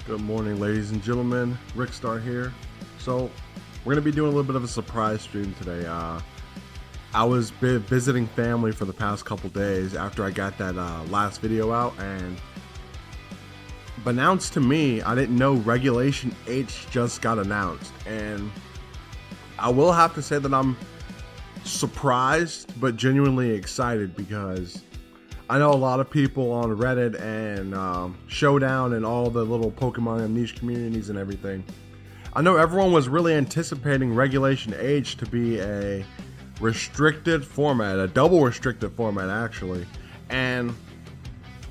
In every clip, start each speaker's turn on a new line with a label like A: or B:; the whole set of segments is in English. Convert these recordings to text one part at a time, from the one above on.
A: Good morning, ladies and gentlemen. Rickstar here. So we're gonna be doing a little bit of a surprise stream today. I was visiting family for the past couple days after I got that last video out, and announced to me, I didn't know Regulation H just got announced, and I will have to say that I'm surprised but genuinely excited, because I know a lot of people on Reddit and Showdown and all the little Pokemon and niche communities and everything. I know everyone was really anticipating Regulation H to be a restricted format, a double restricted format actually. And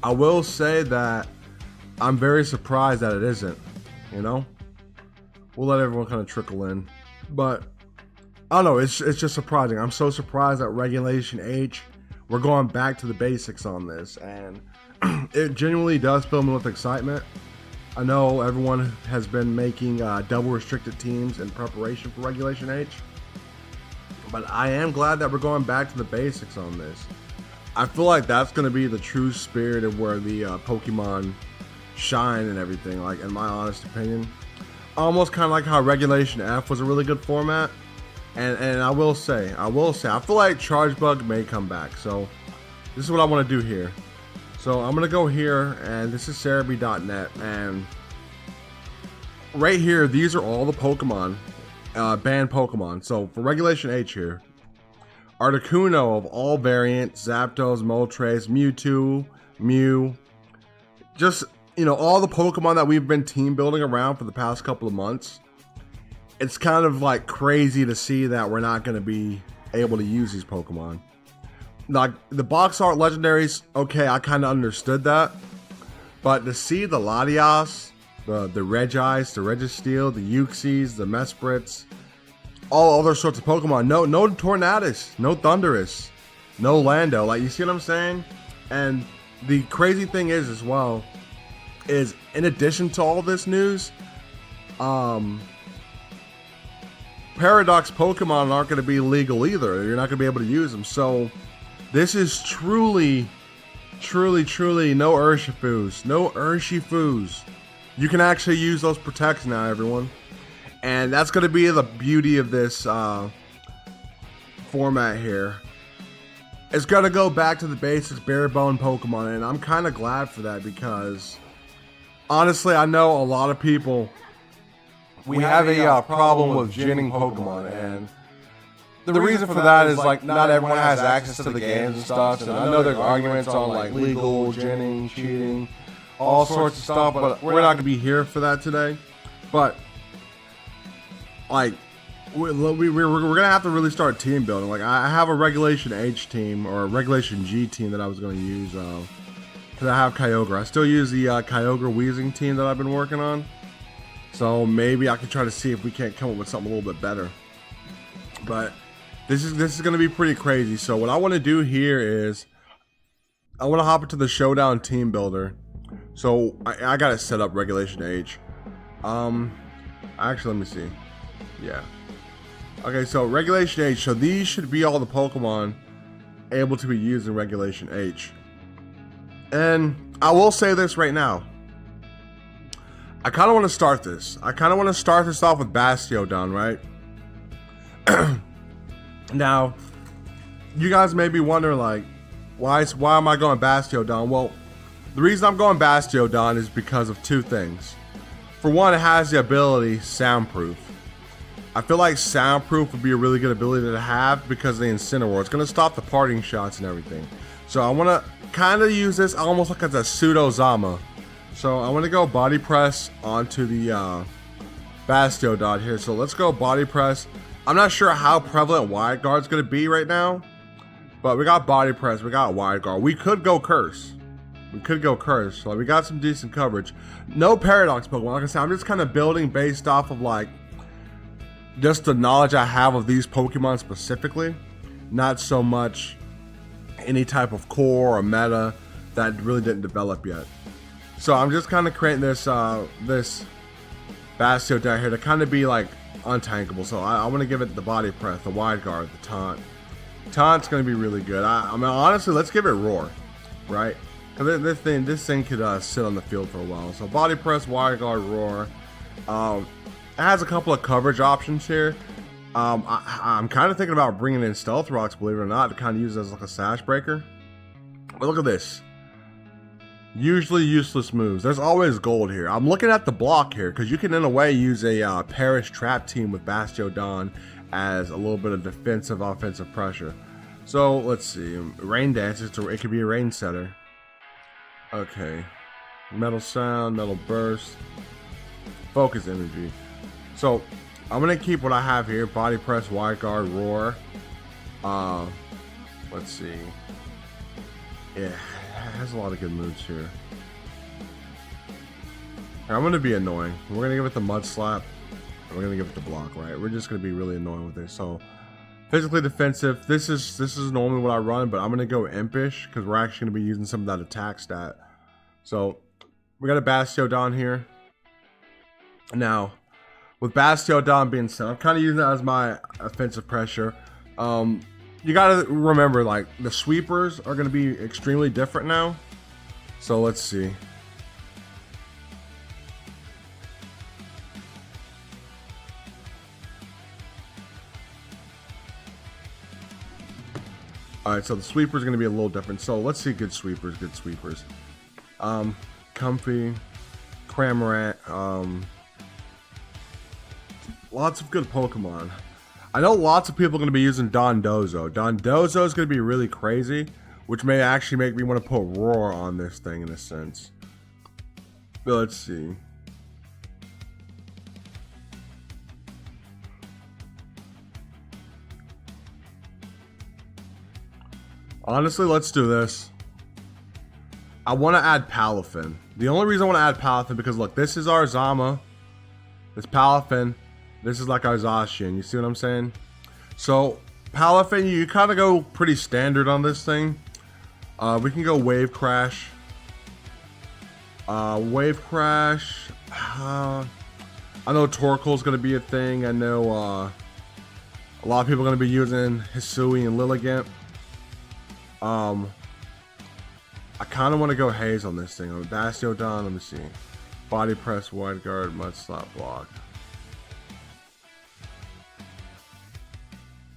A: I will say that I'm very surprised that it isn't, you know? We'll let everyone kind of trickle in. But I don't know, it's just surprising. I'm so surprised that Regulation H, we're going back to the basics on this, and it genuinely does fill me with excitement. I know everyone has been making double restricted teams in preparation for Regulation H, but I am glad that we're going back to the basics on this. I feel like that's going to be the true spirit of where the Pokemon shine and everything, like, in my honest opinion. Almost kind of like how Regulation F was a really good format. And I will say, I feel like Charge Bug may come back. So this is what I want to do here. So I'm going to go here, and this is Cerebi.net, and right here, these are all the Pokemon, banned Pokemon. So for Regulation H here, Articuno of all variants, Zapdos, Moltres, Mewtwo, Mew, just, you know, all the Pokemon that we've been team building around for the past couple of months. It's kind of like crazy to see that we're not going to be able to use these Pokemon. Like the box art legendaries, okay, I kind of understood that, but to see the Latias, the Regis, the Registeel, the Uxies, the Mesprits, all other sorts of Pokemon, no Tornadus, no Thundurus, no Lando, like, you see what I'm saying? And the crazy thing is, as well, is in addition to all this news, Paradox Pokemon aren't going to be legal either. You're not going to be able to use them. So this is truly no Urshifu's. No Urshifu's. You can actually use those protects now, everyone. And that's going to be the beauty of this format here. It's going to go back to the basics, bare bone Pokemon. And I'm kind of glad for that, because honestly, I know a lot of people, we have a problem with ginning Pokemon, and the reason for that is, like, not everyone has access to the games and stuff, and I know there's arguments on, like, legal ginning, cheating, all sorts of stuff, but we're not going to be here for that today. But, like, we're going to have to really start team building. Like, I have a Regulation H team, or a Regulation G team that I was going to use, because I have Kyogre. I still use the Kyogre Wheezing team that I've been working on. So maybe I can try to see if we can't come up with something a little bit better. But this is going to be pretty crazy. So what I want to do here is I want to hop into the Showdown team builder. So I got to set up Regulation H. Actually, let me see. Yeah. Okay, so Regulation H. So these should be all the Pokemon able to be used in Regulation H. And I will say this right now. I kind of want to start this. I kind of want to start this off with Bastiodon, right? Now, you guys may be wondering, like, why am I going Bastiodon? Well, the reason I'm going Bastiodon is because of two things. For one, it has the ability Soundproof. I feel like Soundproof would be a really good ability to have because of the Incineroar. It's going to stop the parting shots and everything. So I want to kind of use this almost like as a pseudo Zama. So I want to go Body Press onto the Bastiodon here. So let's go Body Press. I'm not sure how prevalent Wide Guard's going to be right now, but we got Body Press, we got Wide Guard. We could go Curse. So we got some decent coverage. No Paradox Pokemon. Like I said, I'm just kind of building based off of, like, just the knowledge I have of these Pokemon specifically. Not so much any type of core or meta that really didn't develop yet. So I'm just kind of creating this this Bastiodon here to kind of be like untankable. So I want to give it the Body Press, the Wide Guard, the Taunt. Taunt's going to be really good. I mean, honestly, let's give it Roar, right? This thing could sit on the field for a while. So body press, wide guard, roar. It has a couple of coverage options here. I'm kind of thinking about bringing in stealth rocks, believe it or not, to kind of use it as like a sash breaker. But look at this. Usually useless moves. There's always gold here. I'm looking at the block here because you can in a way use a Parish trap team with Bastiodon as a little bit of defensive offensive pressure. So let's see. Rain dance. It could be a rain setter. Okay. Metal sound, metal burst, focus energy. So I'm gonna keep what I have here: body press, wide guard, roar. Let's see. Yeah, it has a lot of good moves here. I'm gonna be annoying. We're gonna give it the mud slap. And we're gonna give it the block, right? We're just gonna be really annoying with it. So physically defensive. This is normally what I run, but I'm gonna go impish because we're actually gonna be using some of that attack stat. So we got a Bastiodon here. Now, with Bastiodon being set, I'm kind of using that as my offensive pressure. You gotta remember, like, the sweepers are gonna be extremely different now. So let's see. Alright, so the sweeper is going to be a little different. So let's see good sweepers, Comfy, Cramorant, lots of good Pokemon. I know lots of people are going to be using Dondozo. Dondozo is going to be really crazy, which may actually make me want to put Roar on this thing in a sense. But let's see. Honestly, let's do this. I want to add Palafin. The only reason I want to add Palafin because look, this is our Zama. This Palafin. This is like our Zacian. You see what I'm saying? So Palafin, you kind of go pretty standard on this thing. We can go Wave Crash. Wave Crash. I know Torkoal's going to be a thing. I know a lot of people are going to be using Hisui and Lilligant. I kind of want to go Haze on this thing. Bastiodon, let me see. Body press, wide guard, mud slap, block.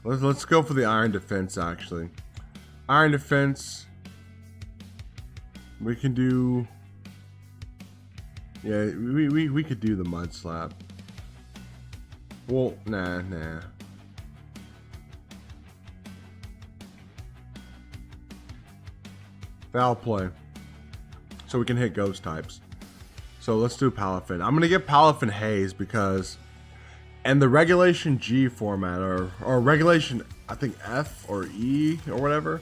A: Let's go for the iron defense actually. Iron defense. We can do. Yeah, we could do the mud slap. Well, nah. Foul play. So we can hit ghost types. So let's do Palafin. I'm gonna give Palafin Haze because in the regulation G format or regulation I think F or E or whatever.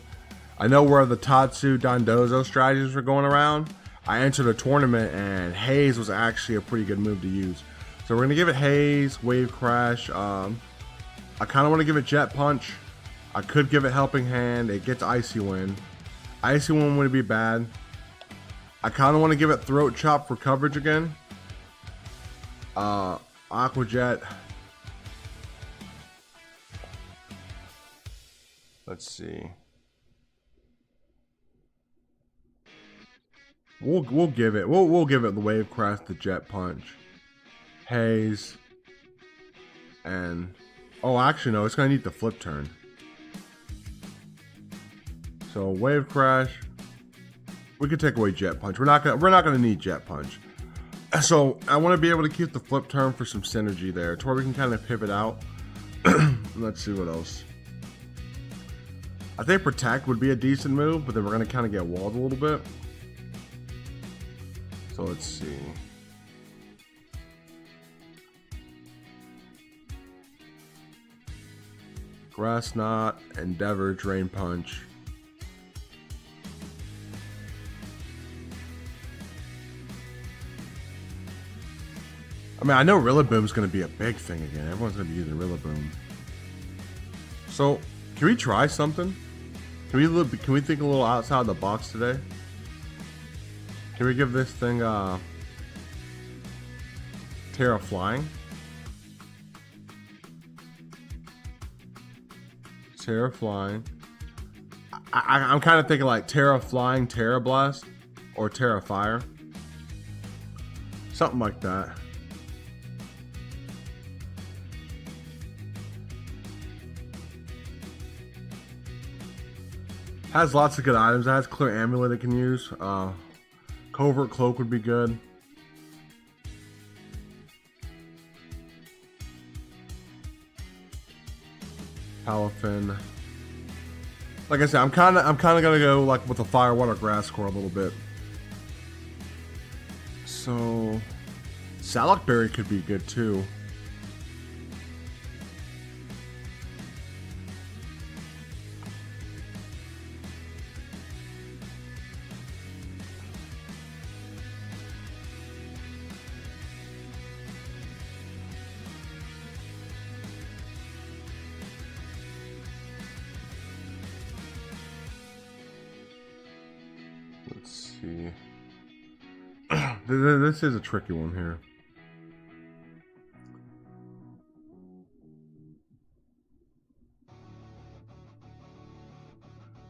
A: I know where the Tatsu Dondozo strategies were going around. I entered a tournament and Haze was actually a pretty good move to use. So we're gonna give it Haze, Wave Crash. I kinda wanna give it Jet Punch. I could give it Helping Hand. It gets Icy Wind. Icy Wind would be bad. I kind of want to give it Throat Chop for coverage again. Aqua Jet. Let's see. We'll give it. We'll give it the Wave Crash, the Jet Punch, Haze, and actually no, it's gonna need the Flip Turn. So Wave Crash, we could take away Jet Punch. We're not gonna need Jet Punch. So I want to be able to keep the Flip Turn for some synergy there, to where we can kind of pivot out. Let's see what else. I think Protect would be a decent move, but then we're gonna kind of get walled a little bit. So let's see. Grass Knot, Endeavor, Drain Punch. I mean, I know Rillaboom's going to be a big thing again. Everyone's going to be using Rillaboom. So, can we try something? Can we think a little outside the box today? Can we give this thing Terra Flying? Terra Flying. I'm kind of thinking like Terra Flying, Terra Blast. or Terra Fire. Something like that. Has lots of good items. It has Clear Amulet it can use. Covert Cloak would be good. Palafin. Like I said, I'm kind of gonna go like with the Fire, Water, Grass core a little bit. So, Salakberry could be good too. Let's see. This is a tricky one here.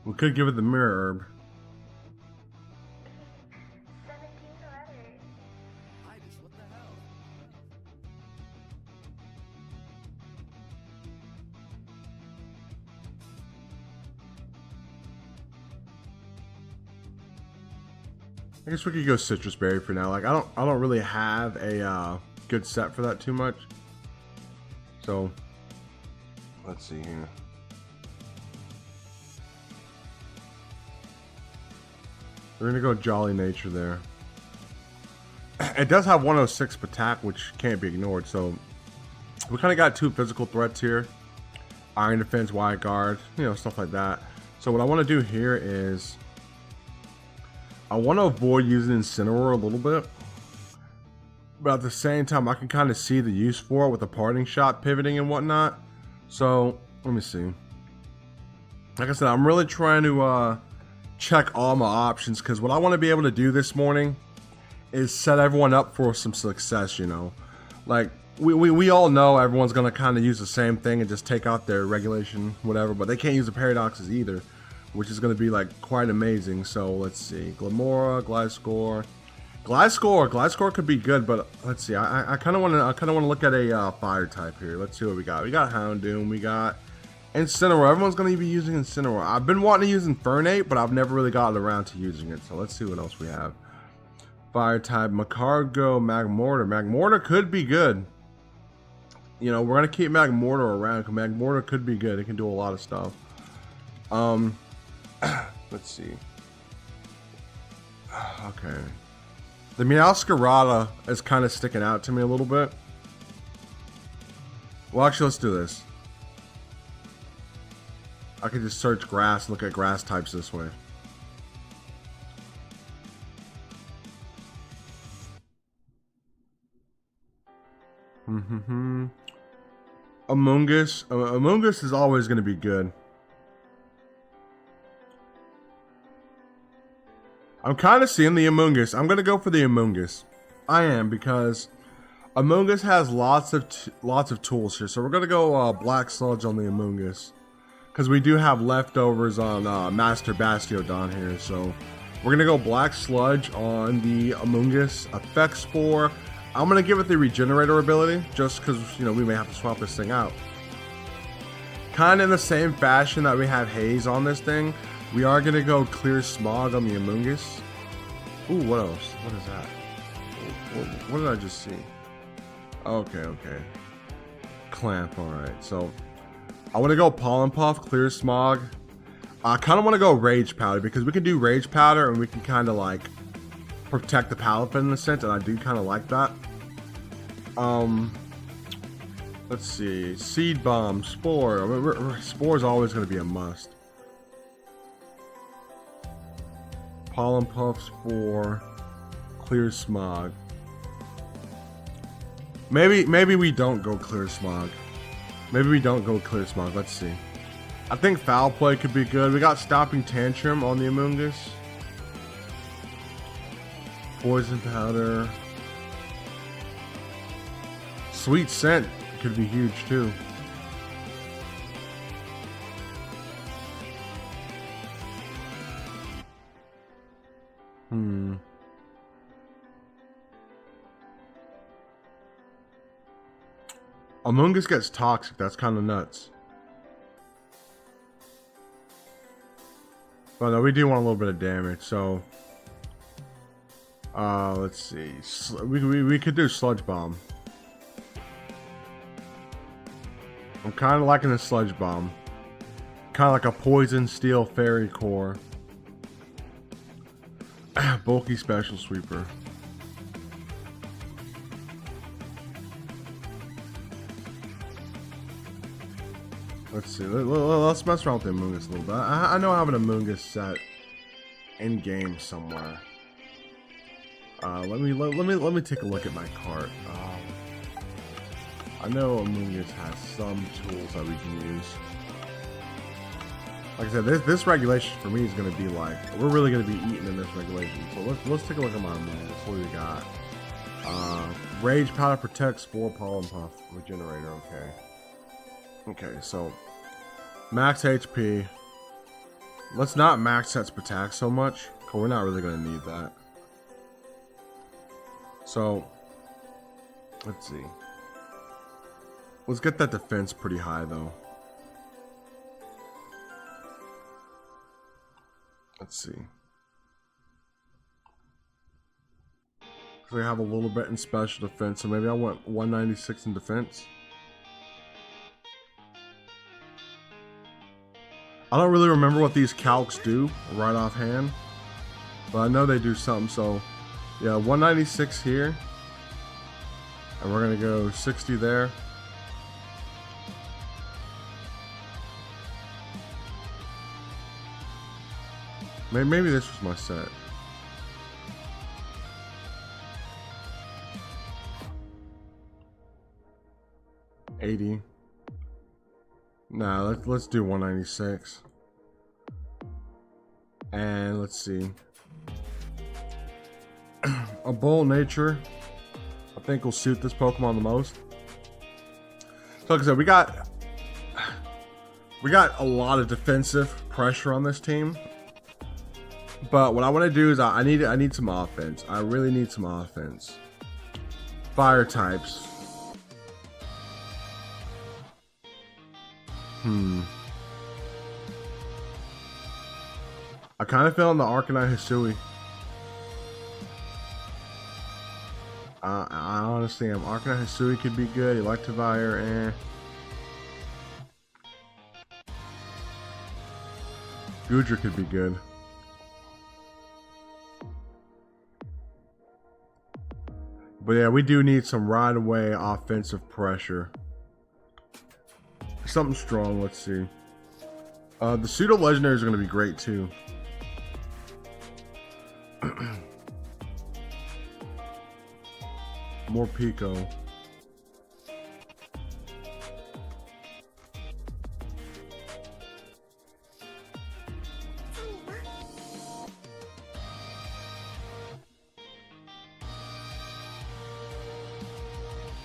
A: We could give it the Mirror Herb. I guess we could go Citrus Berry for now. Like I don't really have a good set for that too much. So let's see here. We're gonna go Jolly Nature there. It does have 106 attack, which can't be ignored. So we kind of got two physical threats here: Iron Defense, Wide Guard, stuff like that. So what I want to do here is I want to avoid using Incineroar a little bit, but at the same time, I can kind of see the use for it with the Parting Shot pivoting and whatnot. So let me see. Like I said, I'm really trying to check all my options, because what I want to be able to do this morning is set everyone up for some success. Like we all know everyone's gonna kind of use the same thing and just take out their regulation, whatever, but they can't use the paradoxes either, which is going to be like quite amazing. So let's see, Glamora, Gliscor could be good, but let's see. I kind of want to look at a fire type here. Let's see what we got. We got Houndoom, we got Incineroar. Everyone's going to be using Incineroar. I've been wanting to use Infernape, but I've never really gotten around to using it. So let's see what else we have. Fire type, Magcargo, Magmortar. Magmortar could be good. We're going to keep Magmortar around because Magmortar could be good. It can do a lot of stuff. Let's see. Okay. The Meowscarada is kind of sticking out to me a little bit. Well, actually, let's do this. I could just search grass and look at grass types this way. Amoonguss. Amoonguss is always going to be good. I'm kind of seeing the Amoonguss. I'm going to go for the Amoonguss. I am, because Amoonguss has lots of tools here. So we're going to go Black Sludge on the Amoonguss, because we do have leftovers on Master Bastiodon here. So we're going to go Black Sludge on the Amoonguss. Effect Spore. I'm going to give it the Regenerator ability, just because, we may have to swap this thing out. Kind of in the same fashion that we have Haze on this thing, we are going to go Clear Smog on the Amoonguss. Ooh, what else? What is that? What did I just see? Okay. Clamp, alright. So, I want to go Pollen Puff, Clear Smog. I kind of want to go Rage Powder, because we can do Rage Powder and we can kind of like protect the Palafin in a sense, and I do kind of like that. Let's see. Seed Bomb, Spore. Spore is always going to be a must. Pollen Puff, Spore, Clear Smog. Maybe we don't go Clear Smog. Let's see. I think Foul Play could be good. We got Stopping Tantrum on the Amoonguss. Poison Powder. Sweet Scent could be huge too. Amoonguss gets toxic. That's kind of nuts. But no, we do want a little bit of damage. So, let's see. We could do Sludge Bomb. I'm kind of liking the Sludge Bomb. Kind of like a Poison Steel Fairy Core. Bulky Special Sweeper. Let's see. Let's mess around with the Amoonguss a little bit. I know I have an Amoonguss set in game somewhere. Let me take a look at my cart. I know Amoonguss has some tools that we can use. Like I said, this regulation for me is going to be like, we're really going to be eating in this regulation. So let's take a look at my Amoonguss. What do we got? Rage Powder Protect, Spore, Pollen Puff, Regenerator. Okay, so max HP. Let's not max Sets Protect so much, because we're not really going to need that. So, let's see. Let's get that defense pretty high, though. Let's see. So we have a little bit in special defense, so maybe I want 196 in defense. I don't really remember what these calcs do right offhand, but I know they do something. So yeah, 196 here, and we're gonna go 60 there. Maybe this was my set. $80. Nah, let's do 196. And let's see. A Bold Nature, I think will suit this Pokemon the most. So like I said, we got a lot of defensive pressure on this team. But what I want to do is I need some offense. I really need some offense. Fire types. I kind of fell in the Arcanine Hisui. I honestly am. Arcanine Hisui could be good. Electivire, Goodra could be good. But yeah, we do need some right away offensive pressure. Something strong, let's see. The pseudo legendaries are going to be great too. More Pico.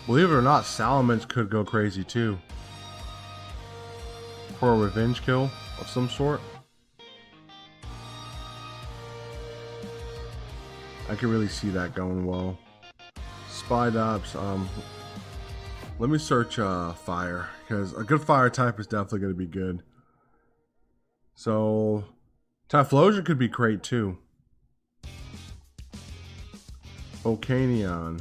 A: Believe it or not, Salamence could go crazy too. For a revenge kill of some sort. I can really see that going well. Spidops, let me search fire, because a good fire type is definitely going to be good. So Typhlosion could be great too. Volcanion.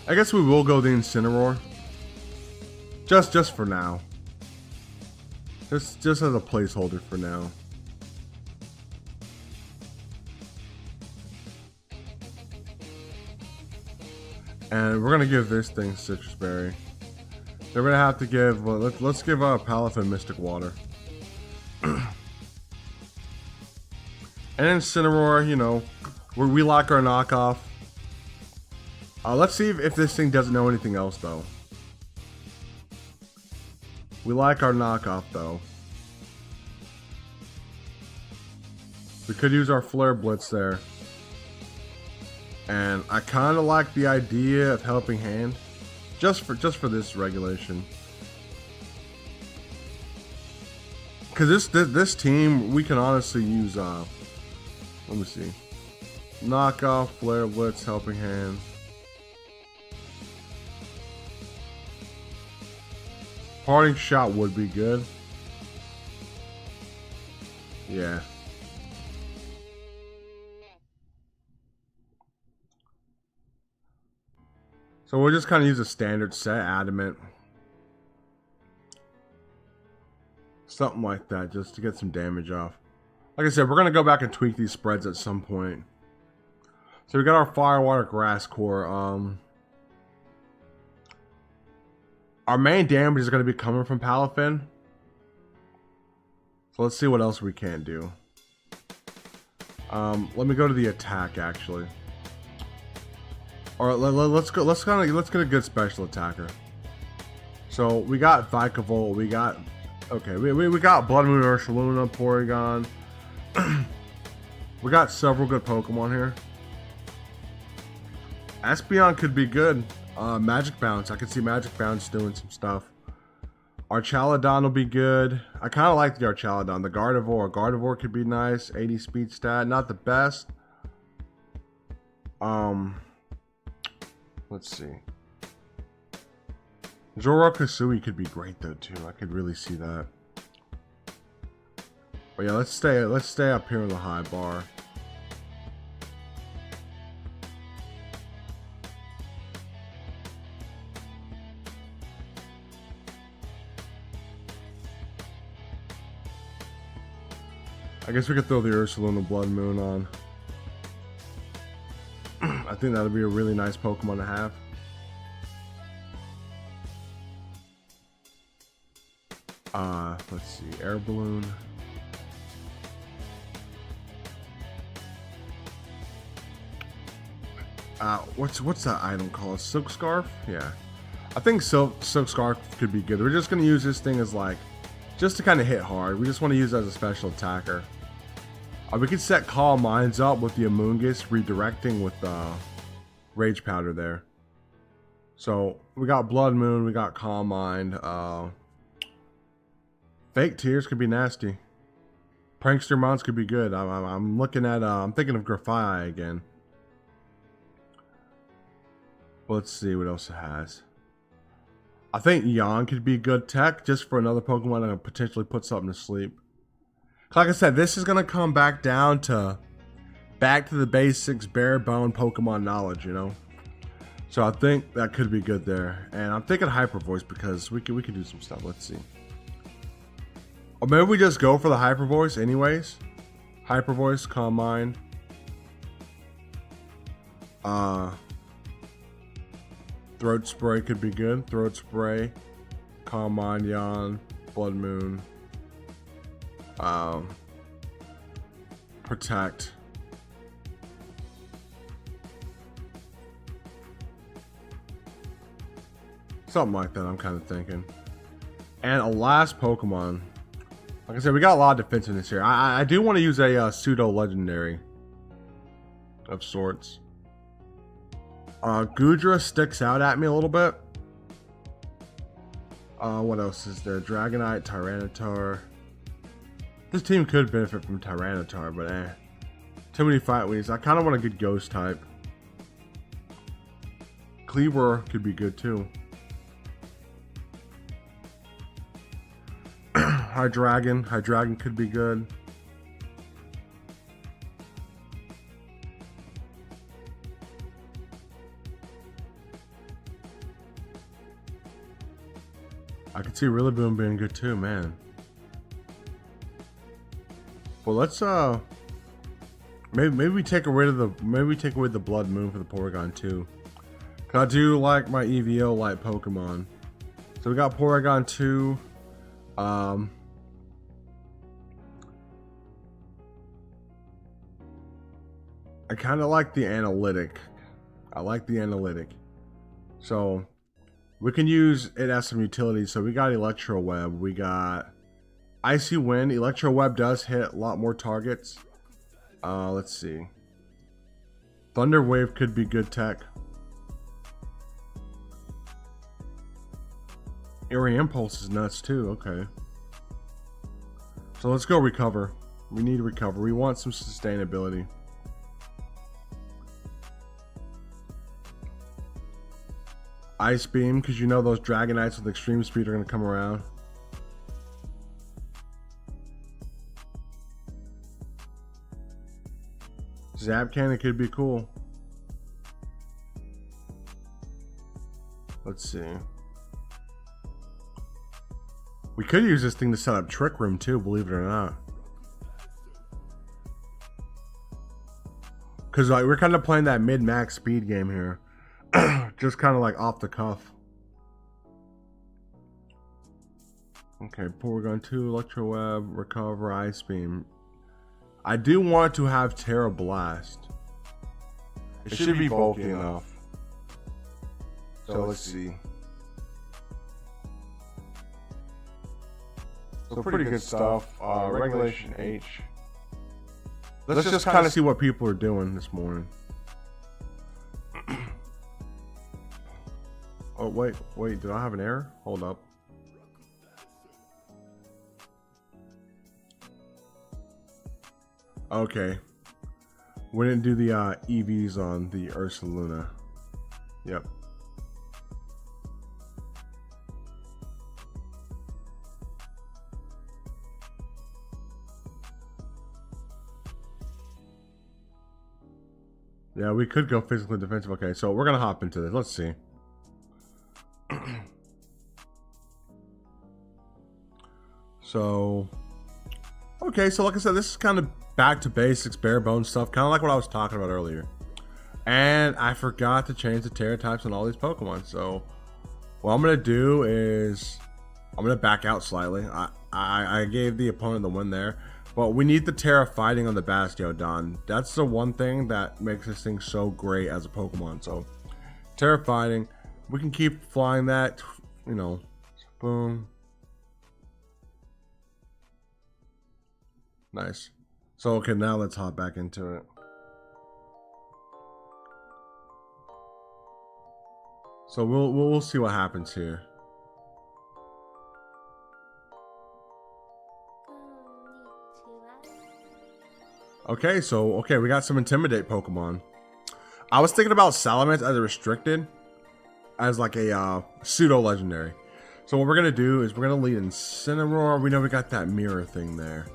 A: I guess we will go the Incineroar. Just for now. Just as a placeholder for now. And we're gonna give this thing Citrus Berry. They're gonna have to give. Well, let's give Palafin Mystic Water. And Incineroar, you know, we like our knockoff. Let's see if this thing doesn't know anything else, though. We like our knockoff, though. We could use our Flare Blitz there. And I kind of like the idea of Helping Hand, just for this regulation. Because this team, we can honestly use, let me see, Knockoff, Flare Blitz, Helping Hand. Parting Shot would be good. Yeah. So we'll just kind of use a standard set, Adamant. Something like that, just to get some damage off. Like I said, we're going to go back and tweak these spreads at some point. So we got our Fire, Water, Grass core. Our main damage is going to be coming from Palafin. So let's see what else we can do. Let me go to the attack, actually. Or let's get a good special attacker. So we got Vikavolt, we got we got Blood Moon, Ursaluna, Porygon. We got several good Pokemon here. Espeon could be good. Magic Bounce, I could see Magic Bounce doing some stuff. Archaladon will be good. I kind of like the Archaladon. The Gardevoir could be nice. 80 speed stat, not the best. Let's see. Zoro Kasui could be great though too. I could really see that. But yeah, let's stay up here in the high bar. I guess we could throw the Ursaluna Blood Moon on. I think that would be a really nice Pokemon to have. Let's see, Air Balloon. What's that item called? Silk Scarf? Yeah. I think Silk Scarf could be good. We're just gonna use this thing as like, just to kind of hit hard. We just want to use it as a special attacker. We could set Calm Minds up with the Amoonguss redirecting with Rage Powder there. So we got Blood Moon, we got Calm Mind. Fake Tears could be nasty. Prankster Mounts could be good. I'm looking at I'm thinking of Grafai again. Let's see what else it has. I think Yawn could be good tech just for another Pokemon to potentially put something to sleep. Like I said, this is going to come back down to the basics, bare bone Pokemon knowledge, you know? So I think that could be good there. And I'm thinking Hyper Voice because we could do some stuff. Let's see. Or maybe we just go for the Hyper Voice anyways. Hyper Voice, Calm Mind. Throat Spray could be good. Throat Spray, Calm Mind, Yawn, Blood Moon. Protect. Something like that, I'm kind of thinking. And a last Pokemon. Like I said, we got a lot of defensiveness here. I do want to use a pseudo legendary of sorts. Goodra sticks out at me a little bit. What else is there? Dragonite, Tyranitar. This team could benefit from Tyranitar, but too many fight weeds. I kind of want a good ghost type. Cleaver could be good too. Hydreigon could be good. I could see Rillaboom being good too, man. Well, let's maybe we take away the Blood Moon for the Porygon too. Cause I do like my EVO light Pokemon. So we got Porygon 2. I kind of like the analytic. I like the analytic. So we can use it as some utility. So we got Electro Web. We got Icy Wind. Electro Web does hit a lot more targets. Let's see. Thunder Wave could be good tech. Airy Impulse is nuts too. Okay. So let's go recover. We need to recover. We want some sustainability. Ice Beam, because you know those Dragonites with extreme speed are going to come around. Zap Cannon could be cool. Let's see. We could use this thing to set up Trick Room too, believe it or not. Because like, we're kind of playing that mid-max speed game here. Just kind of like off the cuff. Okay, Porygon 2, Electro Web, Recover, Ice Beam. I do want to have Terra Blast. It should be bulky enough. So let's see. So pretty good stuff. Regulation H. Let's just kind of see what people are doing this morning. Oh, wait, did I have an error? Hold up. Okay. We didn't do the EVs on the Ursaluna. Yep. Yeah, we could go physically defensive. Okay, so we're gonna hop into this. Let's see. So, okay, so like I said, this is kind of back to basics, bare bones stuff, kind of like what I was talking about earlier. And I forgot to change the Terra types on all these Pokemon. So, what I'm gonna do is I'm gonna back out slightly. I gave the opponent the win there, but we need the Terra fighting on the Bastiodon. That's the one thing that makes this thing so great as a Pokemon. So, Terra fighting, we can keep flying that, you know, boom. Nice. So okay, now let's hop back into it. So we'll see what happens here. Okay, so we got some Intimidate Pokemon. I was thinking about Salamence as a restricted, as like a pseudo legendary. So what we're gonna do is we're gonna lead Incineroar. We know we got that mirror thing there.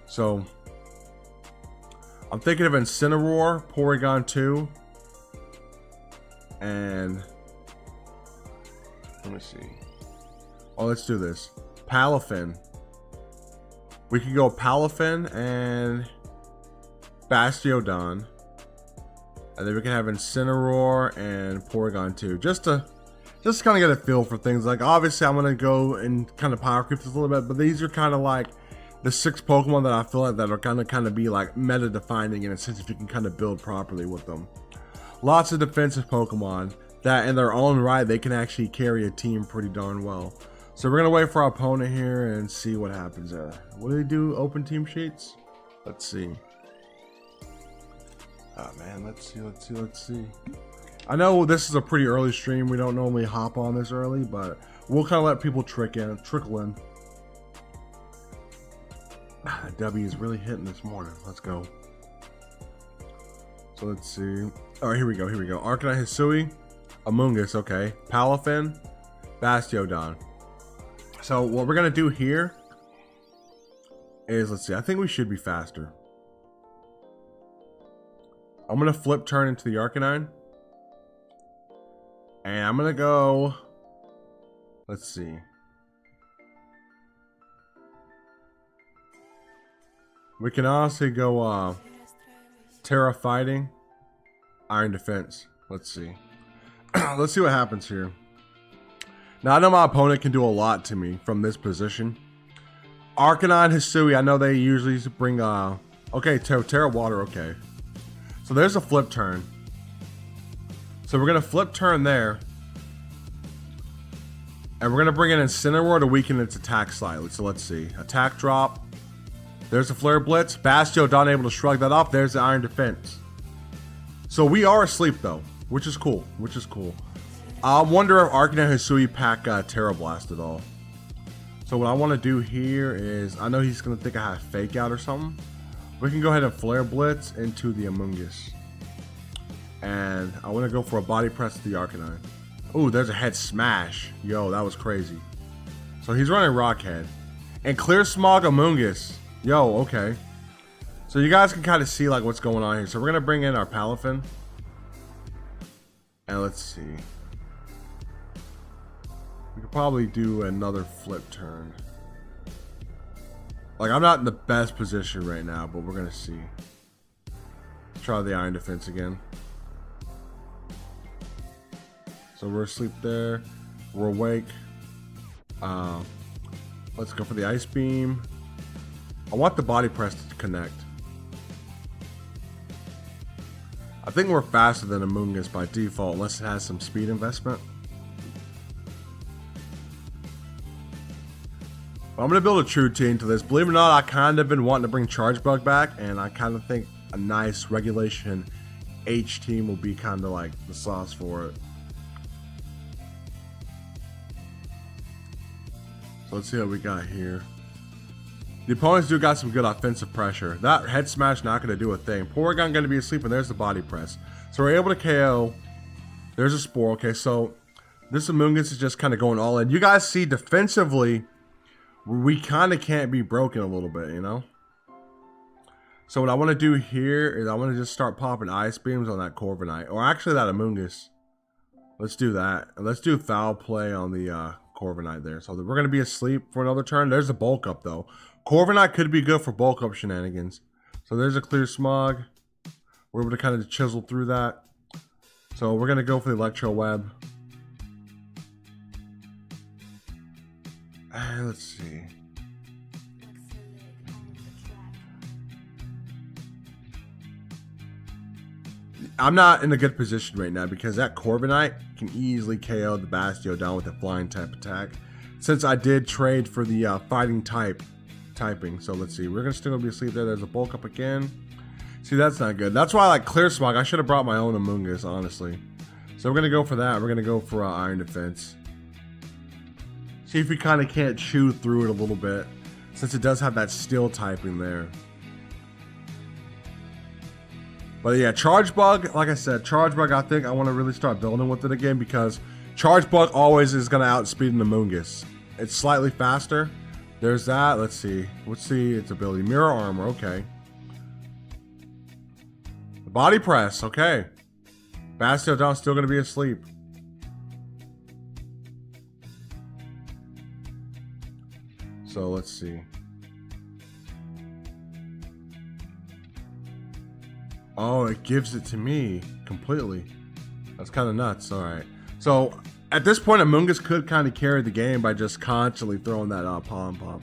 A: So I'm thinking of Incineroar, Porygon 2, and let me see. Oh, let's do this. Palafin. We could go Palafin and Bastiodon, and then we can have Incineroar and Porygon 2, just to kind of get a feel for things. Like obviously I'm gonna go and kind of power creep this a little bit, but these are kind of like the 6 Pokemon that I feel like that are gonna kind of be like meta defining in a sense if you can kind of build properly with them. Lots of defensive Pokemon that in their own right they can actually carry a team pretty darn well. So we're gonna wait for our opponent here and see what happens there. What do they do? Open team sheets? Let's see. Oh man, let's see. I know this is a pretty early stream. We don't normally hop on this early, but we'll kind of let people trickle in. W is really hitting this morning. Let's go. So let's see. All right, here we go. Arcanine, Hisui, Amoonguss, okay. Palafin, Bastiodon. So what we're gonna do here is, let's see. I think we should be faster. I'm gonna flip turn into the Arcanine, and I'm gonna go. Let's see. We can honestly go Terra Fighting, Iron Defense. Let's see. Let's see what happens here. Now I know my opponent can do a lot to me from this position. Arcanine, Hisui, I know they usually bring okay, Terra Water, okay. So there's a flip turn. So we're gonna flip turn there. And we're gonna bring in Incineroar to weaken its attack slightly. So let's see. Attack drop. There's a Flare Blitz. Bastiodon able to shrug that off. There's the Iron Defense. So we are asleep though, which is cool. I wonder if Arcanine Hisui pack Terra Blast at all. So what I want to do here is, I know he's going to think I have Fake Out or something. We can go ahead and Flare Blitz into the Amoonguss. And I want to go for a Body Press to the Arcanine. Ooh, there's a Head Smash. Yo, that was crazy. So he's running Rock Head. And Clear Smog Amoonguss. Yo, okay. So you guys can kind of see like what's going on here. So we're going to bring in our Palafin. And let's see. We could probably do another flip turn. Like, I'm not in the best position right now, but we're going to see. Let's try the Iron Defense again. So we're asleep there. We're awake. Let's go for the Ice Beam. I want the Body Press to connect. I think we're faster than Amoonguss by default, unless it has some speed investment. I'm going to build a true team to this. Believe it or not, I kind of been wanting to bring Charge Bug back, and I kind of think a nice Regulation H team will be kind of like the sauce for it. So let's see what we got here. The opponents do got some good offensive pressure. That Head Smash not going to do a thing. Porygon going to be asleep, and there's the Body Press. So we're able to KO. There's a Spore. Okay, so this Amoonguss is just kind of going all in. You guys see defensively, we kind of can't be broken a little bit, you know? So what I want to do here is I want to just start popping Ice Beams on that Corviknight. Or actually that Amoonguss. Let's do that. And let's do Foul Play on the Corviknight there. So we're going to be asleep for another turn. There's a Bulk Up though. Corviknight could be good for Bulk Up shenanigans. So there's a Clear Smog. We're able to kind of chisel through that. So we're going to go for the Electro Web. Let's see. I'm not in a good position right now because that Corviknight can easily KO the Bastio down with a flying type attack. Since I did trade for the fighting typing. So let's see. We're still gonna be asleep there. There's a Bulk Up again. See, that's not good. That's why I like Clear Smog. I should have brought my own Amoonguss, honestly. So we're gonna go for that. We're gonna go for Iron Defense. See if we kind of can't chew through it a little bit, since it does have that Steel typing there. But yeah, Charge Bug, like I said, Charge Bug, I think I want to really start building with it again because Charge Bug always is going to outspeed an Amoonguss. It's slightly faster. There's that. Let's see. Let's see its ability. Mirror Armor, okay. Body Press, okay. Bastiodon's still going to be asleep. So let's see. Oh, it gives it to me completely. That's kind of nuts. All right. So at this point, Amoonguss could kind of carry the game by just constantly throwing that Pom Pom.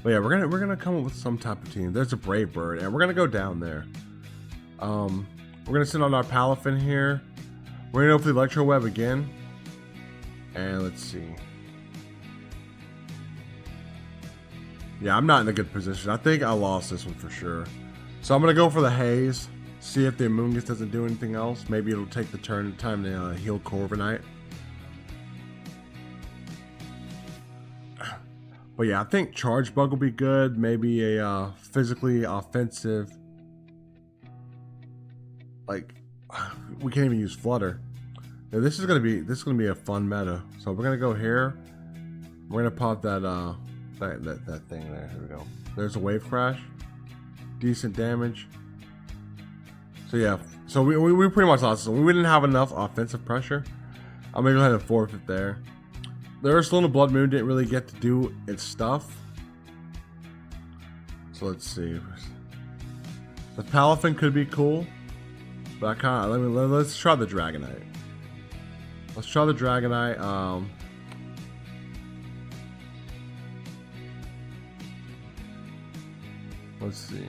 A: But yeah, we're gonna come up with some type of team. There's a Brave Bird, and we're gonna go down there. We're gonna sit on our Palafin here. We're gonna go for the Electro Web again, and let's see. Yeah, I'm not in a good position. I think I lost this one for sure. So I'm going to go for the Haze. See if the Amoonguss doesn't do anything else. Maybe it'll take the time to heal Corviknight. But yeah, I think Charge Bug will be good. Maybe a physically offensive. Like, we can't even use Flutter. Yeah, this is gonna be a fun meta. So we're gonna go here. We're gonna pop that that thing there. Here we go. There's a Wave Crash. Decent damage. So yeah, so we pretty much lost this one. We didn't have enough offensive pressure. I'm gonna go ahead and forfeit there. The Ursaluna Blood Moon didn't really get to do its stuff. So let's see. The Palafin could be cool, but I can't. Let's try the Dragonite. Let's try the Dragonite. Let's see.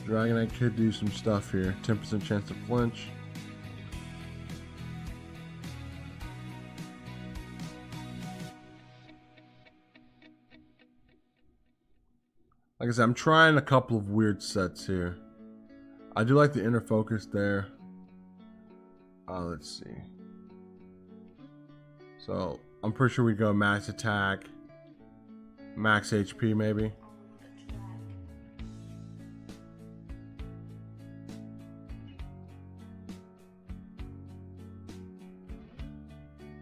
A: Dragonite could do some stuff here. 10% chance to flinch. Like I said, I'm trying a couple of weird sets here. I do like the inner focus there. Let's see. So I'm pretty sure we go max attack, max HP maybe.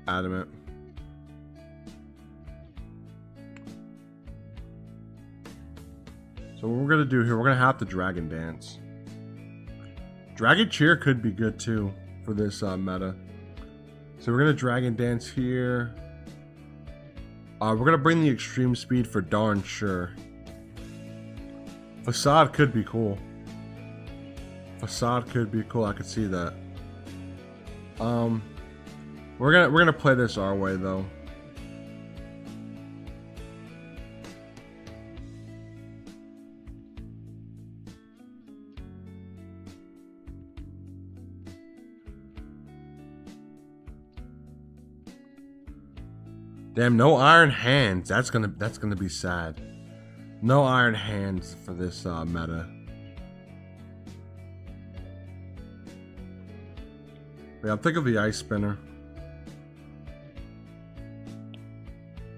A: Adamant. So what we're gonna do here, we're gonna have to Dragon Dance. Dragon Cheer could be good too for this meta. So we're gonna Dragon Dance here. We're gonna bring the extreme speed for darn sure. Facade could be cool. Facade could be cool. I could see that. We're gonna play this our way though. Damn, no Iron Hands. That's gonna be sad. No Iron Hands for this meta. Yeah, I'm thinking of the Ice Spinner.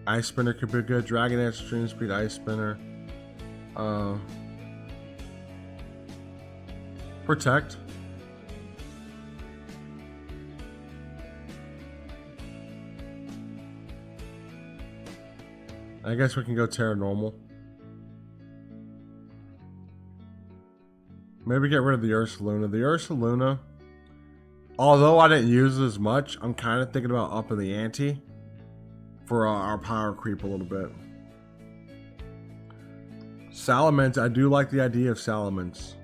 A: Ice Spinner could be good. Dragon Dance, Extreme Speed, Ice Spinner. Protect. I guess we can go Terra Normal. Maybe get rid of the Ursaluna. The Ursaluna, although I didn't use it as much, I'm kind of thinking about upping the ante for our power creep a little bit. Salamence, I do like the idea of Salamence.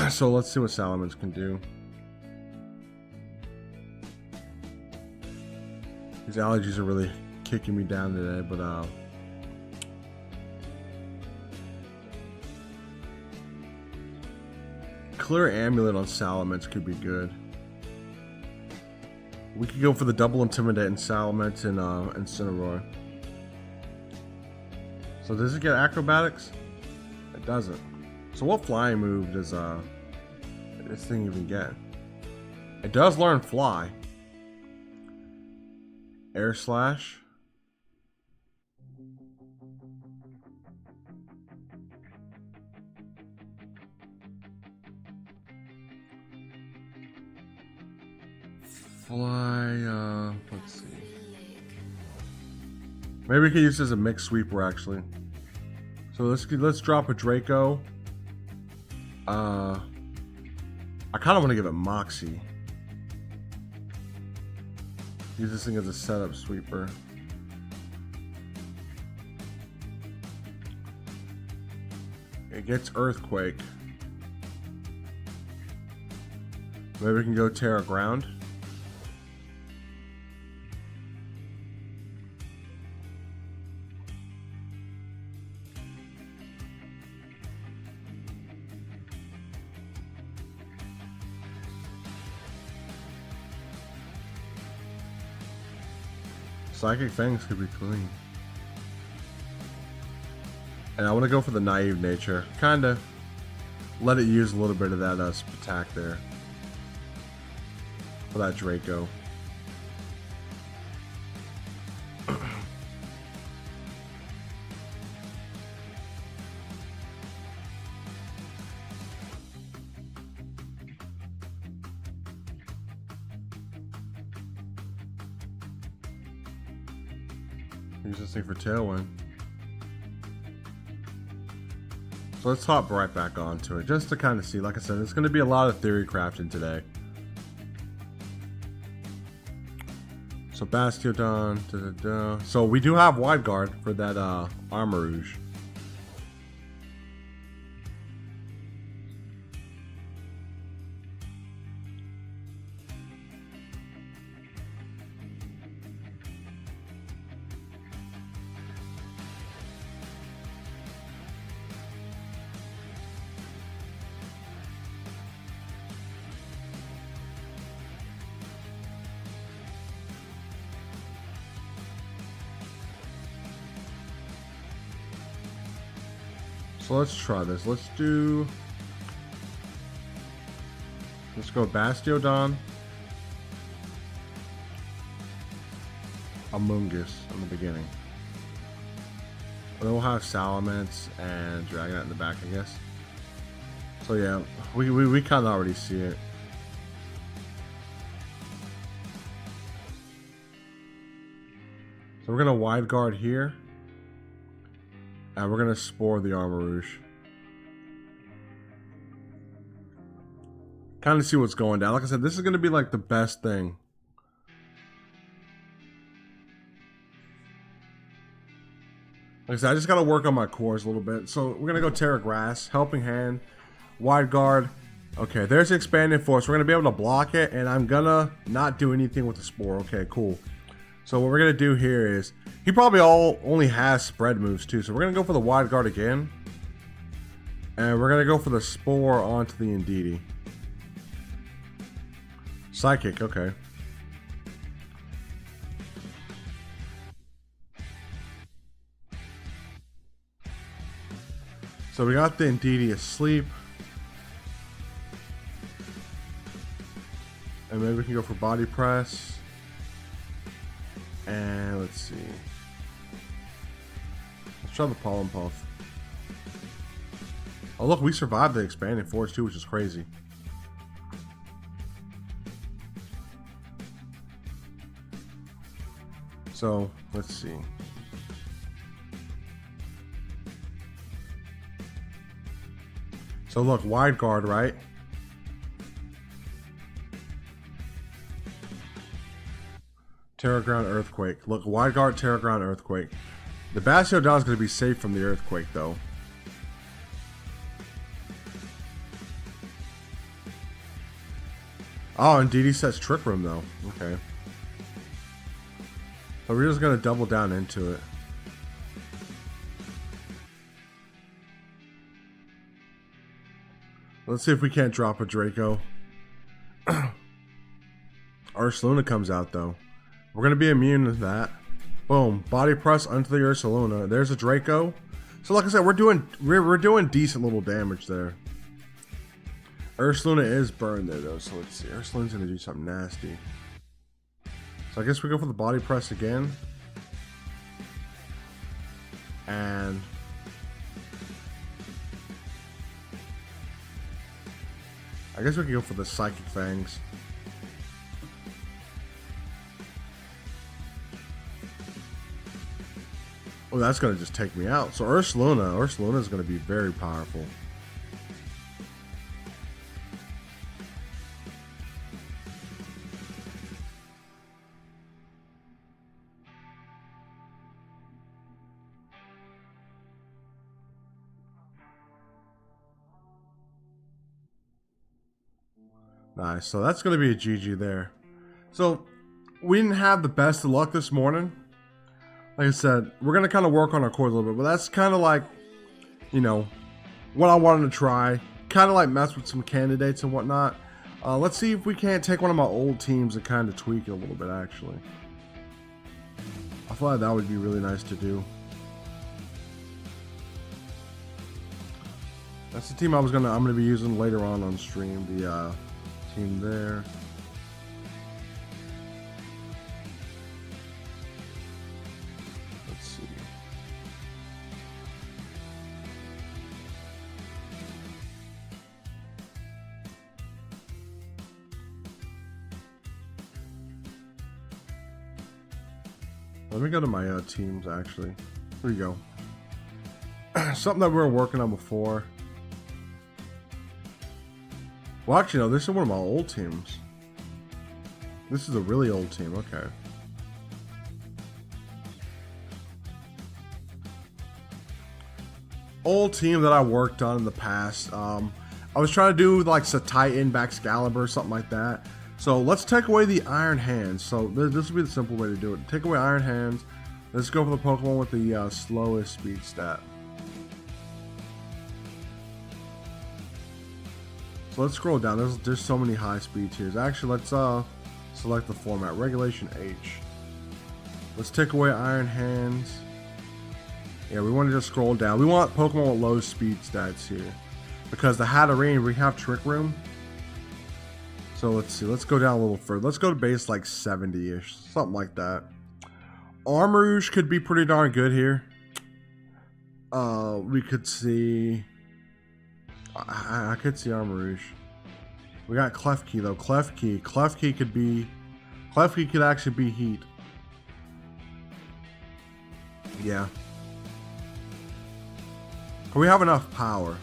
A: So let's see what Salamence can do. These allergies are really kicking me down today, but Clear Amulet on Salamence could be good. We could go for the double Intimidate and Salamence and Incineroar. So does it get Acrobatics? It doesn't. So what flying move does this thing even get? It does learn Fly. Air Slash. Fly, let's see. Maybe we could use this as a mixed sweeper actually. So let's drop a Draco. I kind of want to give it Moxie. Use this thing as a setup sweeper. It gets Earthquake. Maybe we can go Terra Ground. Psychic Fangs could be clean. And I want to go for the Naive Nature. Kinda let it use a little bit of that attack there. For that Draco. Use this thing for Tailwind. So let's hop right back onto it, just to kind of see. Like I said, it's going to be a lot of theory crafting today. So Bastiodon, So we do have Wide Guard for that Armarouge. So let's try this. Let's go Bastiodon, Amoonguss in the beginning. Then we'll have Salamence and Dragonite in the back, I guess. So yeah, we kind of already see it. So we're gonna Wide Guard here, and we're gonna Spore the Armarouge. Kind of see what's going down. Like I said, this is gonna be like the best thing. Like I said, I just gotta work on my cores a little bit. So we're gonna go Terra Grass, Helping Hand, Wide Guard. Okay, there's the Expanding Force. We're gonna be able to block it, and I'm gonna not do anything with the Spore. Okay, cool. So what we're gonna do here is, he probably only has spread moves too. So we're gonna go for the Wide Guard again, and we're gonna go for the Spore onto the Indeedee. Psychic, okay. So we got the Indeedee asleep. And maybe we can go for Body Press. And let's see. Let's try the Pollen Puff. Oh look, we survived the Expanding Force too, which is crazy. So, let's see. So look, Wide Guard, right? Terra Ground Earthquake. Look, Wide Guard, Terra Ground Earthquake. The Bastiodon is going to be safe from the Earthquake, though. Oh, and Indeedee sets Trick Room, though. Okay. But we're just going to double down into it. Let's see if we can't drop a Draco. Ursaluna comes out, though. We're going to be immune to that. Boom. Body Press onto the Ursaluna. There's a Draco. So like I said, we're doing decent little damage there. Ursaluna is burned there, though. So let's see. Ursaluna's going to do something nasty. So I guess we go for the Body Press again. And I guess we can go for the Psychic Fangs. Oh, that's going to just take me out. So Ursaluna is going to be very powerful. Nice, so that's going to be a GG there. So, we didn't have the best of luck this morning. Like I said, we're going to kind of work on our core a little bit, but that's kind of like, you know, what I wanted to try. Kind of like mess with some candidates and whatnot. Let's see if we can't take one of my old teams and kind of tweak it a little bit, actually. I feel like that would be really nice to do. That's the team I'm gonna be using later on stream. The team there. Let's see. Let me go to my teams, actually. Here we go. Something that we were working on before. Well, actually, no, this is one of my old teams. This is a really old team, okay. Old team that I worked on in the past. I was trying to do like Titan, Baxcalibur, something like that. So let's take away the Iron Hands. So this will be the simple way to do it. Take away Iron Hands. Let's go for the Pokemon with the slowest speed stat. So let's scroll down. There's so many high speed tiers. Actually, let's select the format. Regulation H. Let's take away Iron Hands. Yeah, we want to just scroll down. We want Pokemon with low speed stats here. Because the Hatterene, we have Trick Room. So let's see. Let's go down a little further. Let's go to base like 70-ish. Something like that. Armarouge could be pretty darn good here. We could see... I could see Armarouge. We got Klefki though. Klefki could be... Klefki could actually be Heat. Yeah. We have enough power.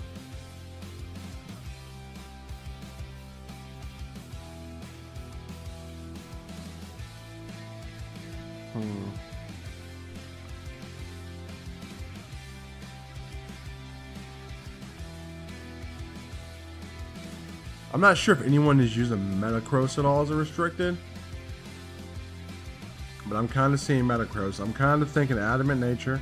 A: I'm not sure if anyone is using Metacross at all as a restricted. But I'm kind of seeing Metacross. I'm kind of thinking Adamant Nature.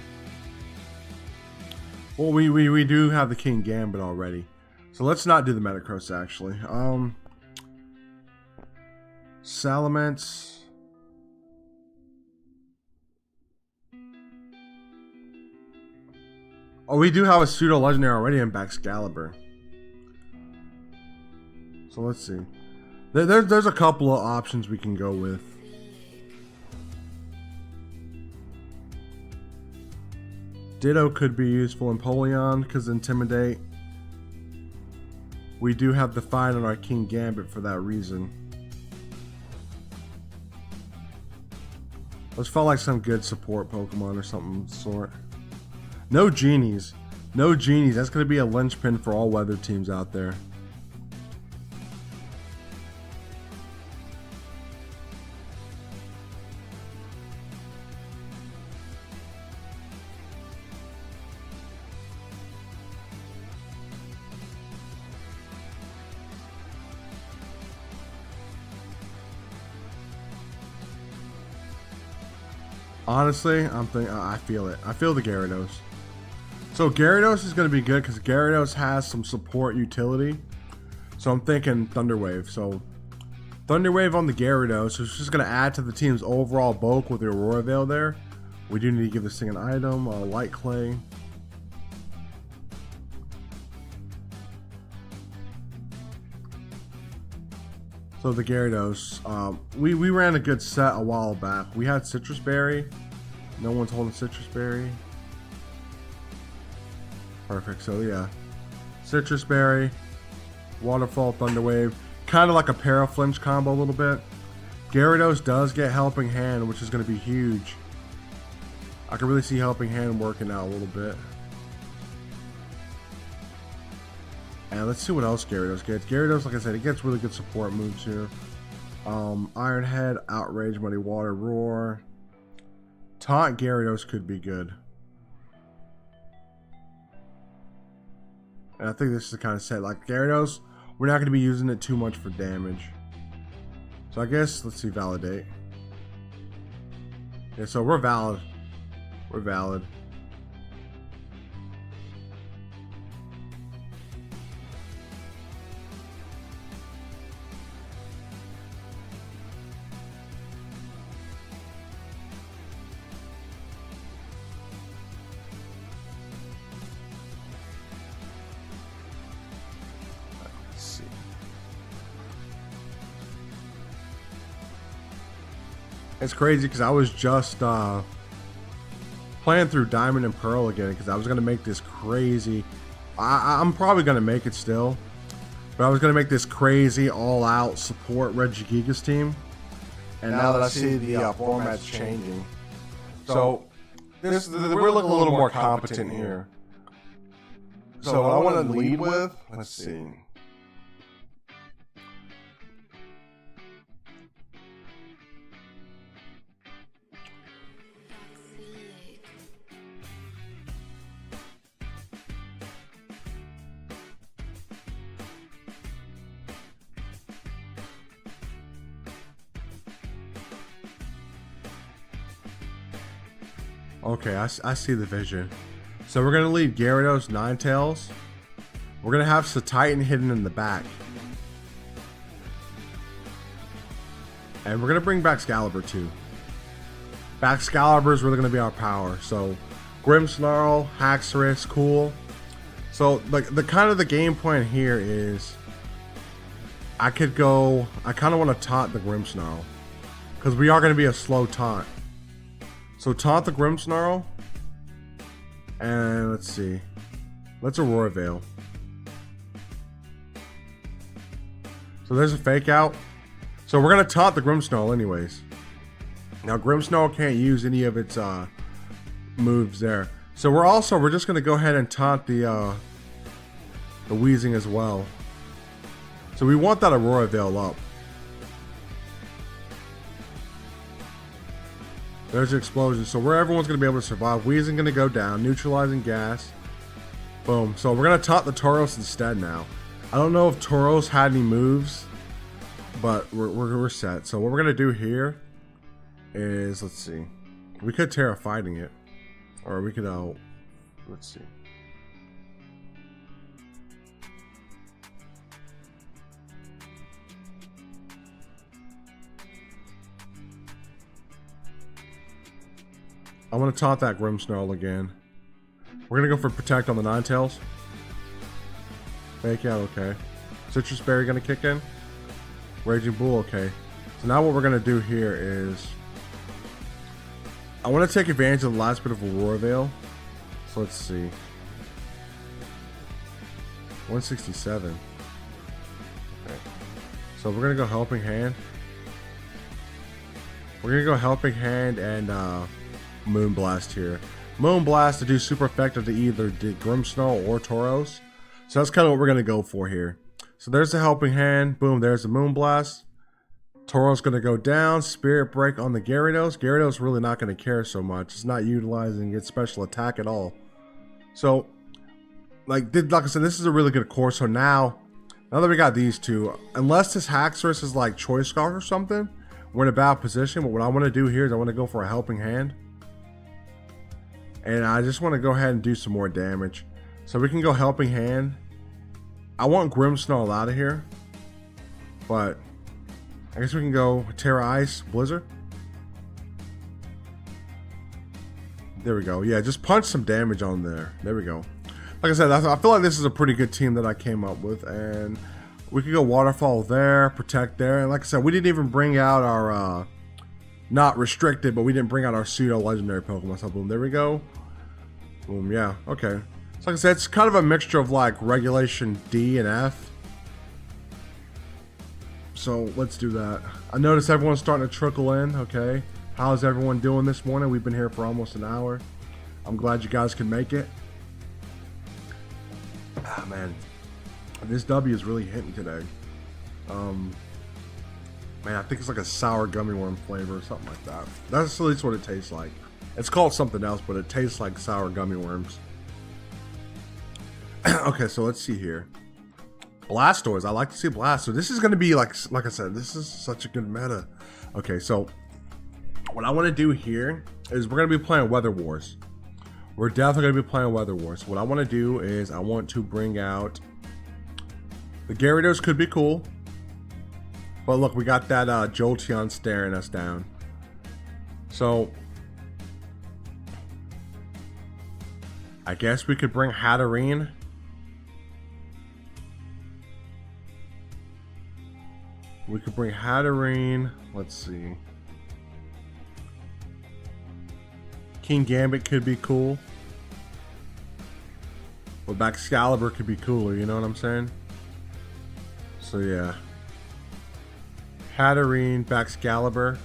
A: Well, we do have the King Gambit already. So let's not do the Metacross actually. Salamence. Oh, we do have a pseudo legendary already in Baxcalibur. So let's see. There's a couple of options we can go with. Ditto could be useful in Polion because Intimidate. We do have Define on our King Gambit for that reason. Let's find like some good support Pokemon or something of the sort. No Genies. No Genies. That's going to be a linchpin for all weather teams out there. Honestly, I feel it. I feel the Gyarados. So Gyarados is going to be good because Gyarados has some support utility. So I'm thinking Thunder Wave. So Thunder Wave on the Gyarados is just going to add to the team's overall bulk with the Aurora Veil there. We do need to give this thing an item, Light Clay. So the Gyarados, we ran a good set a while back. We had Citrus Berry. No one's holding Citrus Berry. Perfect. So yeah, Citrus Berry, Waterfall, Thunder Wave, kind of like a Paraflinch combo a little bit. Gyarados does get Helping Hand, which is going to be huge. I can really see Helping Hand working out a little bit. And let's see what else Gyarados gets. Gyarados, like I said, it gets really good support moves here. Iron Head, Outrage, Muddy Water, Roar. Taunt Gyarados could be good. And I think this is the kind of set, like Gyarados, we're not going to be using it too much for damage. So I guess, let's see, Validate. Yeah, so we're valid. We're valid. It's crazy because I was just playing through Diamond and Pearl again because I was going to make this crazy. I'm probably going to make it still, but I was going to make this crazy all-out support Regigigas team. And now that I see the format's changing, so we're looking a little more competent here. So what I want to lead with, let's see. Okay, I see the vision. So we're going to lead Gyarados, Ninetales. We're going to have Titan hidden in the back. And we're going to bring back Excalibur too. Excalibur is really going to be our power. So Grimmsnarl, Haxorus, cool. So like the kind of the game plan here is I kind of want to taunt the Grimmsnarl because we are going to be a slow taunt. So taunt the Grimmsnarl, and let's see, let's Aurora Veil. So there's a fake out. So we're going to taunt the Grimmsnarl anyways. Now Grimmsnarl can't use any of its moves there. So we're just going to go ahead and taunt the Weezing as well. So we want that Aurora Veil up. There's the explosion. So where everyone's going to be able to survive. Weezing going to go down. Neutralizing gas. Boom. So we're going to taunt the Tauros instead now. I don't know if Tauros had any moves, but we're set. So what we're going to do here is, let's see. We could Terra Fighting it. Or we could, let's see. I want to taunt that Grimmsnarl again. We're going to go for Protect on the Ninetales. Fake out, okay. Citrus Berry going to kick in. Raging Bull, okay. So now what we're going to do here is I want to take advantage of the last bit of Aurora Veil. So let's see. 167. Okay. So we're going to go Helping Hand. We're going to go Helping Hand and Moonblast here. Moonblast to do super effective to either Grimmsnarl or Tauros. So that's kind of what we're going to go for here. So there's the Helping Hand. Boom, there's the Moonblast. Tauros going to go down. Spirit Break on the Gyarados. Gyarados really not going to care so much. It's not utilizing its special attack at all. So, like I said, this is a really good course. So now that we got these two, unless this Haxorus is like Choice Scarf or something, we're in a bad position. But what I want to do here is I want to go for a Helping Hand. And I just want to go ahead and do some more damage. So we can go Helping Hand. I want Grimmsnarl out of here. But I guess we can go Terra Ice, Blizzard. There we go. Yeah, just punch some damage on there. There we go. Like I said, I feel like this is a pretty good team that I came up with. And we could go Waterfall there, Protect there. And like I said, we didn't even bring out our... not restricted, but we didn't bring out our pseudo legendary Pokemon. So boom, there we go. Boom, yeah, okay. So like I said, it's kind of a mixture of like Regulation D and F. So let's do that. I noticed everyone's starting to trickle in, okay. How's everyone doing this morning? We've been here for almost an hour. I'm glad you guys can make it. Ah, man. This W is really hitting today. Man, I think it's like a sour gummy worm flavor or something like that. That's at least what it tastes like. It's called something else, but it tastes like sour gummy worms. Okay, so let's see here. Blastoise. I like to see Blastoise. This is going to be like I said, this is such a good meta. Okay, so what I want to do here is we're going to be playing Weather Wars. We're definitely going to be playing Weather Wars. What I want to do is I want to bring out... The Gyarados could be cool. But look, we got that Jolteon staring us down. So, I guess we could bring Hatterene. We could bring Hatterene. Let's see. King Gambit could be cool. But Excalibur could be cooler, you know what I'm saying? So yeah. Hatterene, Excalibur.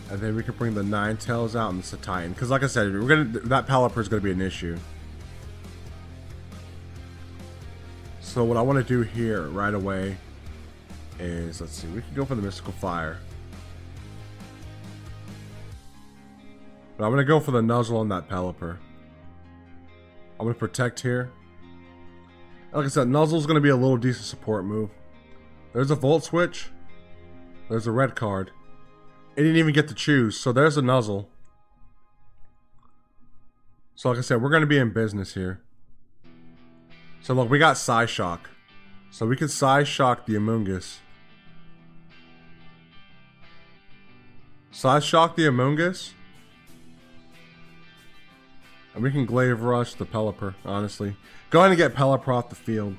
A: And then we could bring the Ninetales out and the Titan. Because like I said, that Pelipper is gonna be an issue. So what I want to do here right away is, let's see, we can go for the Mystical Fire. But I'm gonna go for the Nuzzle on that Pelipper. I'm gonna Protect here. And like I said, Nuzzle's gonna be a little decent support move. There's a Volt Switch. There's a red card. It didn't even get to choose, so there's a Nuzzle. So like I said, we're gonna be in business here. So look, we got Psyshock. So we can Psyshock the Amoonguss. Psyshock the Amoonguss. And we can Glaive Rush the Pelipper, honestly. Go ahead and get Pelipper off the field.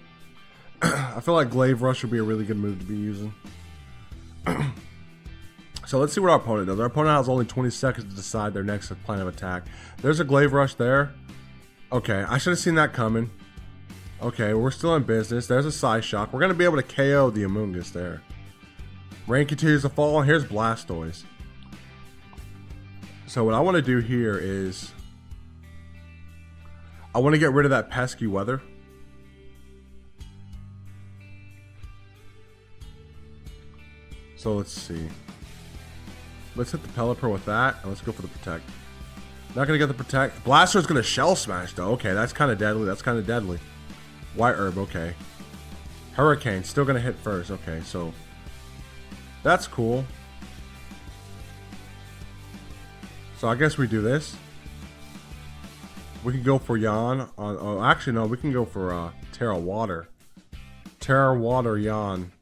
A: I feel like Glaive Rush would be a really good move to be using. So let's see what our opponent does. Our opponent has only 20 seconds to decide their next plan of attack. There's a Glaive Rush there. Okay, I should have seen that coming. Okay, we're still in business. There's a Psy Shock. We're going to be able to KO the Amoonguss there. Rain continues to fall. Here's Blastoise. So what I want to do here is I want to get rid of that pesky weather. So let's see. Let's hit the Pelipper with that, and let's go for the Protect. Not gonna get the Protect. Blastoise's gonna Shell Smash though. Okay, that's kind of deadly. That's kind of deadly. White Herb. Okay. Hurricane still gonna hit first. Okay, so that's cool. So I guess we do this. We can go for Yawn. On, oh, actually no, we can go for Terra Water. Terra Water Yawn.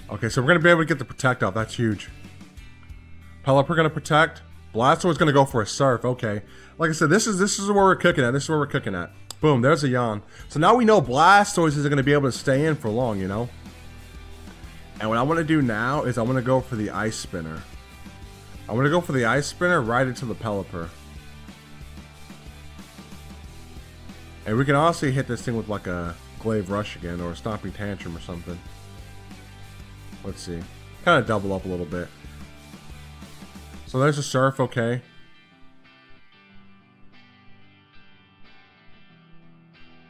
A: Okay, so we're going to be able to get the Protect off. That's huge. Pelipper going to Protect. Blastoise going to go for a Surf. Okay. Like I said, this is where we're cooking at. This is where we're cooking at. Boom, there's a Yawn. So now we know Blastoise isn't going to be able to stay in for long, you know? And what I want to do now is I want to go for the Ice Spinner. I want to go for the Ice Spinner right into the Pelipper. And we can also hit this thing with like a Glaive Rush again or a Stomping Tantrum or something. Let's see. Kind of double up a little bit. So there's a Surf, okay.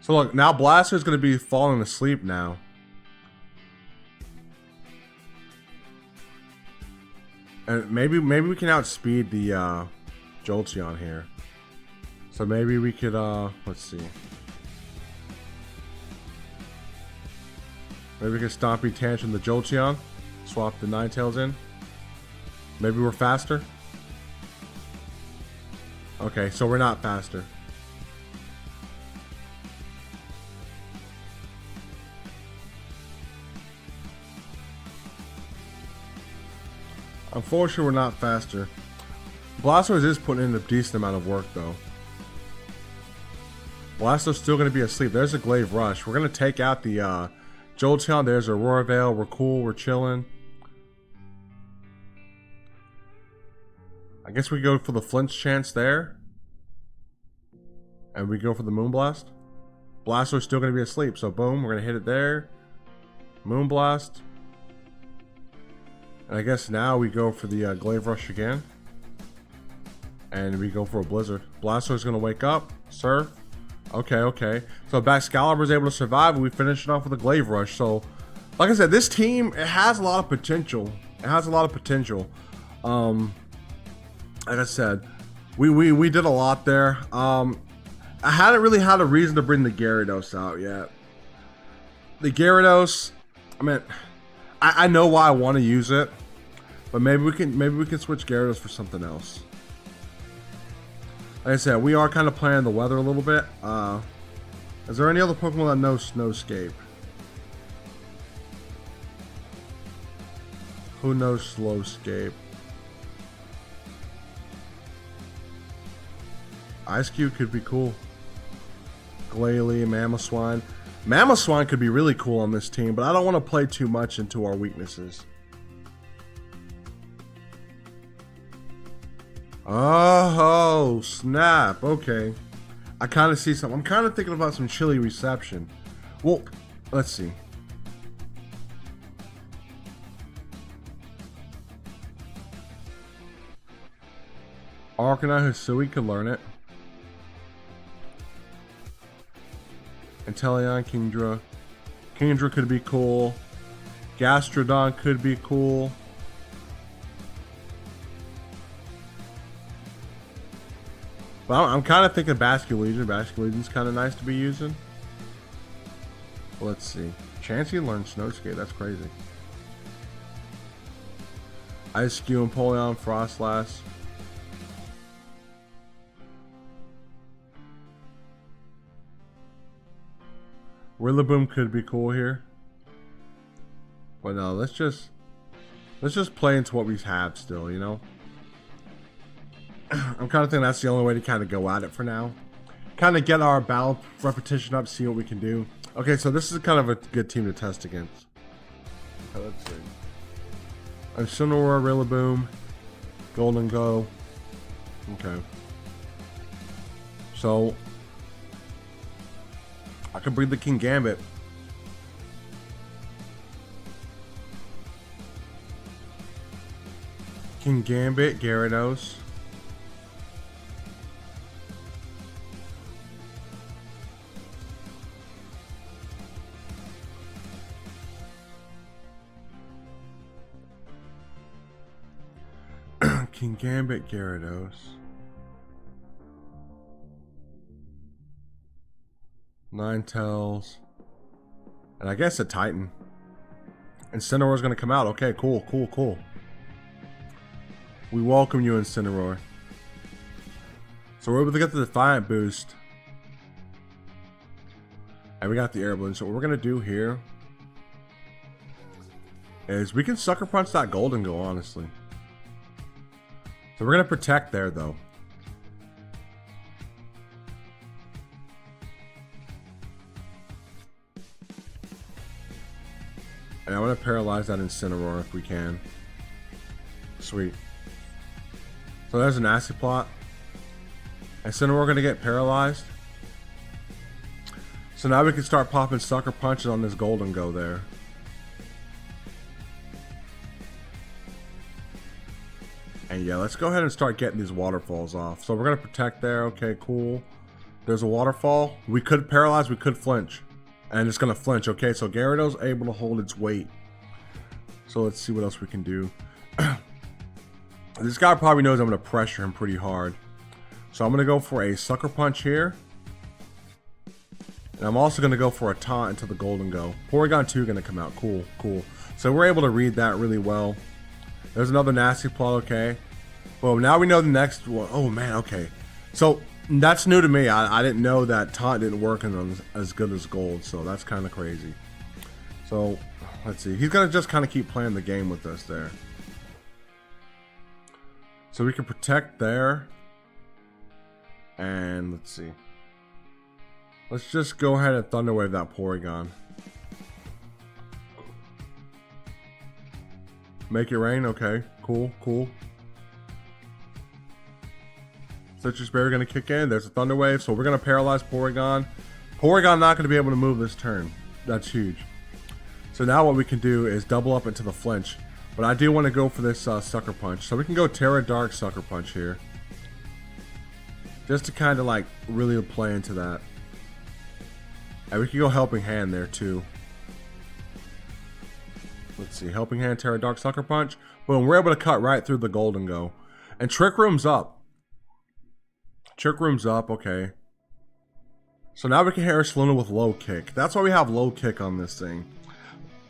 A: So look, now Blastoise going to be falling asleep now. And maybe we can outspeed the Jolteon here. So maybe we could, let's see. Maybe we can Stompy Tantrum the Jolteon. Swap the Ninetales in. Maybe we're faster. Okay, so we're not faster. Unfortunately, we're not faster. Blastoise is putting in a decent amount of work, though. Blastoise still going to be asleep. There's a Glaive Rush. We're going to take out the Jolteon. There's a Aurora Veil. We're cool. We're chilling. I guess we go for the Flinch Chance there. And we go for the Moonblast. Blastoise still going to be asleep. So boom, we're going to hit it there. Moonblast. And I guess now we go for the Glaive Rush again. And we go for a Blizzard. Blastoise is going to wake up. Surf. Okay, okay. So Excalibur is able to survive, and we finish it off with a Glaive Rush. So, like I said, this team, it has a lot of potential. It has a lot of potential. Like I said, we did a lot there. I hadn't really had a reason to bring the Gyarados out yet. The Gyarados, I mean, I know why I want to use it, but maybe we can switch Gyarados for something else. Like I said, we are kind of playing the weather a little bit. Is there any other Pokemon that know Snowscape? Who knows Slowscape? Ice Cube could be cool. Glalie, Mamoswine. Mamoswine could be really cool on this team, but I don't want to play too much into our weaknesses. Oh, snap. Okay. I kind of see something. I'm kind of thinking about some chilly reception. Well, let's see. Arcanine Hisui could learn it. Inteleon, Kingdra. Kingdra could be cool. Gastrodon could be cool. Well, I'm kind of thinking Basculegion. Basculegion's kind of nice to be using. Let's see. Chansey learned Snowscape. That's crazy. Ice Cube, Empoleon, Frostlass. Rillaboom could be cool here. But no, let's just play into what we have still, you know? I'm kind of thinking that's the only way to kind of go at it for now. Kind of get our battle repetition up, see what we can do. Okay, so this is kind of a good team to test against. Okay, let's see. Incineroar, Rillaboom, Golden Go. Okay. So I can breed the King Gambit. King Gambit, Gyarados. King Gambit, Gyarados. Ninetales. And I guess a Titan. Incineroar's gonna come out. Okay, cool, cool, cool. We welcome you, Incineroar. So we're able to get the Defiant boost. And we got the Air Balloon. So what we're gonna do here is we can Sucker Punch that Golden Go, honestly. So we're gonna protect there though. And I want to paralyze that Incineroar if we can. Sweet. So there's a nasty plot. Incineroar gonna get paralyzed. So now we can start popping Sucker Punches on this Golden Go there. And yeah, let's go ahead and start getting these waterfalls off. So we're gonna protect there. Okay, cool. There's a waterfall. We could paralyze, we could flinch. And it's gonna flinch. Okay, so Gyarados able to hold its weight. So let's see what else we can do. This guy probably knows I'm gonna pressure him pretty hard. So I'm gonna go for a Sucker Punch here. And I'm also gonna go for a taunt into the Golden Go. Porygon 2 gonna come out. Cool, cool. So we're able to read that really well. There's another nasty plot, okay. Well, now we know the next one. Oh man, okay. So that's new to me. I didn't know that taunt didn't work on as good as gold, so that's kind of crazy. So let's see. He's gonna just kind of keep playing the game with us there. So we can protect there. And let's see. Let's just go ahead and Thunder Wave that Porygon. Make it rain, okay. Cool, cool. Citrus Berry gonna kick in. There's a Thunder Wave, so we're gonna paralyze Porygon. Porygon not gonna be able to move this turn. That's huge. So now what we can do is double up into the flinch. But I do want to go for this Sucker Punch. So we can go Terra Dark Sucker Punch here. Just to kind of like really play into that. And we can go Helping Hand there too. Let's see, Helping Hand, Terra Dark, Sucker Punch. Boom, we're able to cut right through the Golden Go. And Trick Room's up. Trick Room's up, okay. So now we can hit Ursaluna with Low Kick. That's why we have Low Kick on this thing.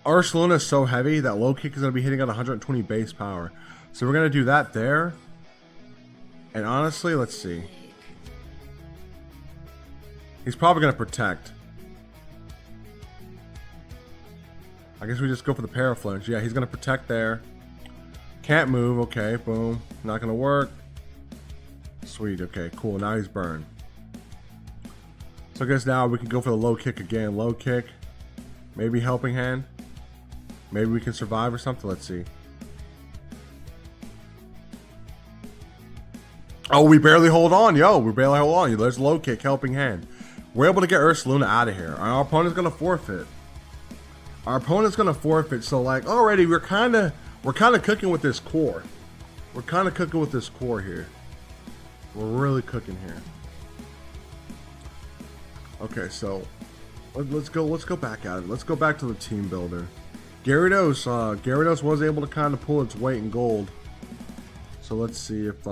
A: Ursaluna is so heavy that Low Kick is going to be hitting at 120 base power. So we're going to do that there. And honestly, let's see. He's probably going to Protect. I guess we just go for the Paraflinch. Yeah, he's going to Protect there. Can't move. Okay, boom. Not going to work. Sweet. Okay, cool. Now he's burned. So I guess now we can go for the Low Kick again. Low Kick. Maybe Helping Hand. Maybe we can survive or something. Let's see. Oh, we barely hold on. Yo, we barely hold on. There's Low Kick, Helping Hand. We're able to get Ursaluna out of here. Our opponent's going to forfeit. Our opponent's gonna forfeit, so like already we're kind of cooking with this core. We're kind of cooking with this core here. We're really cooking here. Okay, so let's go back at it. Let's go back to the team builder. Gyarados was able to kind of pull its weight in gold. So let's see if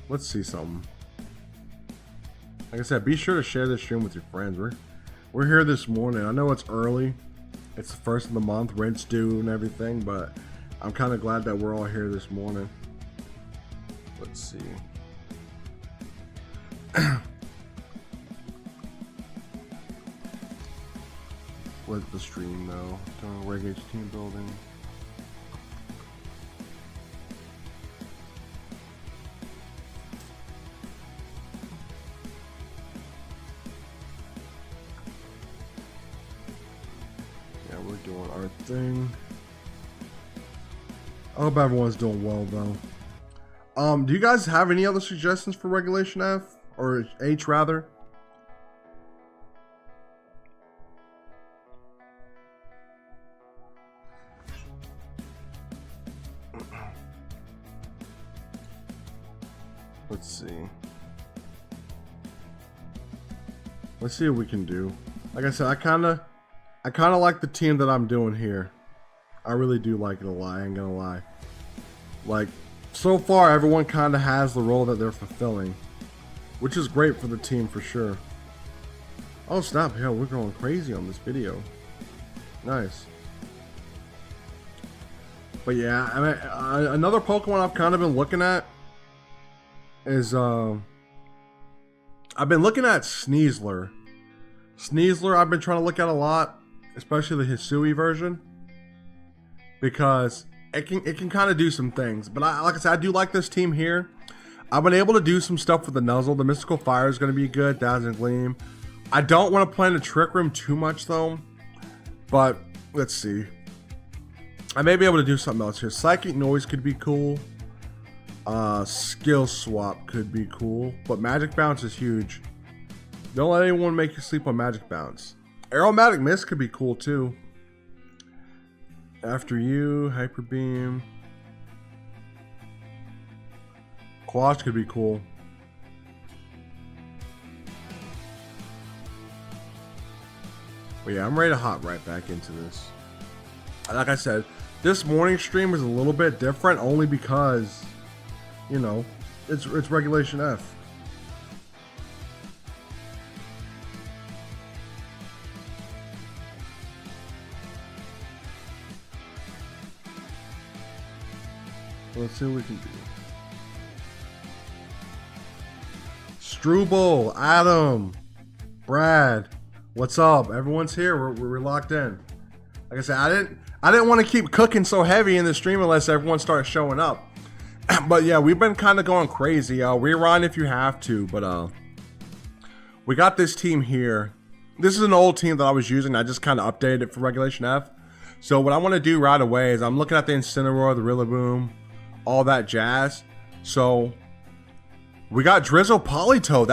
A: let's see something. Like I said, be sure to share this stream with your friends. We're here this morning. I know it's early. It's the first of the month, rent's due and everything, but I'm kind of glad that we're all here this morning. Let's see. with the stream though. Doing REG team building. Yeah, we're doing our thing. I hope everyone's doing well though. Do you guys have any other suggestions for Regulation F or H rather? Let's see. Let's see what we can do. Like I said, I kind of like the team that I'm doing here. I really do like it a lot. I ain't gonna lie. Like, so far, everyone kind of has the role that they're fulfilling, which is great for the team for sure. Oh snap! Hell, we're going crazy on this video. Nice. But yeah, I mean, another Pokemon I've kind of been looking at is I've been looking at Sneasler. Sneasler I've been trying to look at a lot, especially the Hisui version, because it can kind of do some things. But like I said, I do like this team here. I've been able to do some stuff with the Nuzzle. The Mystical Fire is going to be good. Dazzling Gleam. I don't want to play in the Trick Room too much though, but let's see. I may be able to do something else here. Psychic Noise could be cool. Skill Swap could be cool, but Magic Bounce is huge. Don't let anyone make you sleep on Magic Bounce. Aromatic Mist could be cool too. After You, Hyper Beam. Quash could be cool. But yeah, I'm ready to hop right back into this. Like I said, this morning stream is a little bit different only because, you know, it's Regulation F. Let's see what we can do. Struble, Adam, Brad, what's up? Everyone's here. We're locked in. Like I said, I didn't want to keep cooking so heavy in the stream unless everyone starts showing up. But yeah, we've been kind of going crazy. Rerun if you have to, but we got this team here. This is an old team that I was using. I just kind of updated it for Regulation F. So what I want to do right away is I'm looking at the Incineroar, the Rillaboom, all that jazz. So we got Drizzle Politoed.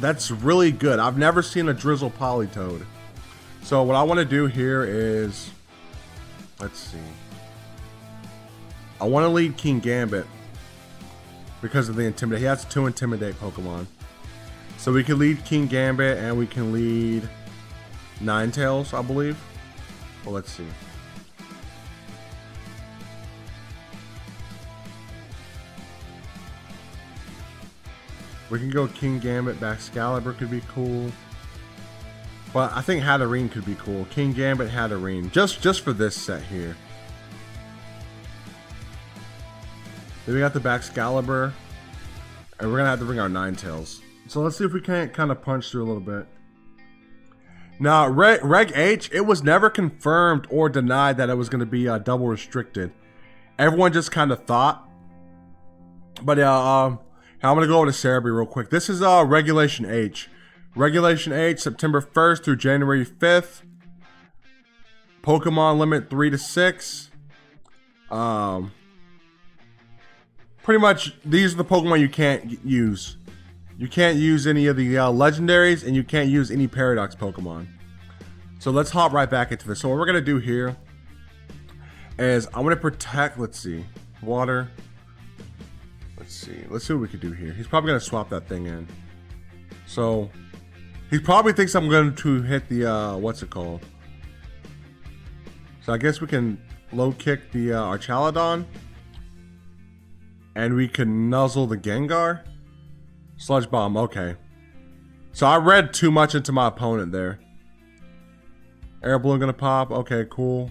A: That's really good. I've never seen a Drizzle Politoed. So what I want to do here is, let's see. I want to lead King Gambit because of the Intimidate. He has 2 Intimidate Pokemon. So we can lead King Gambit and we can lead Ninetales, I believe. Well, let's see. We can go King Gambit, Baxcalibur could be cool. But I think Hatterene could be cool. King Gambit, Hatterene. Just for this set here. Then we got the Baxcalibur. And we're going to have to bring our Ninetales. So let's see if we can't kind of punch through a little bit. Now, Reg H, it was never confirmed or denied that it was going to be double restricted. Everyone just kind of thought. But I'm going to go over to Cerebi real quick. This is Regulation H. Regulation H, September 1st through January 5th. Pokemon limit 3 to 6. Pretty much, these are the Pokemon you can't use. You can't use any of the legendaries, and you can't use any Paradox Pokemon. So let's hop right back into this. So what we're going to do here is I'm going to protect, let's see, water. Let's see what we can do here. He's probably going to swap that thing in. So he probably thinks I'm going to hit the, what's it called? So I guess we can low kick the Archaladon. And we can nuzzle the Gengar. Sludge Bomb, okay. So I read too much into my opponent there. Air Balloon gonna pop, okay, cool.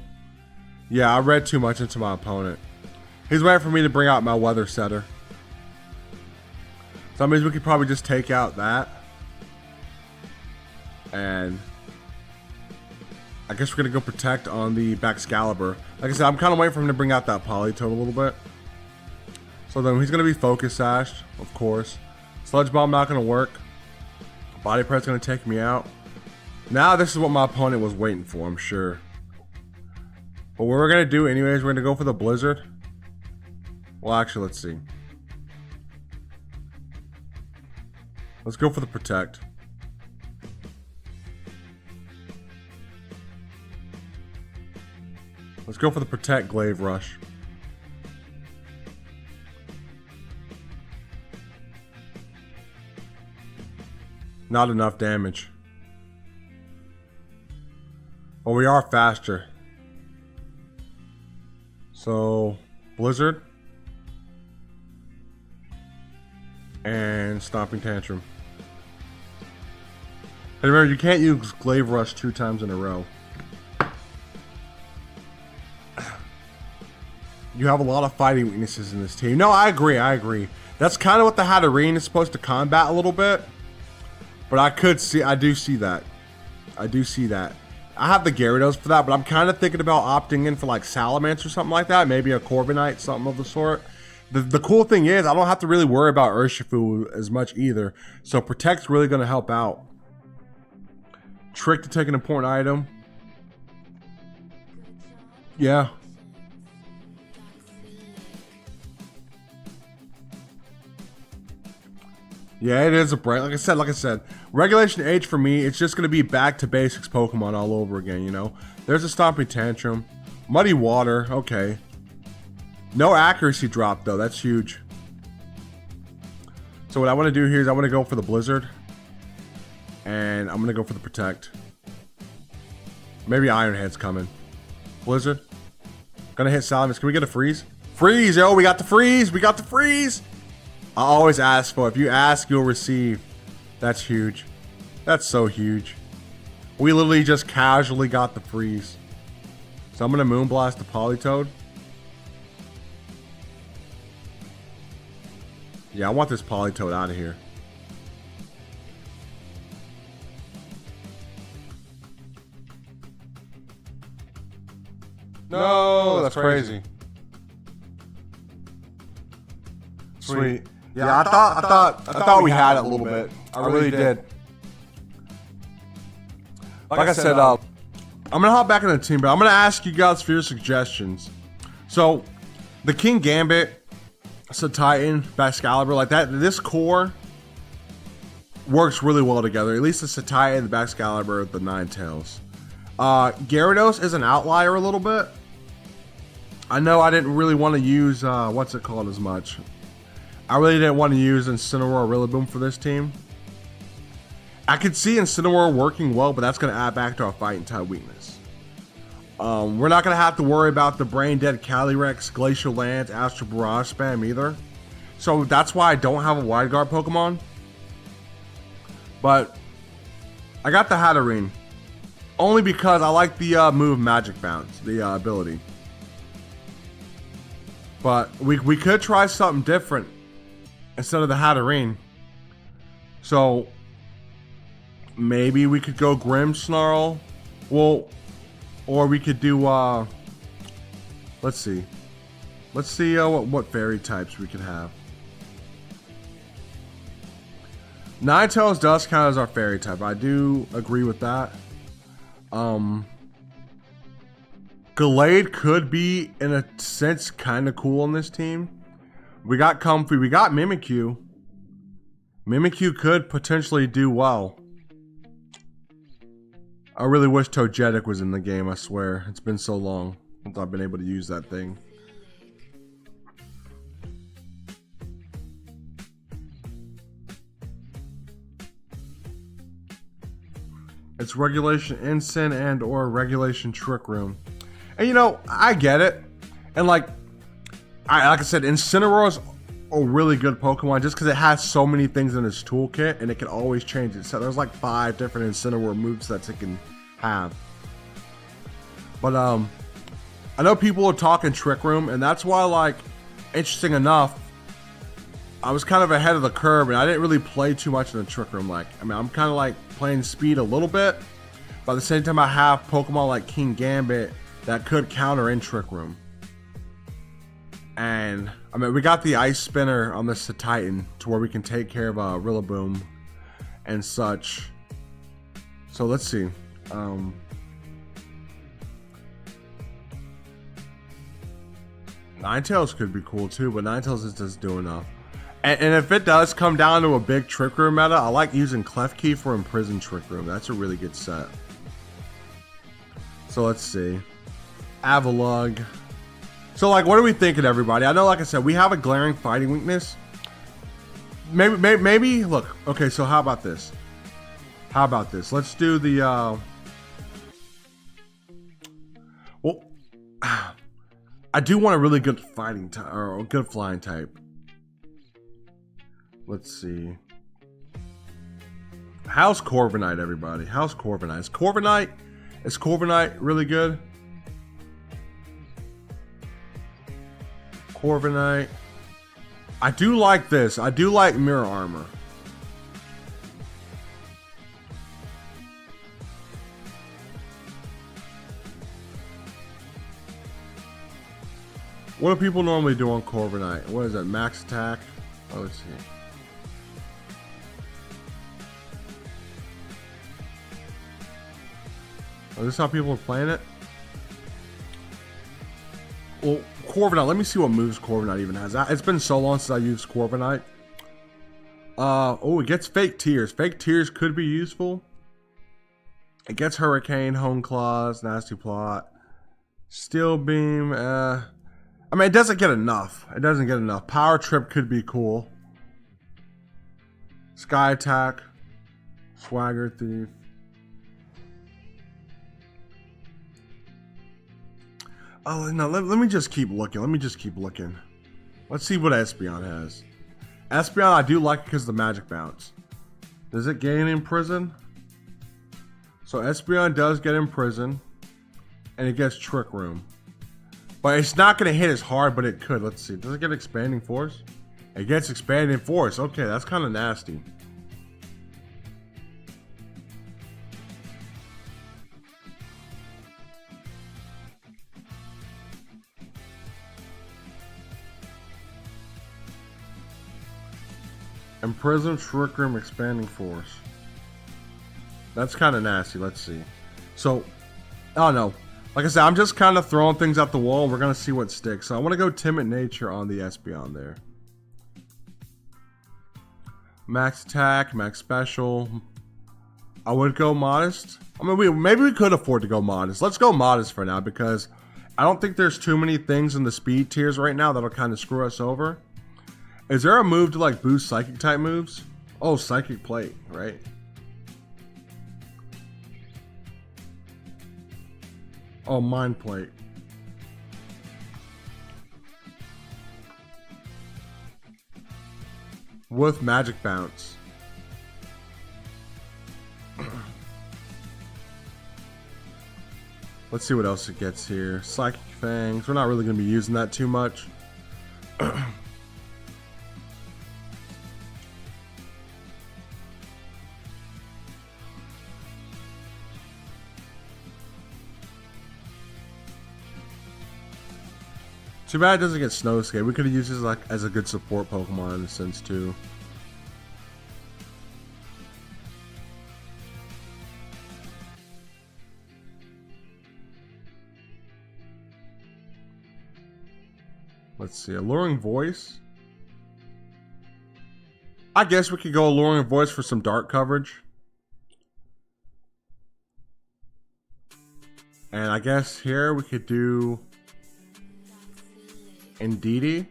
A: Yeah, I read too much into my opponent. He's waiting for me to bring out my Weather Setter. So that means we could probably just take out that. And I guess we're gonna go protect on the Baxcalibur. Like I said, I'm kind of waiting for him to bring out that Politoed a little bit. So then he's gonna be Focus Sashed, of course. Sludge Bomb not gonna work. Body Press gonna take me out. Now this is what my opponent was waiting for, I'm sure. But what we're gonna do anyways, we're gonna go for the Blizzard. Well, actually, let's see. Let's go for the Protect. Let's go for the Protect Glaive Rush. Not enough damage. But we are faster. So, Blizzard. And Stomping Tantrum. And remember, you can't use Glaive Rush 2 times in a row. You have a lot of fighting weaknesses in this team. No, I agree. That's kind of what the Hatterene is supposed to combat a little bit. But I do see that. I have the Gyarados for that, but I'm kind of thinking about opting in for like Salamence or something like that. Maybe a Corviknight, something of the sort. The cool thing is, I don't have to really worry about Urshifu as much either. So Protect's really going to help out. Trick to take an important item. Yeah. Yeah, it is a break. Like I said, Regulation H for me, it's just going to be back to basics Pokemon all over again, you know? There's a Stomping Tantrum. Muddy Water, okay. No accuracy drop, though. That's huge. So what I want to do here is I want to go for the Blizzard. And I'm going to go for the Protect. Maybe Iron Head's coming. Blizzard. Gonna hit Salamence. Can we get a Freeze? Freeze, yo! We got the Freeze! We got the Freeze! I always ask for it. If you ask, you'll receive. That's huge. That's so huge. We literally just casually got the Freeze. So I'm going to Moonblast the Politoed. Yeah, I want this Politoed out of here. No, that's crazy. Sweet. Yeah, I thought we had it a little bit. I really did. Like I said, I'm gonna hop back in the team, but I'm gonna ask you guys for your suggestions. So, the King Gambit, Titan, Baxcalibur, like that. This core works really well together. At least the Titan, the Baxcalibur, the Ninetales. Gyarados is an outlier a little bit. I know I didn't really want to use what's it called as much. I really didn't want to use Incineroar or Rillaboom for this team. I could see Incineroar working well, but that's going to add back to our fighting type weakness. We're not going to have to worry about the Brain Dead Calyrex, Glacial Lance, Astral Barrage spam either. So that's why I don't have a Wide Guard Pokemon. But I got the Hatterene. Only because I like the move Magic Bounce, the ability. But we could try something different instead of the Hatterene. So maybe we could go Grimmsnarl. Well, or we could do let's see what fairy types we could have. Ninetales does count as our fairy type. I do agree with that. Gallade could be, in a sense, kind of cool on this team. We got Comfy. We got Mimikyu. Mimikyu could potentially do well. I really wish Togetic was in the game, I swear. It's been so long since I've been able to use that thing. It's Regulation Ensign and or Regulation Trick Room. And you know, I get it. And like I said, Incineroar is a really good Pokemon just because it has so many things in its toolkit and it can always change it. So there's like 5 different Incineroar movesets it can have. But I know people are talking Trick Room, and that's why, like, interesting enough, I was kind of ahead of the curve and I didn't really play too much in the Trick Room. Like, I mean, I'm kind of like playing speed a little bit, But at the same time, I have Pokemon like King Gambit that could counter in Trick Room. And I mean, we got the Ice Spinner on this Titan to where we can take care of Rillaboom and such. So let's see. Ninetales could be cool too, but Ninetales is just doing enough. And if it does come down to a big Trick Room meta, I like using Klefki for Imprison Trick Room. That's a really good set. So let's see. Avalugg. So like, what are we thinking, everybody? I know, like I said, we have a glaring fighting weakness. Maybe look. Okay, so how about this? How about this? Let's do the. Well, I do want a really good fighting type or a good flying type. Let's see. How's Corviknight, everybody? How's Corviknight? Is Corviknight really good? Corviknight. I do like this. I do like Mirror Armor. What do people normally do on Corviknight? What is that? Max attack? Oh, let's see. Oh, this is how people are playing it? Well, Corviknight, let me see what moves Corviknight even has. It's been so long since I used Corviknight. Oh, it gets Fake Tears. Fake Tears could be useful. It gets Hurricane, Hone Claws, Nasty Plot, Steel Beam. I mean, it doesn't get enough. It doesn't get enough. Power Trip could be cool. Sky Attack, Swagger Thief. Oh, no, let me just keep looking. Let's see what Espeon has. Espeon, I do like it because of the Magic Bounce. Does it gain Imprison? So Espeon does get Imprison. And it gets Trick Room. But it's not going to hit as hard, but it could. Let's see. Does it get Expanding Force? It gets Expanding Force. Okay, that's kind of nasty. Imprison, Trick Room, Expanding Force. That's kind of nasty. Let's see. So, oh no. Like I said, I'm just kind of throwing things at the wall. We're going to see what sticks. So I want to go Timid Nature on the Espeon there. Max Attack, Max Special. I would go Modest. I mean, maybe we could afford to go Modest. Let's go Modest for now because I don't think there's too many things in the speed tiers right now that'll kind of screw us over. Is there a move to like boost Psychic type moves? Oh, Psychic Plate, right? Oh, Mind Plate. With Magic Bounce. Let's see what else it gets here. Psychic Fangs. We're not really going to be using that too much. Too bad it doesn't get Snow Skate. We could have used this like as a good support Pokemon in a sense too. Let's see, Alluring Voice. I guess we could go Alluring Voice for some dark coverage. And I guess here we could do Indeedee.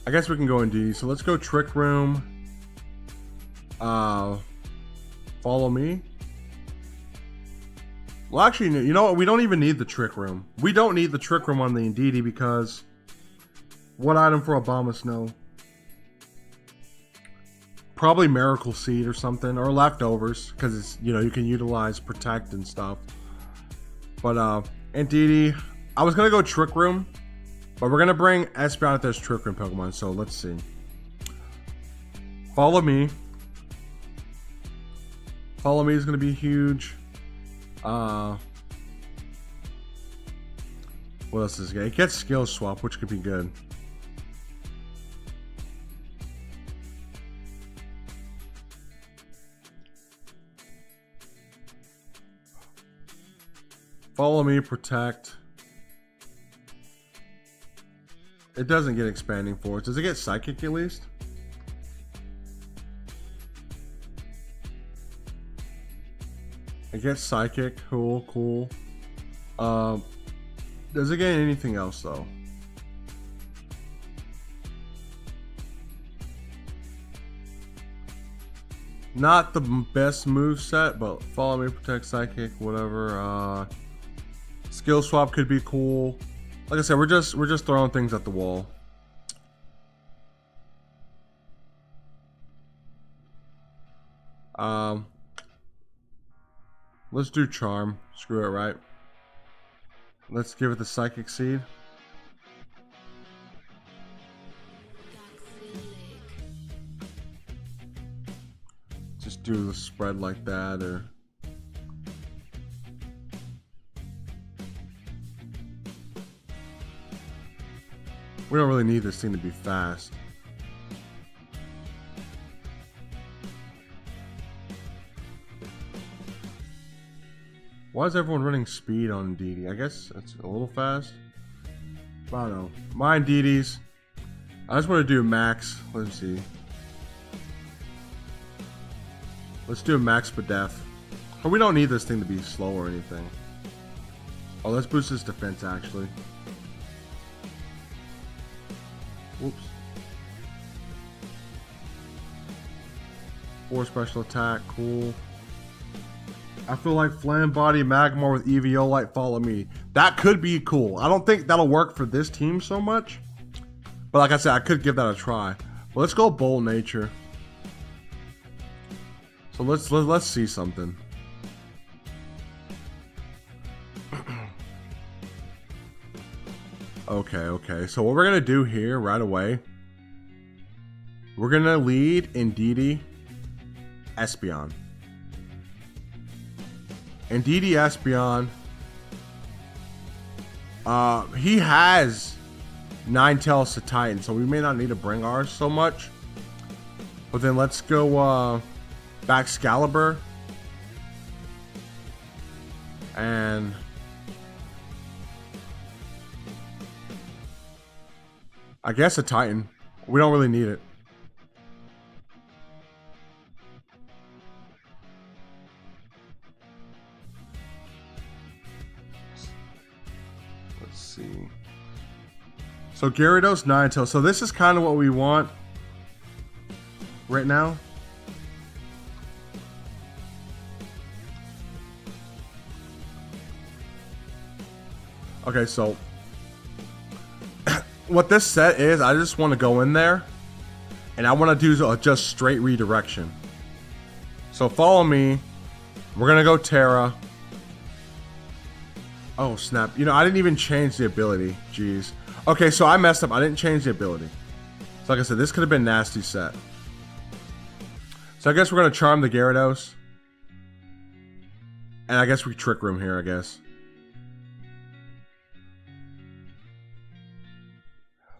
A: I guess we can go Indeedee. So let's go Trick Room. Follow Me. Well, actually, you know what? We don't even need the Trick Room. We don't need the Trick Room on the Indeedee because what item for Abomasnow? Probably Miracle Seed or something, or Leftovers, because it's, you know, you can utilize Protect and stuff. But Indeedee, I was gonna go Trick Room, but we're gonna bring Espeon if there's Trick Room Pokemon. So let's see. Follow Me. Follow Me is going to be huge. What else is it? It gets Skill Swap, which could be good. Follow Me, Protect. It doesn't get Expanding Force. Does it get Psychic at least? It gets Psychic. Cool, cool. Does it get anything else though? Not the best move set, but Follow Me, Protect, Psychic, whatever. Skill Swap could be cool. Like I said, we're just throwing things at the wall. Let's do Charm. Screw it, right? Let's give it the Psychic Seed. Just do the spread like that, or we don't really need this thing to be fast. Why is everyone running speed on DD? I guess it's a little fast. I don't know. Mine DDs. I just want to do max. Let's see. Let's do a max for death. Oh, we don't need this thing to be slow or anything. Oh, let's boost his defense actually. Whoops. 4 special attack, cool. I feel like Flame Body Magmar with Eviolite Follow Me. That could be cool. I don't think that'll work for this team so much. But like I said, I could give that a try. But let's go Bold Nature. So let's see something. Okay. So what we're gonna do here right away, we're gonna lead in DD Espeon. And DD Espeon, he has Ninetales to Titan, so we may not need to bring ours so much. But then let's go back Excalibur. And I guess a Titan. We don't really need it. Let's see. So Gyarados, Ninetales. So this is kind of what we want right now. Okay, so what this set is, I just want to go in there and I want to do just straight redirection. So follow me. We're going to go Terra. Oh, snap. You know, I didn't even change the ability. Jeez. Okay, so I messed up. I didn't change the ability. So like I said, this could have been nasty set. So I guess we're going to Charm the Gyarados. And I guess we Trick Room here, I guess.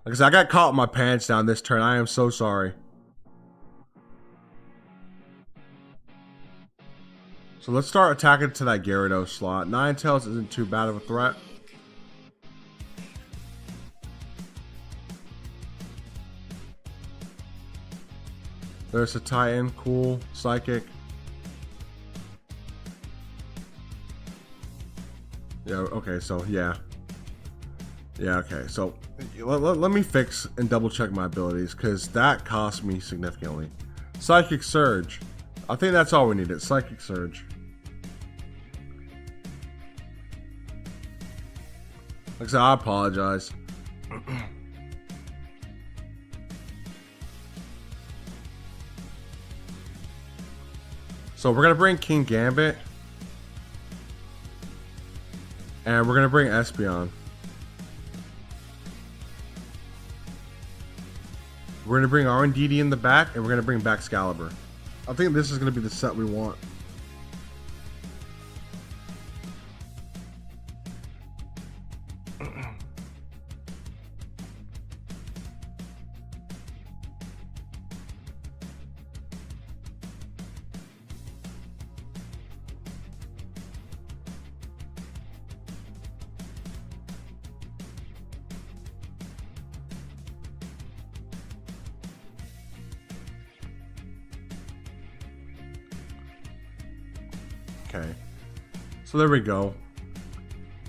A: Like I said, I got caught with my pants down this turn. I am so sorry. So let's start attacking to that Gyarados slot. Ninetales isn't too bad of a threat. There's a Titan. Cool. Psychic. Yeah, okay, so yeah. Yeah, okay, so let me fix and double check my abilities, because that cost me significantly. Psychic Surge. I think that's all we needed. Psychic Surge. Like I said, I apologize. So we're going to bring King Gambit. And we're going to bring Espeon. We're gonna bring RNDD in the back, and we're gonna bring back Excalibur. I think this is gonna be the set we want. Okay, so there we go.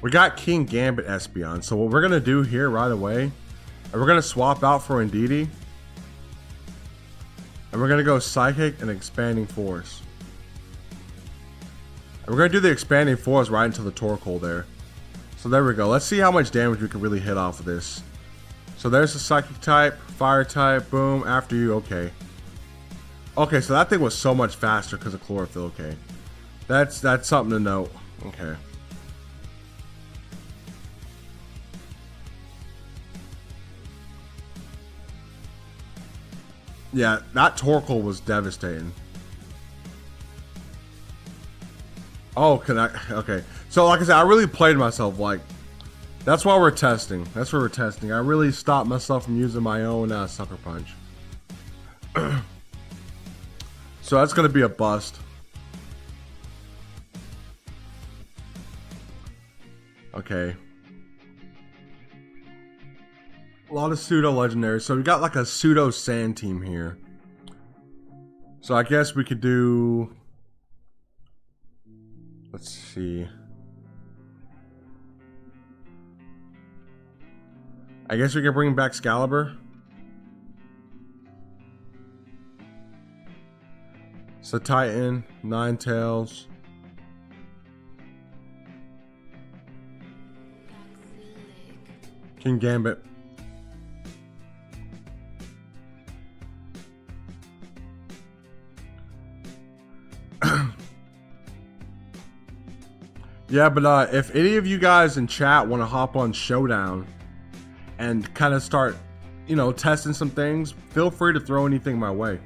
A: We got King Gambit Espeon. So what we're gonna do here right away, and we're gonna swap out for Indeedee, and we're gonna go Psychic and Expanding Force. And we're gonna do the Expanding Force right into the Torkoal there. So there we go. Let's see how much damage we can really hit off of this. So there's the Psychic type, Fire type, boom, after you, okay. Okay, so that thing was so much faster because of Chlorophyll, okay. That's something to note. Okay. Yeah, that Torkoal was devastating. Oh, can I? Okay. So like I said, I really played myself. Like, that's why we're testing. That's what we're testing. I really stopped myself from using my own Sucker Punch. So that's gonna be a bust. Okay. A lot of pseudo legendaries. So we got like a pseudo sand team here. So I guess we could do. Let's see. I guess we can bring back Excalibur. So Titan, Ninetales. King Gambit. Yeah, but if any of you guys in chat want to hop on Showdown and kind of start, you know, testing some things, feel free to throw anything my way.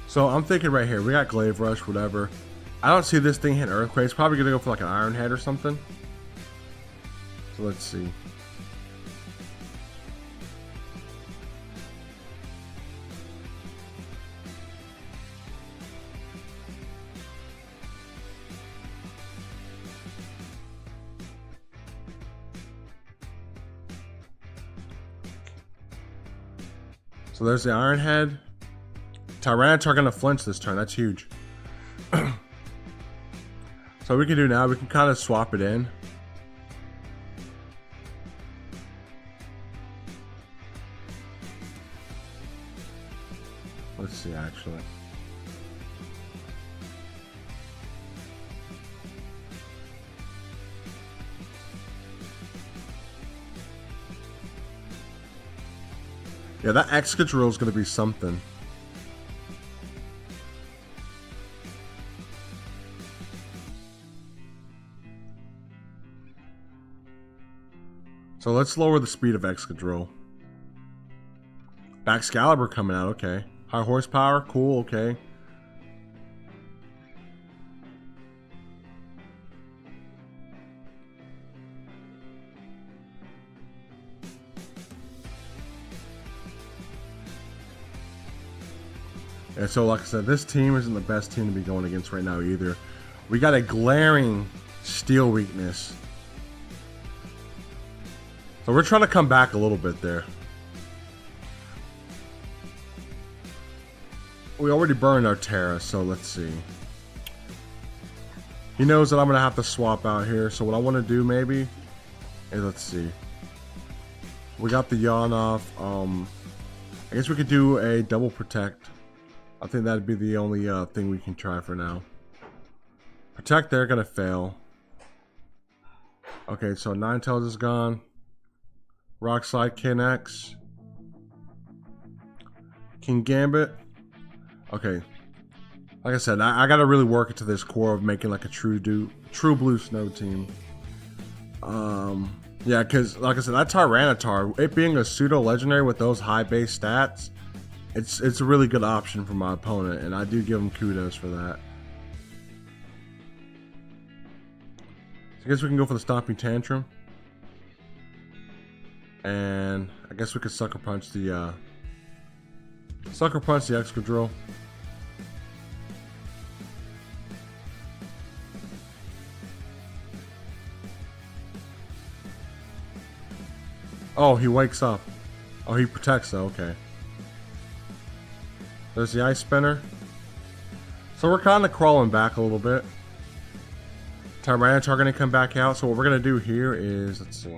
A: So I'm thinking right here, we got Glaive Rush, whatever. I don't see this thing hitting Earthquake. It's probably gonna go for like an Iron Head or something. So let's see. So there's the Iron Head. Tyranitar gonna flinch this turn. That's huge. So what we can do now, we can kind of swap it in. Let's see, actually. Yeah, that Excadrill is going to be something. So let's lower the speed of Excadrill. Excalibur coming out, okay. High horsepower, cool, okay. And so like I said, this team isn't the best team to be going against right now either. We got a glaring steel weakness. So we're trying to come back a little bit there. We already burned our Terra, so let's see. He knows that I'm going to have to swap out here, so what I want to do maybe is, let's see. We got the Yawn off. I guess we could do a double protect. I think that'd be the only thing we can try for now. Protect, they're going to fail. Okay, so Ninetales is gone. Rock Slide, Kinex. King Gambit. Okay. Like I said, I gotta really work into this core of making like a true blue snow team. Yeah, because like I said, that Tyranitar, it being a pseudo legendary with those high base stats, it's a really good option for my opponent, and I do give him kudos for that. So I guess we can go for the Stomping Tantrum, and I guess we could Sucker Punch the Excadrill. Oh, he wakes up. Oh, he protects though, okay. There's the Ice Spinner. So we're kind of crawling back a little bit. Tyranitar gonna come back out. So what we're gonna do here is, let's see.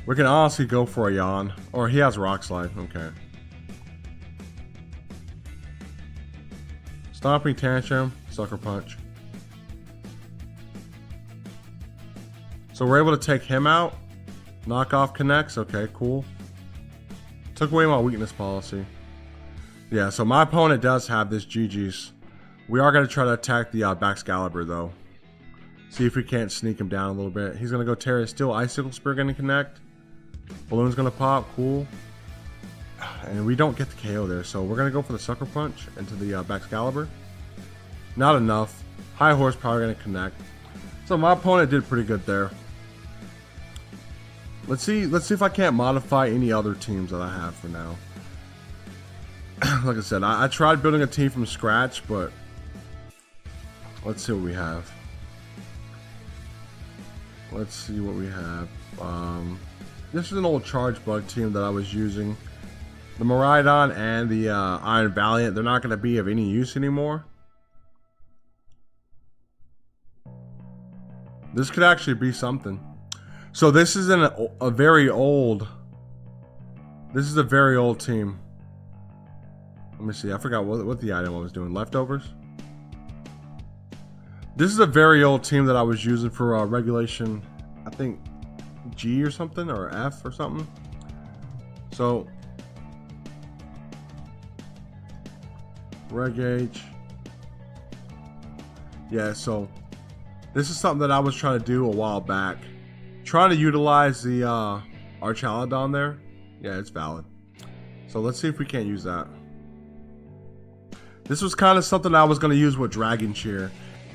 A: We can honestly go for a Yawn. Or he has Rock Slide, okay. Stomping Tantrum, Sucker Punch. So we're able to take him out. Knock off connects, okay, cool. Took away my weakness policy. Yeah, so my opponent does have this GG's. We are going to try to attack the Baxcalibur though. See if we can't sneak him down a little bit. He's going to go Terra Steel, Icicle Spear going to connect. Balloon's going to pop, cool. And we don't get the KO there, so we're going to go for the Sucker Punch into the Baxcalibur. Not enough. High horsepower going to connect. So my opponent did pretty good there. Let's see if I can't modify any other teams that I have for now. Like I said, I tried building a team from scratch, but let's see what we have. Let's see what we have. This is an old Charge Bug team that I was using. The Miraidon and the Iron Valiant, they're not going to be of any use anymore. This could actually be something. So this is a very old. This is a very old team. Let me see. I forgot what the item I was doing. Leftovers. This is a very old team that I was using for regulation. I think G or something, or F or something. So Reg H. Yeah. So this is something that I was trying to do a while back. Trying to utilize the Archaladon there. Yeah, it's valid. So let's see if we can't use that. This was kind of something I was going to use with Dragon Cheer.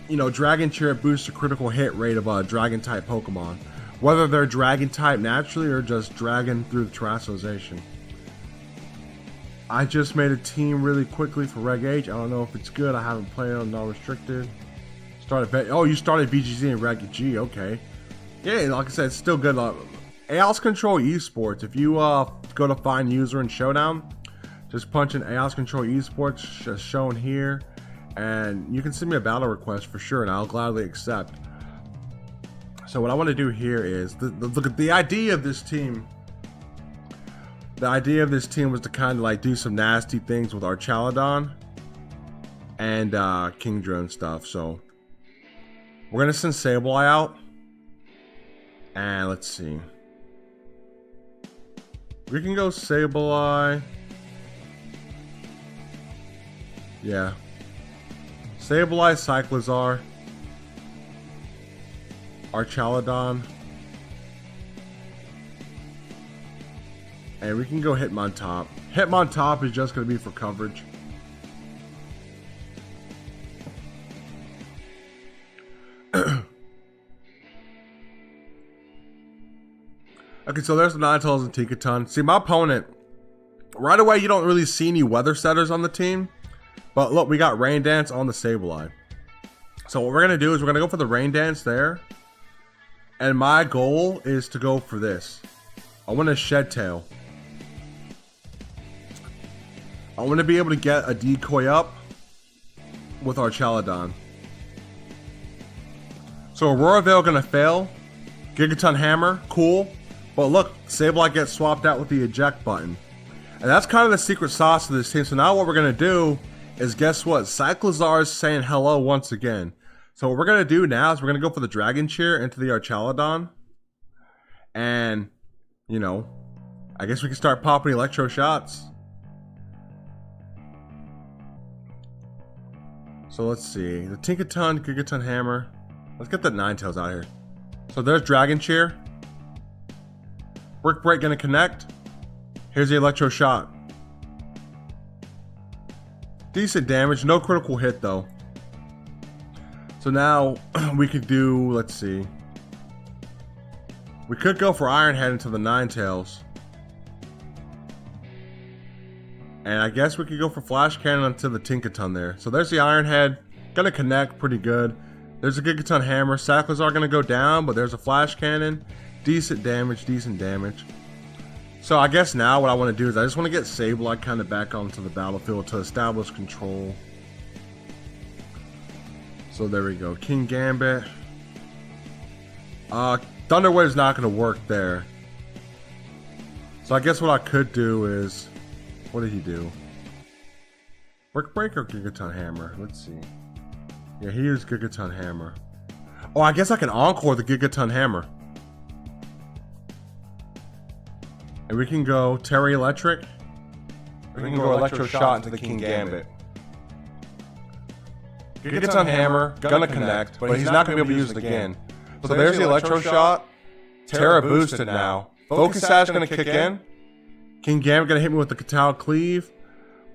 A: You know, Dragon Cheer boosts the critical hit rate of Dragon type Pokemon. Whether they're Dragon type naturally or just Dragon through the Terastallization. I just made a team really quickly for Reg H. I don't know if it's good. I haven't played on non-restricted. Oh, you started VGC and Reg G. Okay. Yeah, like I said, it's still good. AOS Control Esports. If you go to find user in Showdown, just punch in AOS Control Esports, just shown here, and you can send me a battle request for sure, and I'll gladly accept. So what I want to do here is the idea of this team. The idea of this team was to kind of like do some nasty things with Archaladon and Kingdra stuff. So we're gonna send Sableye out. And let's see. We can go Sableye. Yeah. Sableye, Cyclizar. Archaladon. And we can go Hitmontop. Hitmontop is just going to be for coverage. Okay, so there's the Ninetales and Tinkaton. See, my opponent, right away, you don't really see any weather setters on the team. But look, we got Rain Dance on the Sableye. So what we're going to do is we're going to go for the Rain Dance there. And my goal is to go for this. I want to Shed Tail. I want to be able to get a decoy up with Archaladon. So Aurora Veil going to fail. Gigaton Hammer, cool. But look, Sableye gets swapped out with the eject button. And that's kind of the secret sauce of this team. So now what we're going to do is, guess what? Cyclizar is saying hello once again. So what we're going to do now is we're going to go for the Dragon Cheer into the Archaladon. And, you know, I guess we can start popping electro shots. So let's see. The Tinkaton, Gigaton Hammer. Let's get the Ninetales out here. So there's Dragon Cheer. Brick Break gonna connect. Here's the Electro Shot. Decent damage, no critical hit though. So now we could do, let's see. We could go for Iron Head into the Ninetales. And I guess we could go for Flash Cannon into the Tinkaton there. So there's the Iron Head. Gonna connect pretty good. There's a Gigaton Hammer. Sacklers are gonna go down, but there's a Flash Cannon. Decent damage, decent damage. So I guess now what I want to do is I just want to get Sableye kind of back onto the battlefield to establish control. So there we go. King Gambit. Thunder Wave is not going to work there. So I guess what I could do is... What did he do? Brick Break or Gigaton Hammer? Let's see. Yeah, he used Gigaton Hammer. Oh, I guess I can Encore the Gigaton Hammer. And we can go Terry Electric. We can go Electro Shot into the King Gambit. Gigaton Hammer, gonna connect, but he's not gonna be able to use it again. So there's the Electro Shot. Terra boosted now. Focus Sash gonna kick in. King Gambit gonna hit me with the Katal Cleave,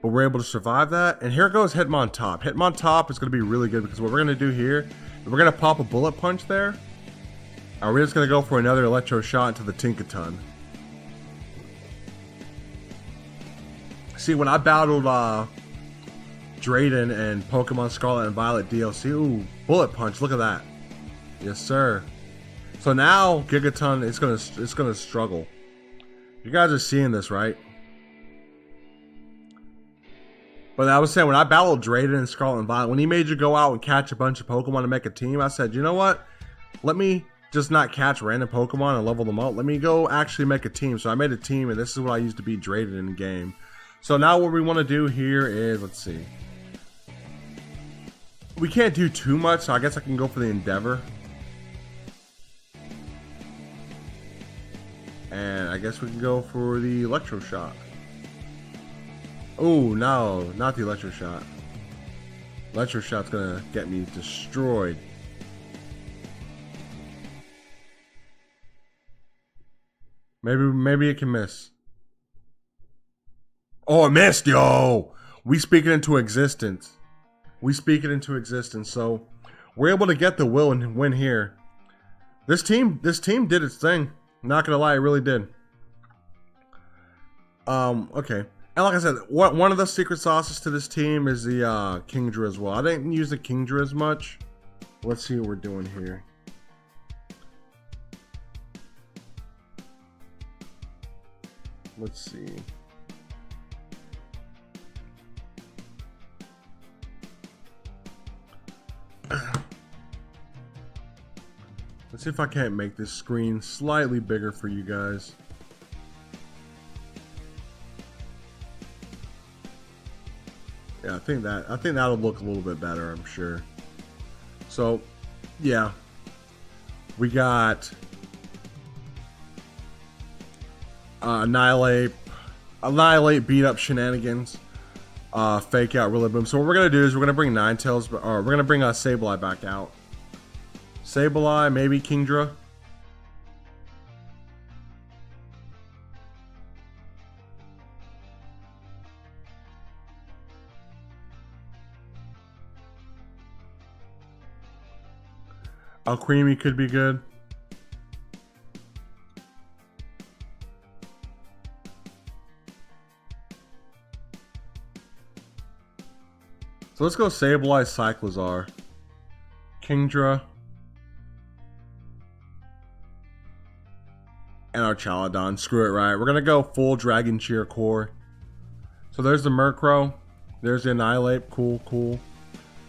A: but we're able to survive that. And here goes Hitmontop. Hitmontop is gonna be really good because what we're gonna do here, we're gonna pop a Bullet Punch there. And we're just gonna go for another Electro Shot into the Tinkaton. See, when I battled Drayden and Pokemon Scarlet and Violet DLC, ooh, Bullet Punch, look at that. Yes, sir. So now Gigaton is gonna struggle. You guys are seeing this, right? But I was saying, when I battled Drayden and Scarlet and Violet, when he made you go out and catch a bunch of Pokemon to make a team, I said, you know what? Let me just not catch random Pokemon and level them up. Let me go actually make a team. So I made a team, and this is what I used to beat Drayden in the game. So now what we want to do here is, let's see. We can't do too much, so I guess I can go for the Endeavor. And I guess we can go for the Electro Shot. Oh, no, not the Electro Shot. Electro Shot's gonna get me destroyed. Maybe it can miss. Oh, it missed, yo! We speak it into existence. We speak it into existence. So we're able to get the will and win here. This team did its thing. Not gonna lie, it really did. Okay. And like I said, one of the secret sauces to this team is the Kingdra as well. I didn't use the Kingdra as much. Let's see what we're doing here. Let's see. Let's see if I can't make this screen slightly bigger for you guys. Yeah, I think that'll look a little bit better, I'm sure. So, yeah. We got Annihilate, beat up shenanigans, fake out Rillaboom. So what we're gonna do is we're gonna bring Ninetales, or we're gonna bring Sableye back out. Sableye, maybe Kingdra. Alcremie could be good. So let's go Sableye, Cyclizar, Kingdra, and our Chaladon. Screw it, right? We're gonna go full Dragon Cheer core. So there's the Murkrow, there's the Annihilate. Cool, cool.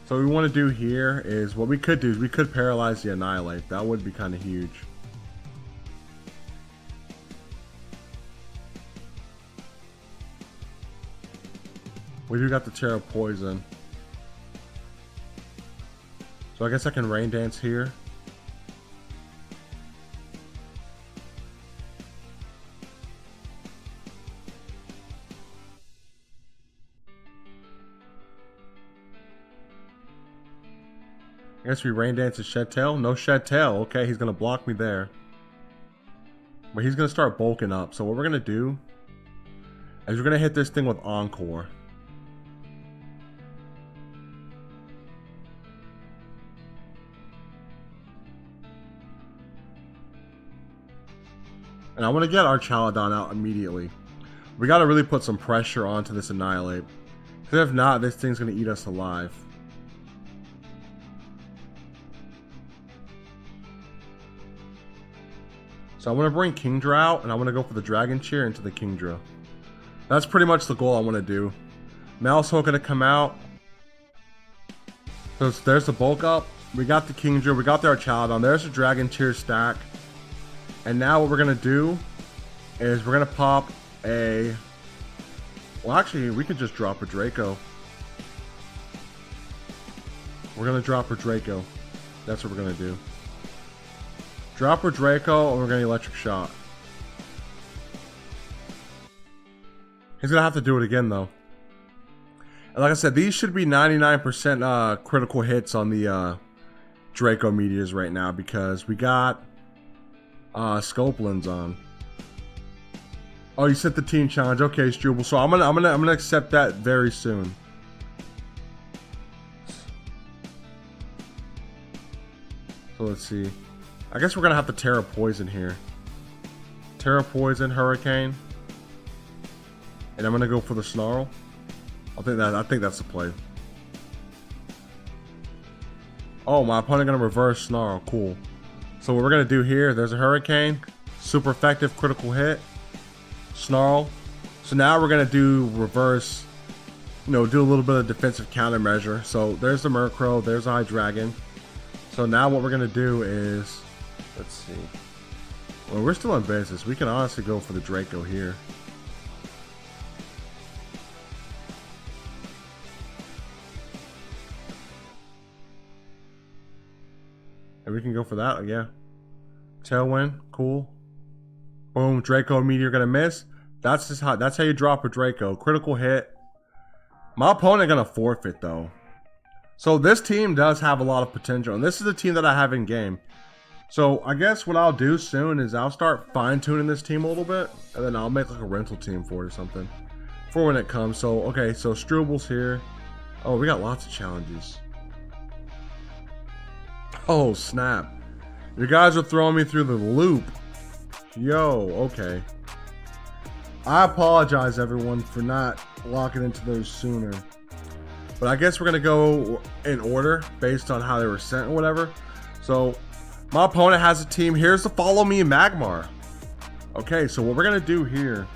A: So what we want to do here is, what we could do is we could paralyze the Annihilate. That would be kind of huge. We do got the Terra Poison. So I guess I can Rain Dance here. I guess we Rain Dance a Shed Tail. No Shed Tail. Okay, he's gonna block me there. But he's gonna start bulking up. So what we're gonna do is we're gonna hit this thing with Encore. And I want to get our Chaladon out immediately. We got to really put some pressure onto this Annihilate. Because if not, this thing's going to eat us alive. So I want to bring Kingdra out, and I want to go for the Dragon Cheer into the Kingdra. That's pretty much the goal I want to do. Maelstrom going to come out. So there's the bulk up. We got the Kingdra. We got our Chaladon. There's the Dragon Cheer stack. And now what we're going to do is we're going to pop a... Well, actually, we could just drop a Draco. We're going to drop a Draco. That's what we're going to do. Drop a Draco, and we're going to Electric Shot. He's going to have to do it again, though. And like I said, these should be 99% critical hits on the Draco Meteors right now because we got Scoplins on. Oh, you set the team challenge. Okay, Struble. So I'm gonna accept that very soon. So let's see. I guess we're gonna have to Terra Poison here. Terra Poison, Hurricane, and I'm gonna go for the Snarl. I think that's the play. Oh, my opponent gonna reverse Snarl. Cool. So what we're going to do here, there's a Hurricane, super effective critical hit, Snarl. So now we're going to do reverse, do a little bit of defensive countermeasure. So there's the Murkrow, there's the Hydreigon. So now what we're going to do is, let's see. Well, we're still in business. We can honestly go for the Draco here. And we can go for that, yeah. Tailwind, cool. Boom, Draco Meteor gonna miss. That's how you drop a Draco. Critical hit. My opponent gonna forfeit though. So this team does have a lot of potential, and this is the team that I have in game. So I guess what I'll do soon is I'll start fine-tuning this team a little bit, and then I'll make like a rental team for it or something. For when it comes. So okay, so Struble's here. Oh, we got lots of challenges. Oh, snap. You guys are throwing me through the loop. Yo, okay. I apologize, everyone, for not locking into those sooner. But I guess we're going to go in order based on how they were sent or whatever. So, my opponent has a team. Here's the Follow Me Magmar. Okay, so what we're going to do here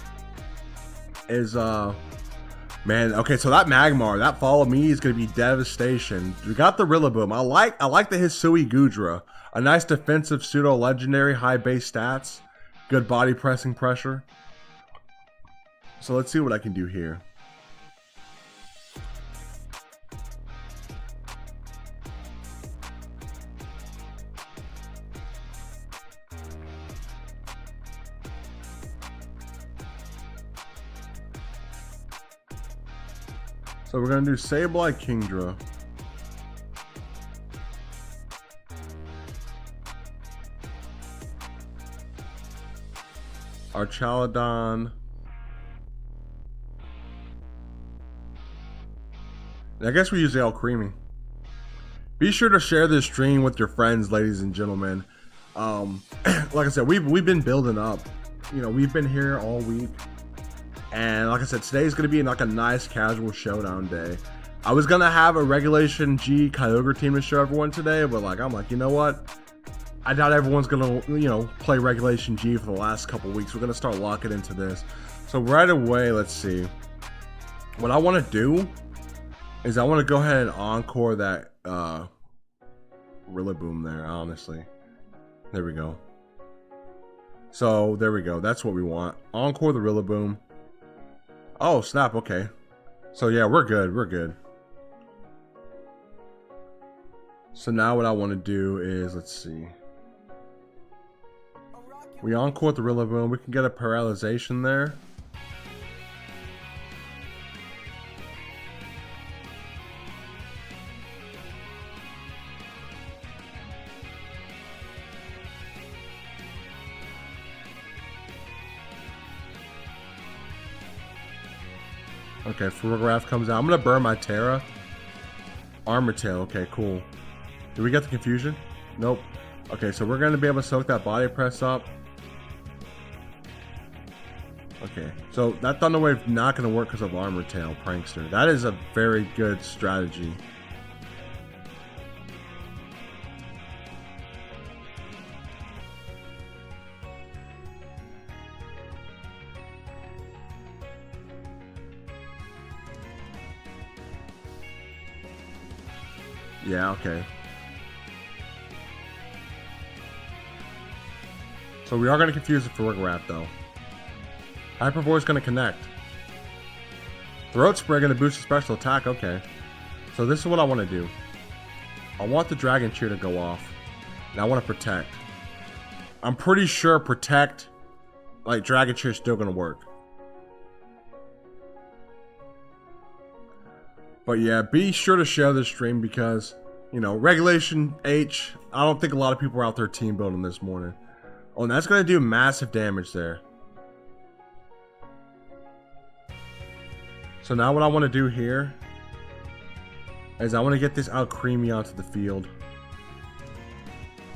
A: is, man, okay, so that Magmar, that Follow Me is going to be devastation. We got the Rillaboom. I like the Hisui Gudra. A nice defensive pseudo-legendary, high base stats. Good body pressing pressure. So let's see what I can do here. So we're going to do Sableye Kingdra. Our Chaladon. And I guess we use Alcremie. Be sure to share this stream with your friends, ladies and gentlemen. Like I said, we've been building up. We've been here all week. And like I said, today's going to be like a nice casual showdown day. I was going to have a Regulation G Kyogre team to show everyone today, but I'm like, you know what? I doubt everyone's going to, play Regulation G for the last couple weeks. We're going to start locking into this. So right away, let's see. What I want to do is I want to go ahead and encore that Rillaboom there, honestly. There we go. So there we go. That's what we want. Encore the Rillaboom. Oh, snap. Okay. So yeah, we're good. We're good. So now what I want to do is, let's see. We encore the Rillaboom. We can get a paralyzation there. Okay, Ferrograph comes out. I'm gonna burn my Terra. Armor Tail. Okay, cool. Did we get the confusion? Nope. Okay, so we're gonna be able to soak that body press up. Okay, so that Thunder Wave not gonna work because of Armor Tail, Prankster. That is a very good strategy. Yeah, okay. So we are going to confuse the Ferrograph though. Hyper Voice going to connect. Throat Spray going to boost the special attack. Okay. So this is what I want to do. I want the Dragon Cheer to go off. And I want to Protect. I'm pretty sure Protect, like Dragon Cheer, is still going to work. But yeah, be sure to share this stream because, you know, Regulation H, I don't think a lot of people are out there team building this morning. Oh, and that's going to do massive damage there. So now what I want to do here is I want to get this Alcremie onto the field.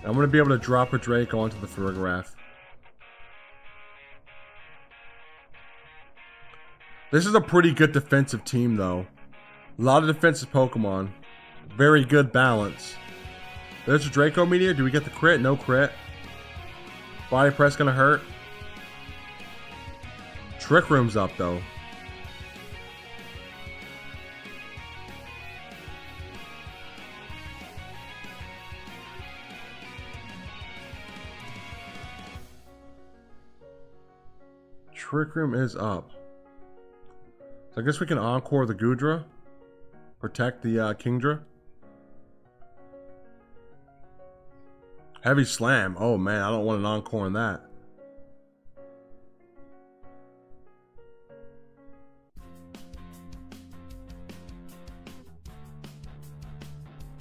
A: I'm going to be able to drop a Drake onto the Ferrograph. This is a pretty good defensive team though. A lot of defensive Pokemon. Very good balance. There's a Draco Meteor. Do we get the crit? No crit. Body Press gonna hurt. Trick Room's up though. Trick Room is up. So I guess we can Encore the Goodra. Protect the Kingdra. Heavy Slam. Oh man, I don't want an Encore on that.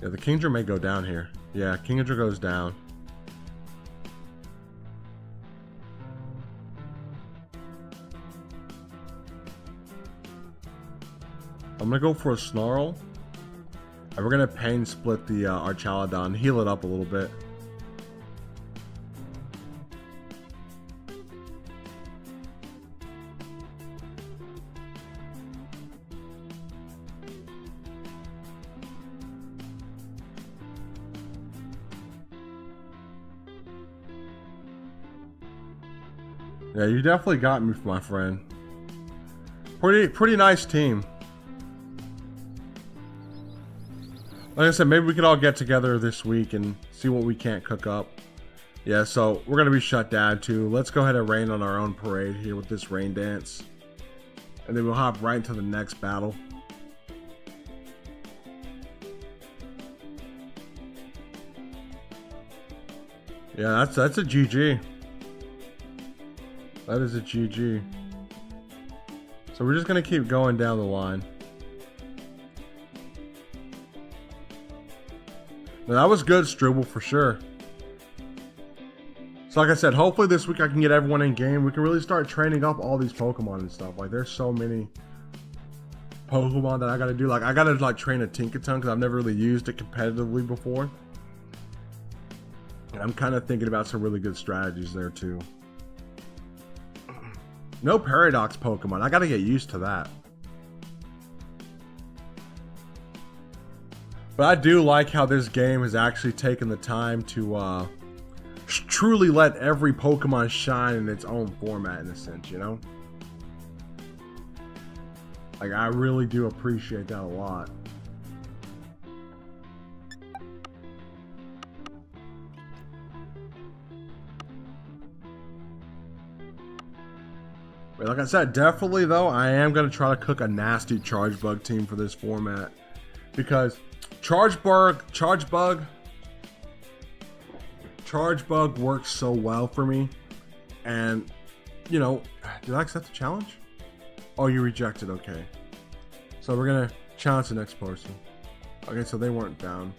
A: Yeah, the Kingdra may go down here. Yeah, Kingdra goes down. I'm gonna go for a Snarl, and we're gonna Pain Split the Archaludon, heal it up a little bit. Yeah, you definitely got me, my friend. Pretty nice team. Like I said, maybe we could all get together this week and see what we can't cook up. Yeah, so we're going to be shut down too. Let's go ahead and rain on our own parade here with this rain dance. And then we'll hop right into the next battle. Yeah, that's a GG. That is a GG. So we're just going to keep going down the line. Now, that was good, Struble, for sure. So like I said, hopefully this week I can get everyone in game. We can really start training up all these Pokemon and stuff. Like, there's so many Pokemon that I gotta do. Like, I gotta like train a Tinkaton because I've never really used it competitively before. And I'm kind of thinking about some really good strategies there too. No Paradox Pokemon. I gotta get used to that. But I do like how this game has actually taken the time to truly let every Pokemon shine in its own format, in a sense, you know? Like, I really do appreciate that a lot. But like I said, definitely though, I am going to try to cook a nasty Charge Bug team for this format. Because Charge Bug works so well for me. And, you know, did I accept the challenge? Oh, you rejected, okay. So we're gonna challenge the next person. Okay, so they weren't down.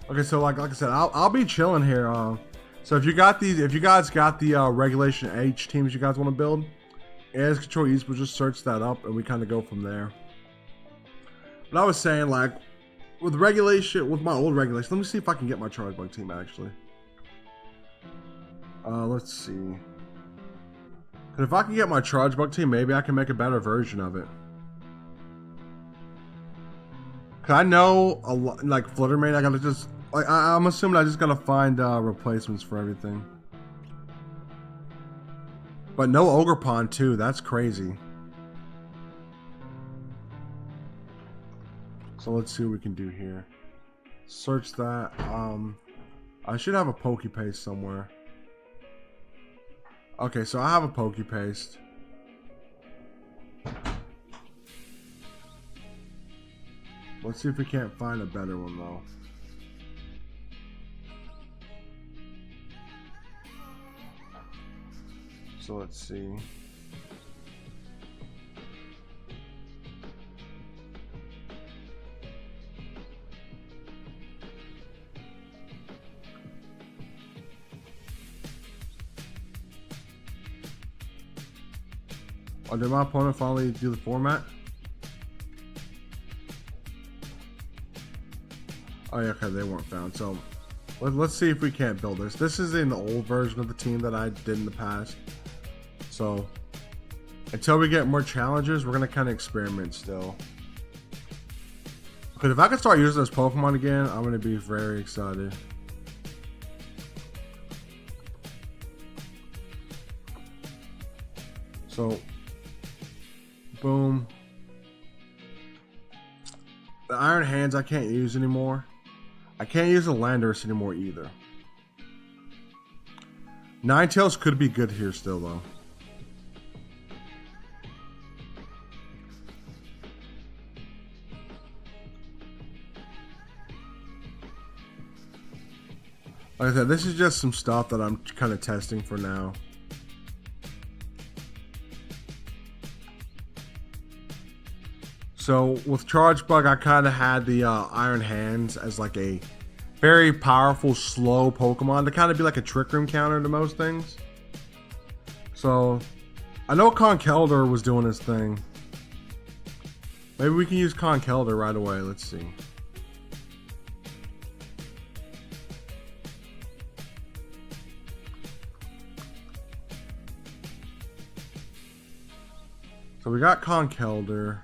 A: Okay, so like I said, I'll be chilling here. So if you guys got the Regulation H teams you guys want to build, As Control East will just search that up and we kind of go from there. But I was saying, like, with regulation, with my old regulation, let me see if I can get my charge bug team actually. Let's see. And if I can get my charge bug team, maybe I can make a better version of it. Cause I know a lot, like Fluttermane, I gotta just, like, I'm assuming I just gotta find replacements for everything. But no Ogerpon too, that's crazy. So let's see what we can do here. Search that. I should have a Pokepaste somewhere. Okay, so I have a Pokepaste. Let's see if we can't find a better one though. So let's see. Oh, did my opponent finally do the format? Oh yeah, okay, they weren't found. So let's see if we can't build this. This is in the old version of the team that I did in the past. So until we get more challenges, we're gonna kind of experiment still. Because if I can start using this Pokemon again, I'm gonna be very excited. So boom. The Iron Hands I can't use anymore. I can't use the Landorus anymore either. Ninetales could be good here still though. Like I said, this is just some stuff that I'm kind of testing for now. So with Charge Bug, I kind of had the Iron Hands as like a very powerful, slow Pokemon to kind of be like a Trick Room counter to most things. So I know Conkeldurr was doing his thing. Maybe we can use Conkeldurr right away. Let's see. So we got Conkeldurr.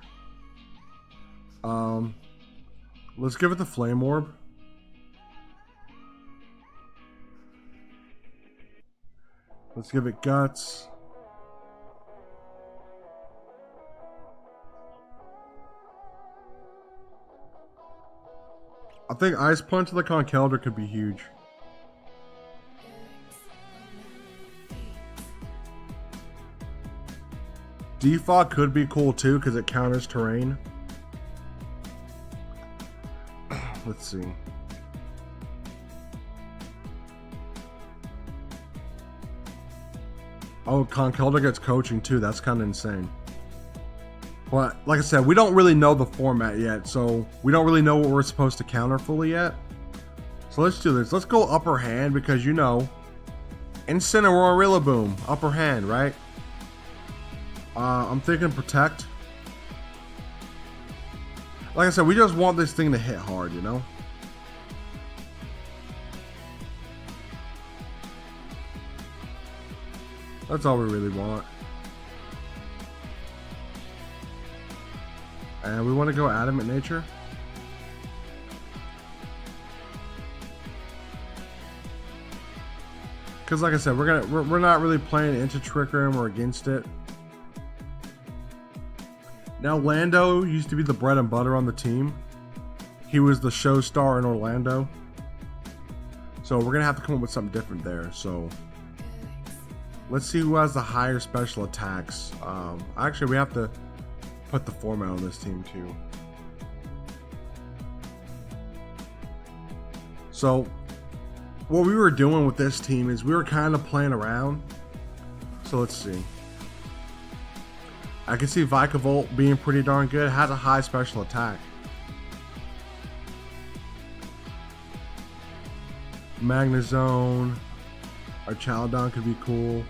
A: Let's give it the Flame Orb. Let's give it Guts. I think Ice Punch to the Conkeldurr could be huge. Defog could be cool too because it counters terrain. Let's see. Oh, Conkeldurr gets coaching too. That's kind of insane. But like I said, we don't really know the format yet, so we don't really know what we're supposed to counter fully yet. So let's do this. Let's go upper hand because you know, Incineroar Rillaboom, upper hand, right? I'm thinking Protect. Like I said, we just want this thing to hit hard, you know? That's all we really want. And we want to go Adamant Nature. Because like I said, we're not really playing into Trick Room or against it. Now Lando used to be the bread and butter on the team. He was the show star in Orlando. So we're gonna have to come up with something different there. So let's see who has the higher special attacks. Actually, we have to put the format on this team too. So what we were doing with this team is we were kind of playing around. So let's see. I can see Vikavolt being pretty darn good. Has a high special attack. Magnezone. Our Chaldon could be cool.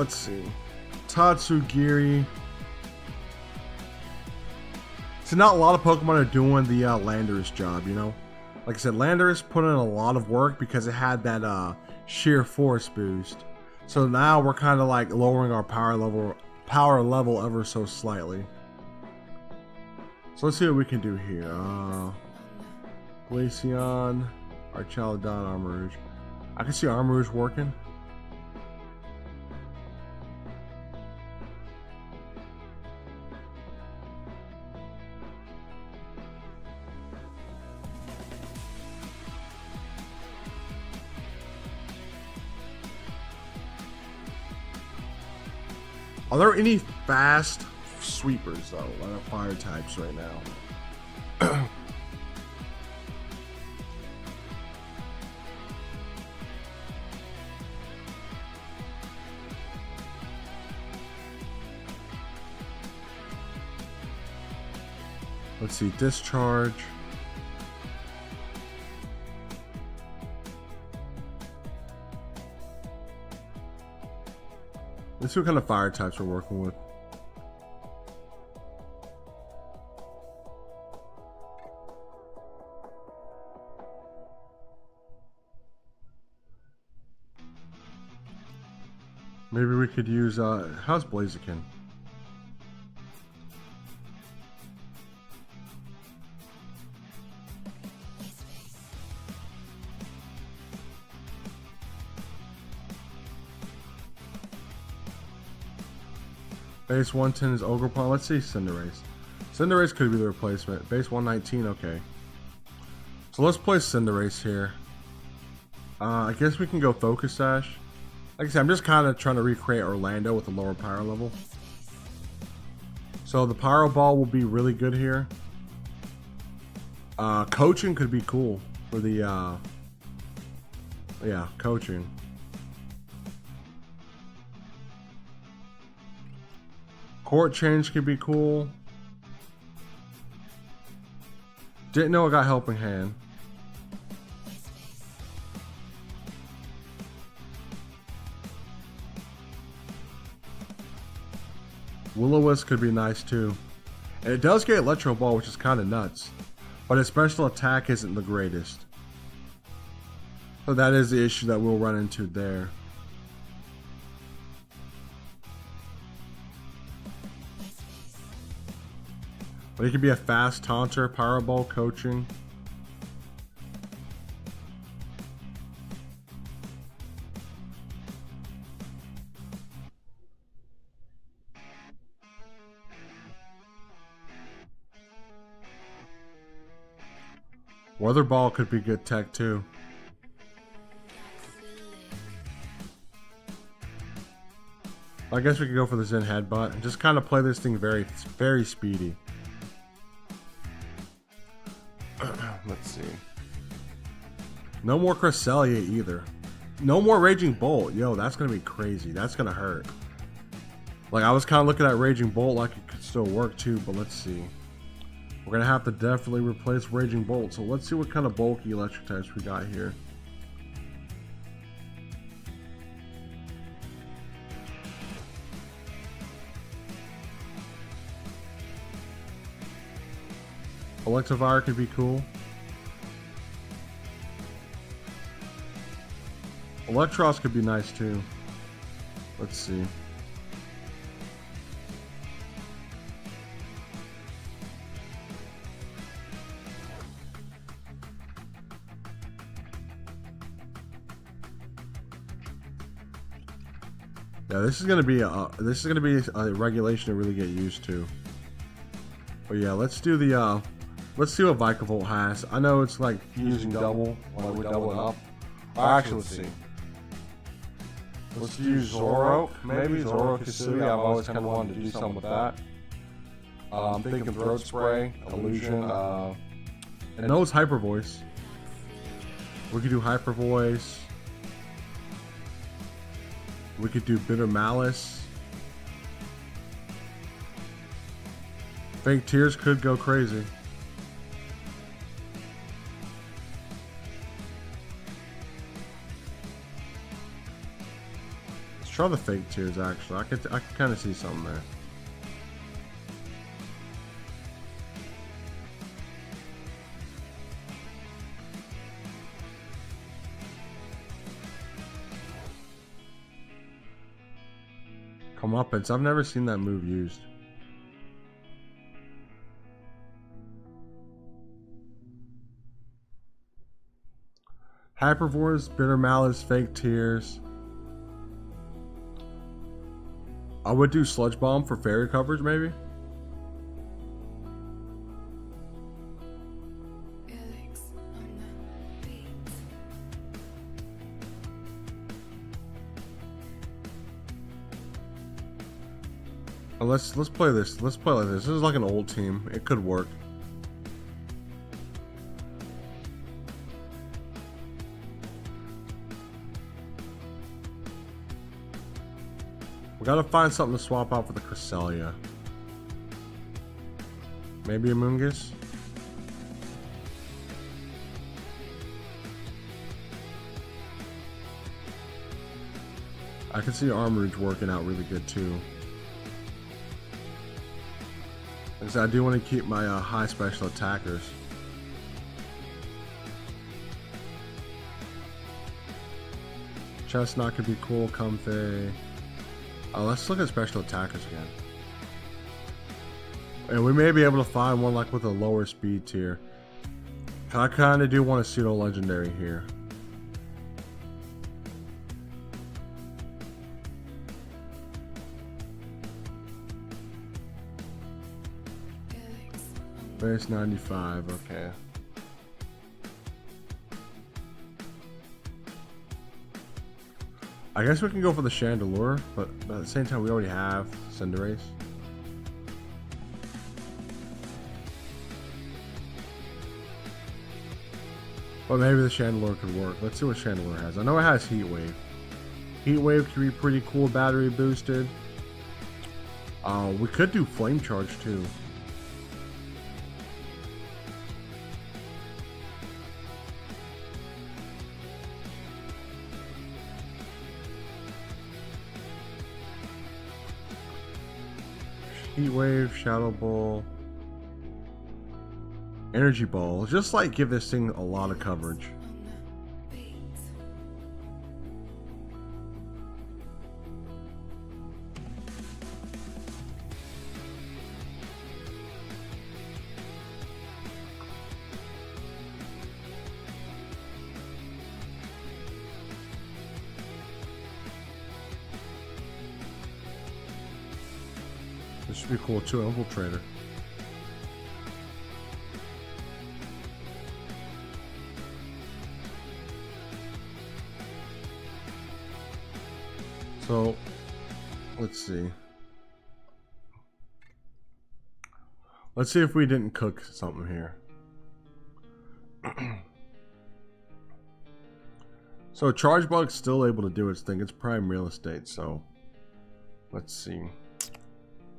A: let's see. Tatsugiri. See, not a lot of Pokemon are doing the Landorus job, you know? Like I said, Landorus put in a lot of work because it had that sheer force boost. So now we're kind of like lowering our power level ever so slightly. So let's see what we can do here. Glaceon, Archaludon, Armarouge. I can see Armarouge working. Are there any fast sweepers though, that are fire types right now? Let's see, discharge. Let's see what kind of fire types we're working with. Maybe we could use, how's Blaziken? Base 110 is Ogerpon. Let's see Cinderace. Cinderace could be the replacement. Base 119, okay. So let's play Cinderace here. I guess we can go Focus Sash. Like I said, I'm just kind of trying to recreate Orlando with a lower power level. So the Pyro Ball will be really good here. Coaching could be cool for the, yeah, coaching. Court Change could be cool. Didn't know I got Helping Hand. Will-O-Wisp could be nice too. And it does get Electro Ball, which is kind of nuts. But its special attack isn't the greatest. So that is the issue that we'll run into there. But it could be a fast taunter, Power Ball, coaching. Weather Ball could be good tech too. I guess we could go for the Zen Headbutt and just kind of play this thing very, very speedy. Let's see. No more Cresselia either. No more Raging Bolt. Yo, that's going to be crazy. That's going to hurt. Like, I was kind of looking at Raging Bolt like it could still work too, but let's see. We're going to have to definitely replace Raging Bolt. So let's see what kind of bulky electric types we got here. Electivire could be cool. Electros could be nice too. Let's see. Yeah, this is gonna be a regulation to really get used to. But yeah, let's do the let's see what Vikavolt has. I know it's like using double, like we double it up. Actually, let's see. Let's use Zoroark, maybe Zoroark Kisui. I've always kind of wanted to do something with that. I'm thinking Throat Spray, Illusion, and those Hyper Voice. We could do Hyper Voice. We could do Bitter Malice. Fake Tears could go crazy. try the fake tiers actually. I can kind of see something there. Comeuppance. I've never seen that move used. Hypervoice, Bitter Malice, Fake Tears. I would do Sludge Bomb for fairy coverage, maybe. Let's play this. Let's play like this. This is like an old team. It could work. We gotta find something to swap out for the Cresselia. Maybe a Moongus? I can see Armouge working out really good too. Because I do want to keep my high special attackers. Chestnut could be cool, Comfey. Let's look at special attackers again. And we may be able to find one like with a lower speed tier. I kind of do want a pseudo legendary here. Base 95, okay. I guess we can go for the Chandelure, but at the same time we already have Cinderace. But maybe the Chandelure could work. Let's see what Chandelure has. I know it has Heat Wave. Heat Wave could be pretty cool, battery boosted. We could do Flame Charge too. Heat Wave, Shadow Ball, Energy Ball. Just like give this thing a lot of coverage. This should be cool too, Infiltrator. So, let's see. Let's see if we didn't cook something here. So, Charge Bug's still able to do its thing. It's prime real estate, so let's see.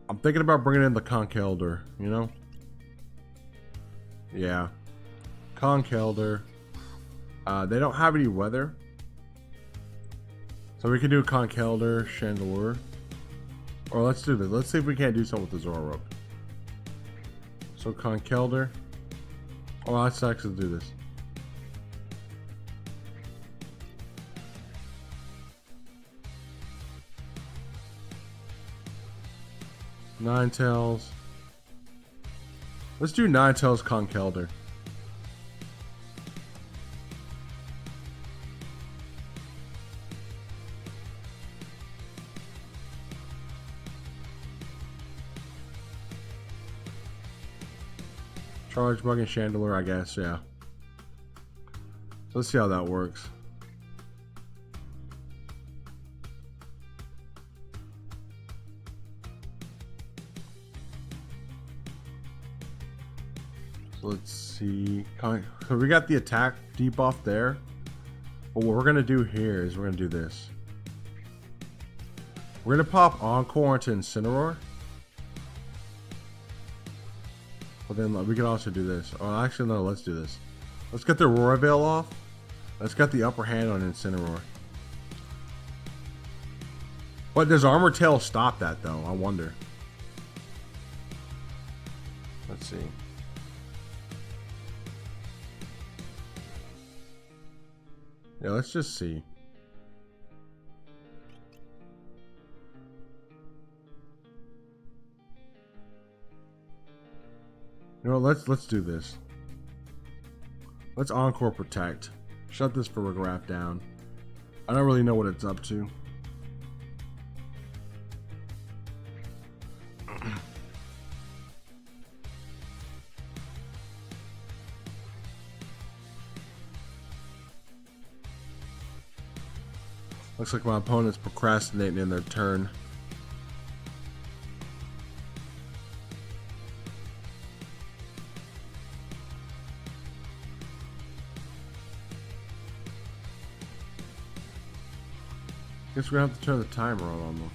A: I'm thinking about bringing in the Conkeldurr, you know? Yeah. Conkeldurr. They don't have any weather. So we can do Conkeldurr, Chandelure. Or let's do this. Let's see if we can't do something with the Zoroark. So Conkeldurr. Oh, let's actually do this. Ninetales. Let's do Ninetales Conkeldurr. Charge Bug and Chandelure, I guess, yeah. So let's see how that works. Let's see. So we got the attack debuff there. But what we're going to do here is we're going to do this. We're going to pop Encore into Incineroar. But then we can also do this. Oh, actually, no, let's do this. Let's get the Aurora Veil off. Let's get the upper hand on Incineroar. But does Armor Tail stop that though? I wonder. Let's see. Yeah, let's just see. You know, let's do this. Let's Encore Protect. Shut this Photograph down. I don't really know what it's up to. Looks like my opponent's procrastinating in their turn. Guess we're gonna have to turn the timer on them.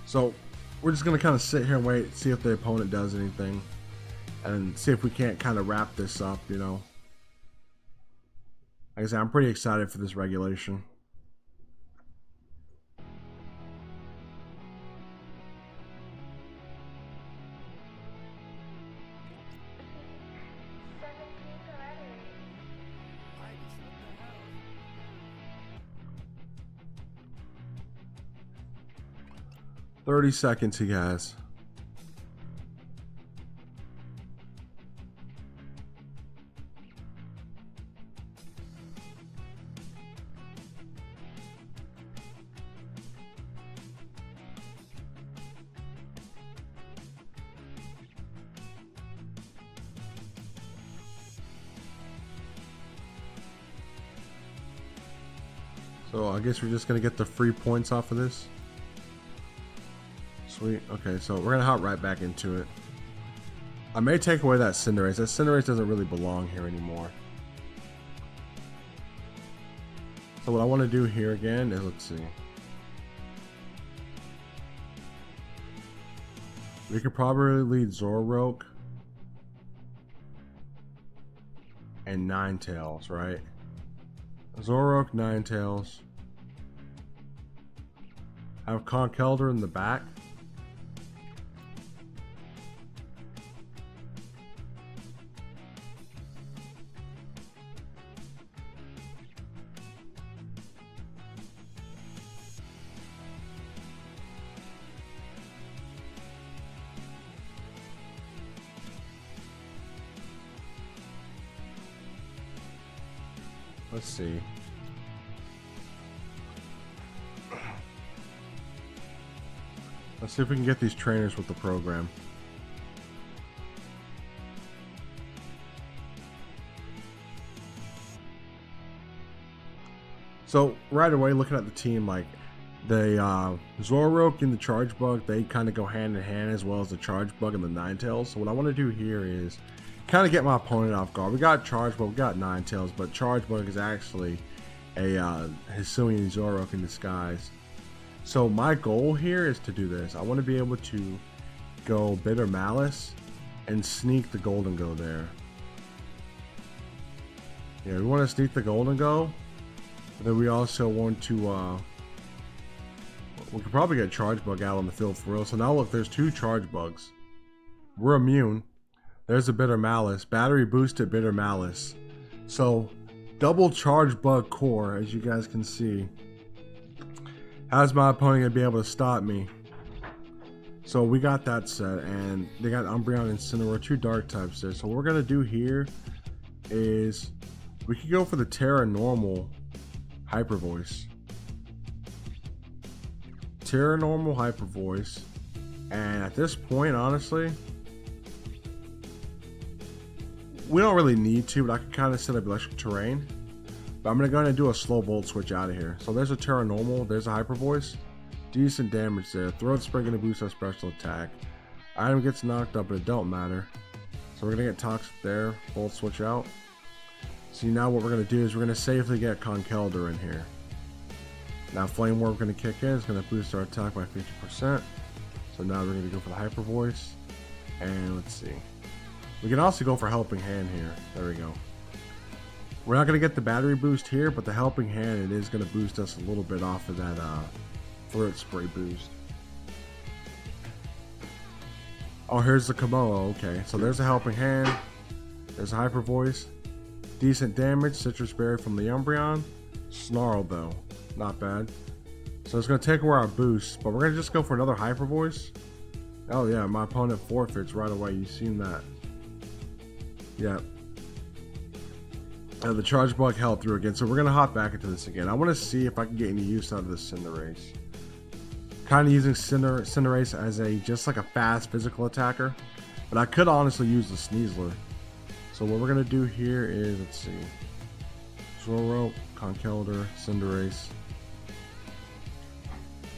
A: So we're just gonna kind of sit here and wait, see if the opponent does anything, and see if we can't kind of wrap this up, you know. Like I said, I'm pretty excited for this regulation. "30 seconds, you guys." So I guess we're just gonna get the free points off of this. Sweet. Okay, so we're gonna hop right back into it. I may take away that Cinderace. That Cinderace doesn't really belong here anymore. So what I want to do here again is, let's see. We could probably lead Zoroark and Ninetales, right? Zoroark, Ninetales. Have Conkeldurr in the back. Let's see. Let's see if we can get these trainers with the program. So right away, looking at the team, like the Zoroark and the Charge Bug, they kind of go hand in hand, as well as the Charge Bug and the Ninetales. So what I want to do here is kind of get my opponent off guard. We got Charge Bug, we got Ninetales, but Charge Bug is actually a Hisuian Zoroark in disguise. So my goal here is to do this. I want to be able to go Bitter Malice and sneak the Golden Go there. Yeah, we want to sneak the Golden Go. But then we also want to we could probably get Charge Bug out on the field for real. So now look, there's two Charge Bugs. We're immune. There's a Bitter Malice. Battery boosted Bitter Malice. So double Charge Bug core, as you guys can see. How's my opponent gonna be able to stop me? So we got that set, and they got Umbreon and Incineroar, two dark types there. So what we're gonna do here is we could go for the Terra Normal Hyper Voice. Terra Normal Hyper Voice. And at this point, honestly, we don't really need to, but I can kind of set up Electric Terrain. But I'm going to go ahead and do a slow Volt Switch out of here. So there's a Terra Normal, there's a Hyper Voice. Decent damage there. Throat Spray going to boost our special attack. Item gets knocked up, but it don't matter. So we're going to get Toxic there. Volt Switch out. See, now what we're going to do is we're going to safely get Conkeldurr in here. Now Flame Orb going to kick in. It's going to boost our attack by 50%. So now we're going to go for the Hyper Voice. And let's see. We can also go for Helping Hand here. There we go. We're not going to get the battery boost here, but the helping hand, it is going to boost us a little bit off of that Throat Spray boost. Oh, here's the Komodo. Okay, so there's a helping hand. There's a Hyper Voice. Decent damage. Citrus Berry from the Umbreon. Snarl, though. Not bad. So it's going to take away our boost, but we're going to just go for another Hyper Voice. Oh, yeah, my opponent forfeits right away. You've seen that. Yeah. The Charge Bug held through again, so we're going to hop back into this again. I want to see if I can get any use out of this Cinderace. Kind of using Cinderace as just like a fast physical attacker, but I could honestly use the Sneasler. So what we're going to do here is, let's see. Swirl, Conkeldurr, Cinderace.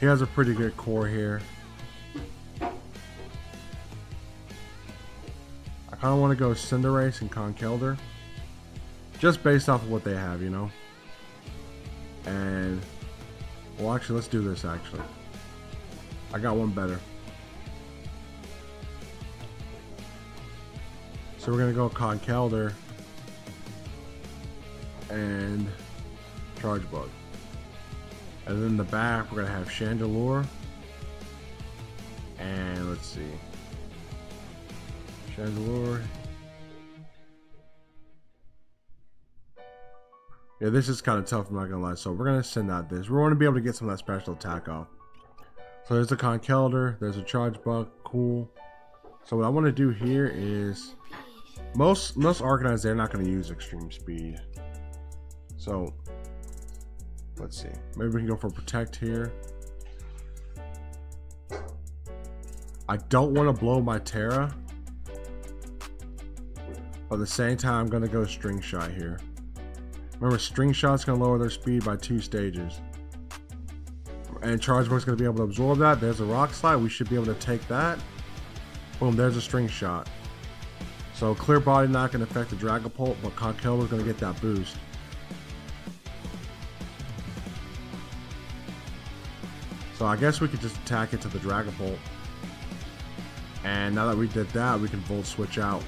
A: He has a pretty good core here. I kind of want to go Cinderace and Conkeldurr. Just based off of what they have, you know. And, well, actually, let's do this, actually. I got one better. So we're going to go Conkeldurr and Charge Bug. And then in the back, we're going to have Chandelure. And let's see. Chandelure. Yeah, this is kind of tough, I'm not going to lie. So we're going to send out this. We want to be able to get some of that special attack off. So there's a Conkeldurr. There's a Charge Bug. Cool. So what I want to do here is... Most Arcanines, they're not going to use Extreme Speed. So... Let's see. Maybe we can go for Protect here. I don't want to blow my Terra. But at the same time, I'm going to go String Shot here. Remember, String Shot's going to lower their speed by 2 stages. And Charge Bug's going to be able to absorb that. There's a Rock Slide. We should be able to take that. Boom, there's a String Shot. So Clear Body not going to affect the Dragapult, but Conkeldurr's going to get that boost. So I guess we could just attack it to the Dragapult. And now that we did that, we can Volt Switch out.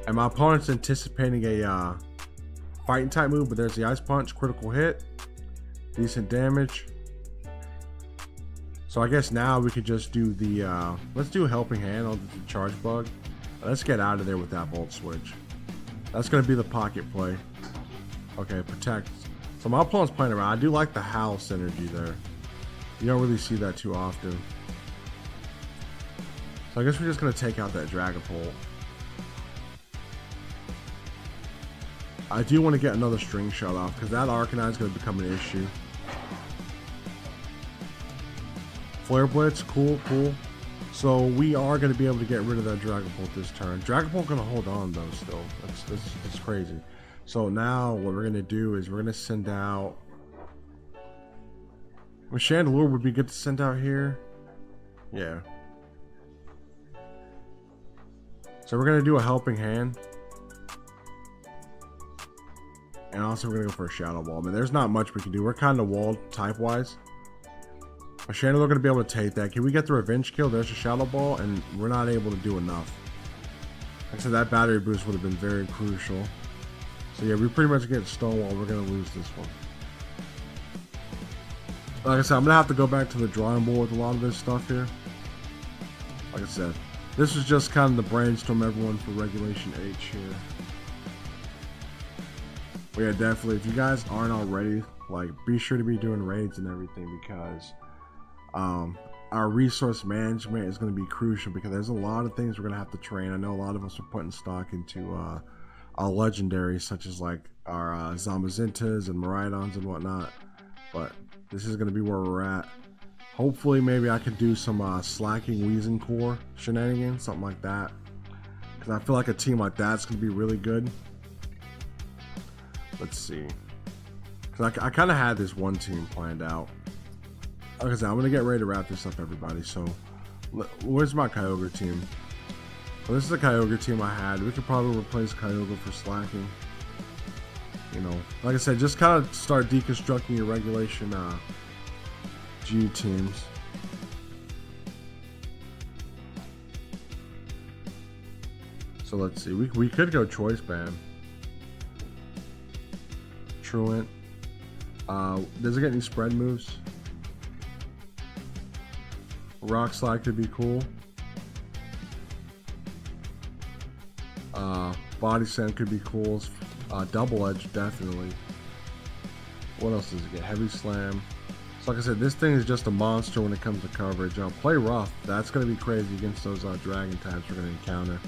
A: And my opponent's anticipating a Fighting type move, but there's the Ice Punch, critical hit, decent damage. So I guess now we could just do the, let's do a Helping Hand on the Charge Bug. Let's get out of there with that Volt Switch. That's going to be the pocket play. Okay, Protect. So my opponent's playing around. I do like the Howl synergy there. You don't really see that too often. So I guess we're just going to take out that Dragapult. I do want to get another String Shot off because that Arcanine is going to become an issue. Flare Blitz, cool. So we are going to be able to get rid of that Dragapult this turn. Dragapult going to hold on though still. That's crazy. So now what we're going to do is we're going to send out... Well, Chandelure would be good to send out here. Yeah. So we're going to do a Helping Hand. And also we're going to go for a Shadow Ball. I mean, there's not much we can do. We're kind of walled type-wise. But Chandelure going to be able to take that. Can we get the Revenge Kill? There's a Shadow Ball, and we're not able to do enough. Like I said, that battery boost would have been very crucial. So yeah, we pretty much get Stonewall. We're going to lose this one. Like I said, I'm going to have to go back to the drawing board with a lot of this stuff here. Like I said, this was just kind of the brainstorm everyone for Regulation H here. But yeah, definitely, if you guys aren't already, like, be sure to be doing raids and everything because our resource management is going to be crucial because there's a lot of things we're going to have to train. I know a lot of us are putting stock into our legendaries, such as like our Zamazintas and Miraidons and whatnot. But this is going to be where we're at. Hopefully, maybe I could do some slacking Weezing Core shenanigans, something like that. Because I feel like a team like that's going to be really good. Let's see. Because I kind of had this one team planned out. Like I said, I'm going to get ready to wrap this up, everybody. So, where's my Kyogre team? Well, this is the Kyogre team I had. We could probably replace Kyogre for slacking. You know, like I said, just kind of start deconstructing your Regulation G teams. So let's see. We could go choice band. Truant. Does it get any spread moves? Rock Slide could be cool. Body Slam could be cool. Double Edge definitely. What else does it get? Heavy Slam. So like I said, this thing is just a monster when it comes to coverage. Play rough. That's going to be crazy against those dragon types we're going to encounter.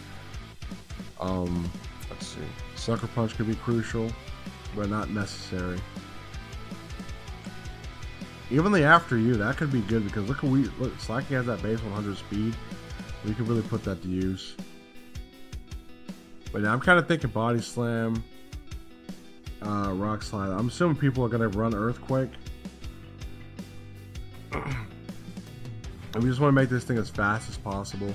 A: Let's see. Sucker Punch could be crucial, but not necessary. Even the After You, that could be good because look, Slacky has that base 100 speed. We could really put that to use. But now I'm kind of thinking Body Slam, Rock Slide. I'm assuming people are going to run Earthquake. And we just want to make this thing as fast as possible.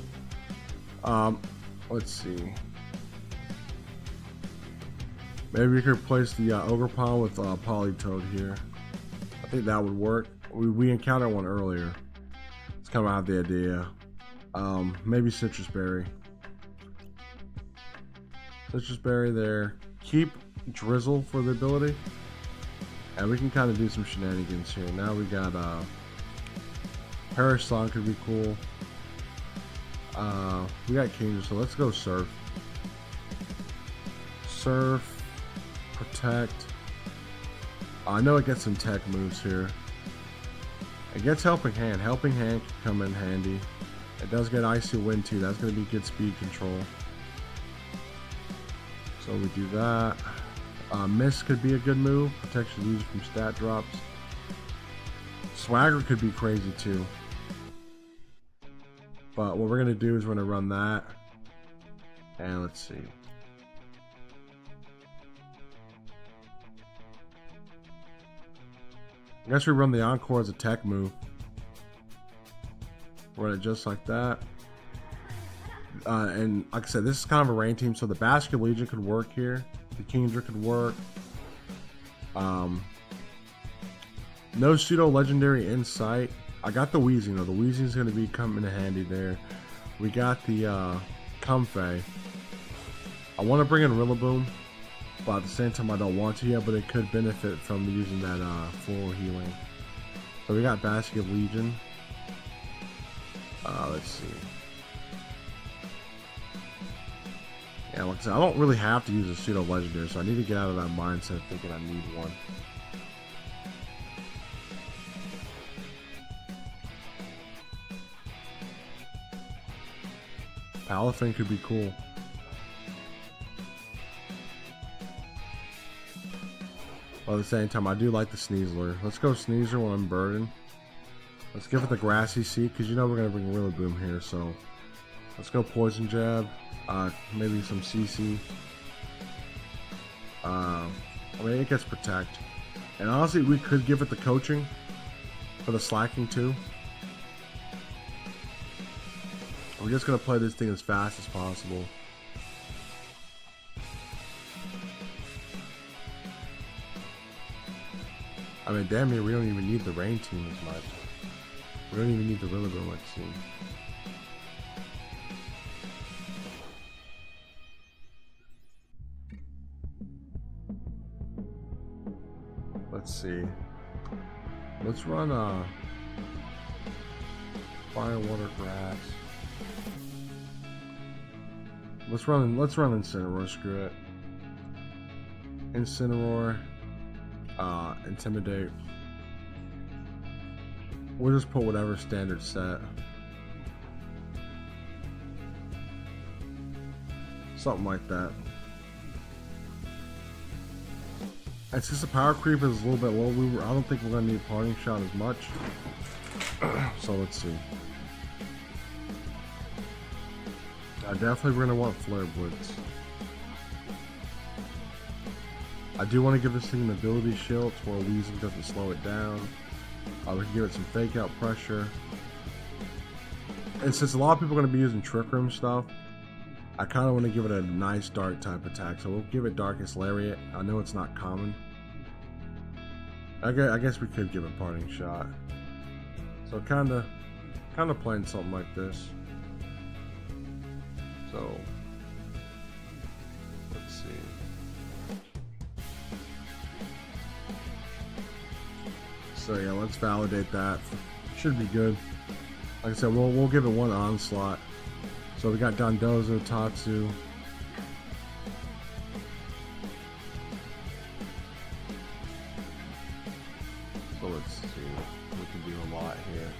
A: Let's see. Maybe we could replace the Ogerpon with Politoed here. I think that would work. We encountered one earlier. It's kind of out of the idea. Maybe Citrus Berry. Citrus Berry there. Keep Drizzle for the ability. And we can kind of do some shenanigans here. Now we got Perish Song could be cool. We got Kingdom, so let's go Surf. Surf. Protect. I know it gets some tech moves here. It gets Helping Hand. Helping Hand can come in handy. It does get Icy Wind too. That's going to be good speed control. So we do that. Mist could be a good move. Protects your user from stat drops. Swagger could be crazy too. But what we're going to do is we're going to run that. And let's see. I guess we run the Encore as a tech move. Run it just like that. And like I said, this is kind of a rain team, so the Basket Legion could work here. The Kingdra could work. No pseudo legendary in sight. I got the Weezing though. The Weezing's going to be coming in handy there. We got the Comfey. I want to bring in Rillaboom, but at the same time I don't want to yet, but it could benefit from using that full healing. So we got Basket Legion. Let's see. Yeah, like I said, I don't really have to use a pseudo legendary, so I need to get out of that mindset of thinking I need one. Palafin could be cool. But at the same time, I do like the Sneasler. Let's go Sneasler when I'm burdened. Let's give it the Grassy Seed, because you know we're going to bring Rillaboom here, so let's go Poison Jab. Maybe some CC. I mean, it gets Protect. And honestly, we could give it the Coaching for the Slacking too. We're just going to play this thing as fast as possible. I mean, damn near, we don't even need the Rain team as much. We don't even need the Rillaboom, let's see. Let's see. Let's run Fire, Water, Grass. Let's run Incineroar, screw it. Incineroar. Intimidate. We'll just put whatever standard set. Something like that. And since the power creep is a little bit low, I don't think we're going to need Parting Shot as much. So let's see. Definitely we're going to want Flare Blitz. I do want to give this thing an ability shield to where Weezing doesn't slow it down. We can give it some Fake Out pressure. And since a lot of people are going to be using Trick Room stuff, I kind of want to give it a nice dark type attack. So we'll give it Darkest Lariat. I know it's not common. I guess we could give it Parting Shot. So kind of playing something like this. So see. So yeah, let's validate that. Should be good. Like I said, we'll give it one onslaught. So we got Dondozo, Tatsu. So let's see. We can do a lot here.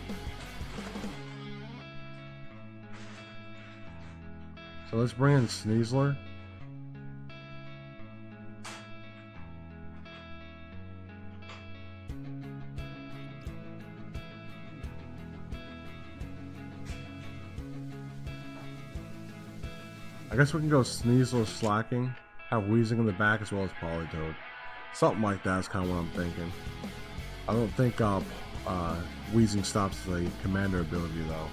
A: So let's bring in Sneasler. I guess we can go Sneasler Slacking, have Weezing in the back as well as Politoed. Something like that is kind of what I'm thinking. I don't think Weezing stops the Commander ability though,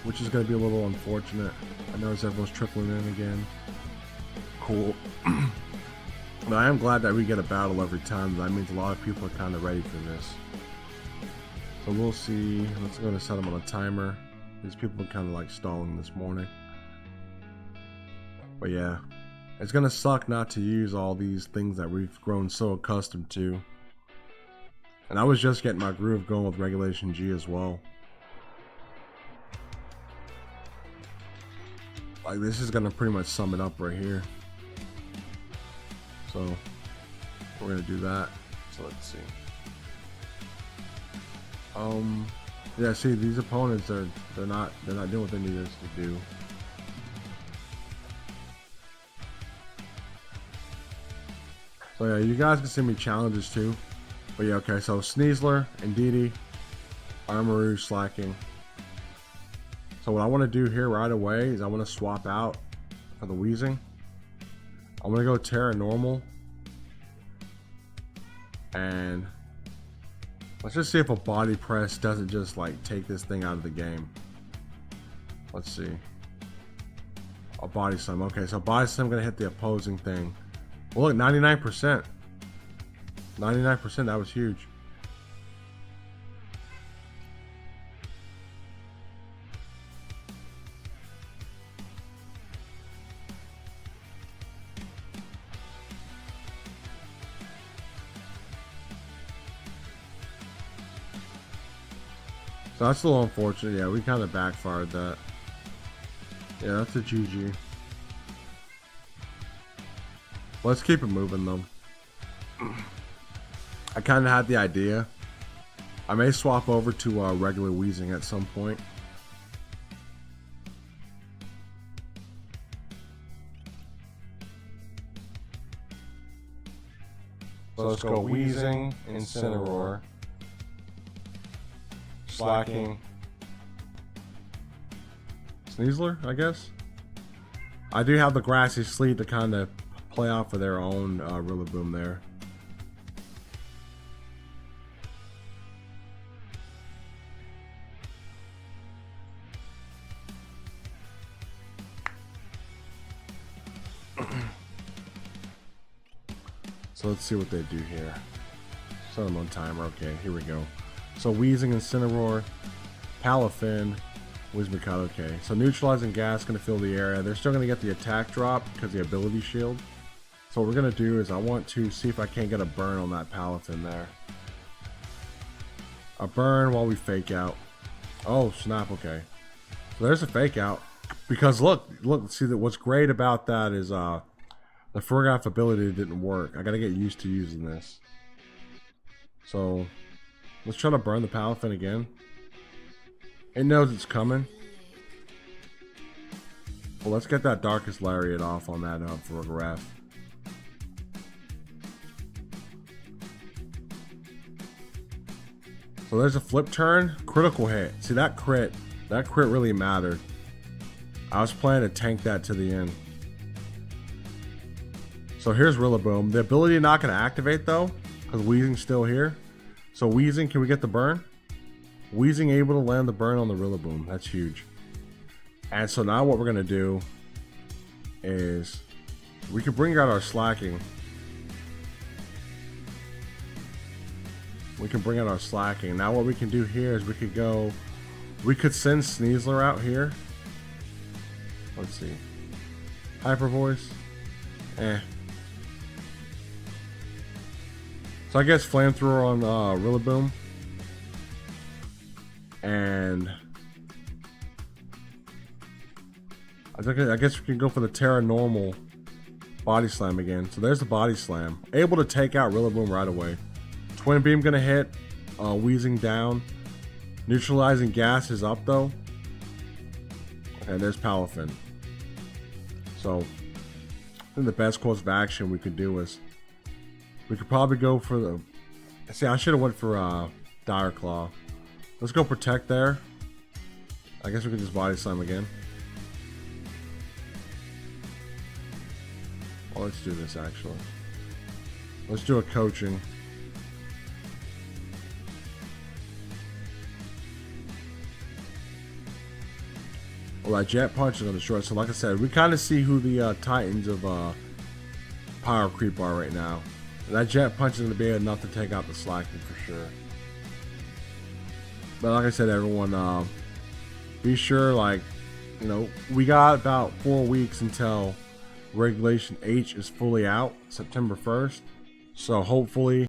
A: which is going to be a little unfortunate. I notice everyone's trickling in again. Cool. But I am glad that we get a battle every time. That means a lot of people are kind of ready for this. So we'll see. Let's go to set them on a timer. These people are kind of like stalling this morning. But yeah, it's gonna suck not to use all these things that we've grown so accustomed to. And I was just getting my groove going with Regulation G as well. Like, this is gonna pretty much sum it up right here. So we're gonna do that. So let's see. Yeah, see, these opponents they're not doing what they need us to do. So yeah, you guys can send me challenges too. But yeah, okay, so Sneasler, Indeedee, Armarouge, Slacking. So what I want to do here right away is I want to swap out for the Weezing. I'm going to go Terra Normal. And let's just see if a Body Press doesn't just like take this thing out of the game. Let's see. A Body Slam. Okay, so Body Slam going to hit the opposing thing. Well, look, 99%. 99%, that was huge. So that's a little unfortunate. Yeah, we kind of backfired that. Yeah, that's a GG. Let's keep it moving though. I kind of had the idea. I may swap over to regular Weezing at some point. So let's go Weezing, Incineroar, Slacking, Sneasler, I guess. I do have the Grassy Sleep to kind of play off of their own Rillaboom there. So let's see what they do here. Set them on timer. Okay, here we go. So Weezing, Incineroar, Palafin, Whimsicott. Okay, so neutralizing gas going to fill the area. They're still going to get the attack drop because of the ability shield. So what we're going to do is I want to see if I can't get a burn on that Palafin there. A burn while we fake out. Oh snap! Okay, so there's a fake out because look, see that what's great about that is the Ferroth ability didn't work. I got to get used to using this. So let's try to burn the Palafin again. It knows it's coming. Well, let's get that Darkest Lariat off on that Ferroth. So there's a flip turn, critical hit. See that crit really mattered. I was planning to tank that to the end. So here's Rillaboom. The ability not going to activate though, because Weezing's still here. So Weezing, can we get the burn? Weezing able to land the burn on the Rillaboom. That's huge. And so now what we're going to do is we could bring out our Slacking. We can bring out our Slacking. Now what we can do here is we could send Sneasler out here. Let's see. Hyper Voice. So I guess Flamethrower on Rillaboom. And I guess we can go for the Terra Normal Body Slam again. So there's the Body Slam. Able to take out Rillaboom right away. Twin Beam gonna hit. Wheezing down. Neutralizing Gas is up though. And there's Palafin. So I think the best course of action we could do is we could probably go for the. See, I should have went for Dire Claw. Let's go Protect there. I guess we could just Body Slam again. Well, let's do this actually. Let's do a Coaching. Well, that Jet Punch is going to destroy. So like I said, we kind of see who the Titans of Power Creep are right now. And that Jet Punch is going to be enough to take out the Slaking for sure. But like I said, everyone, be sure, like, you know, we got about 4 weeks until Regulation H is fully out, September 1st. So hopefully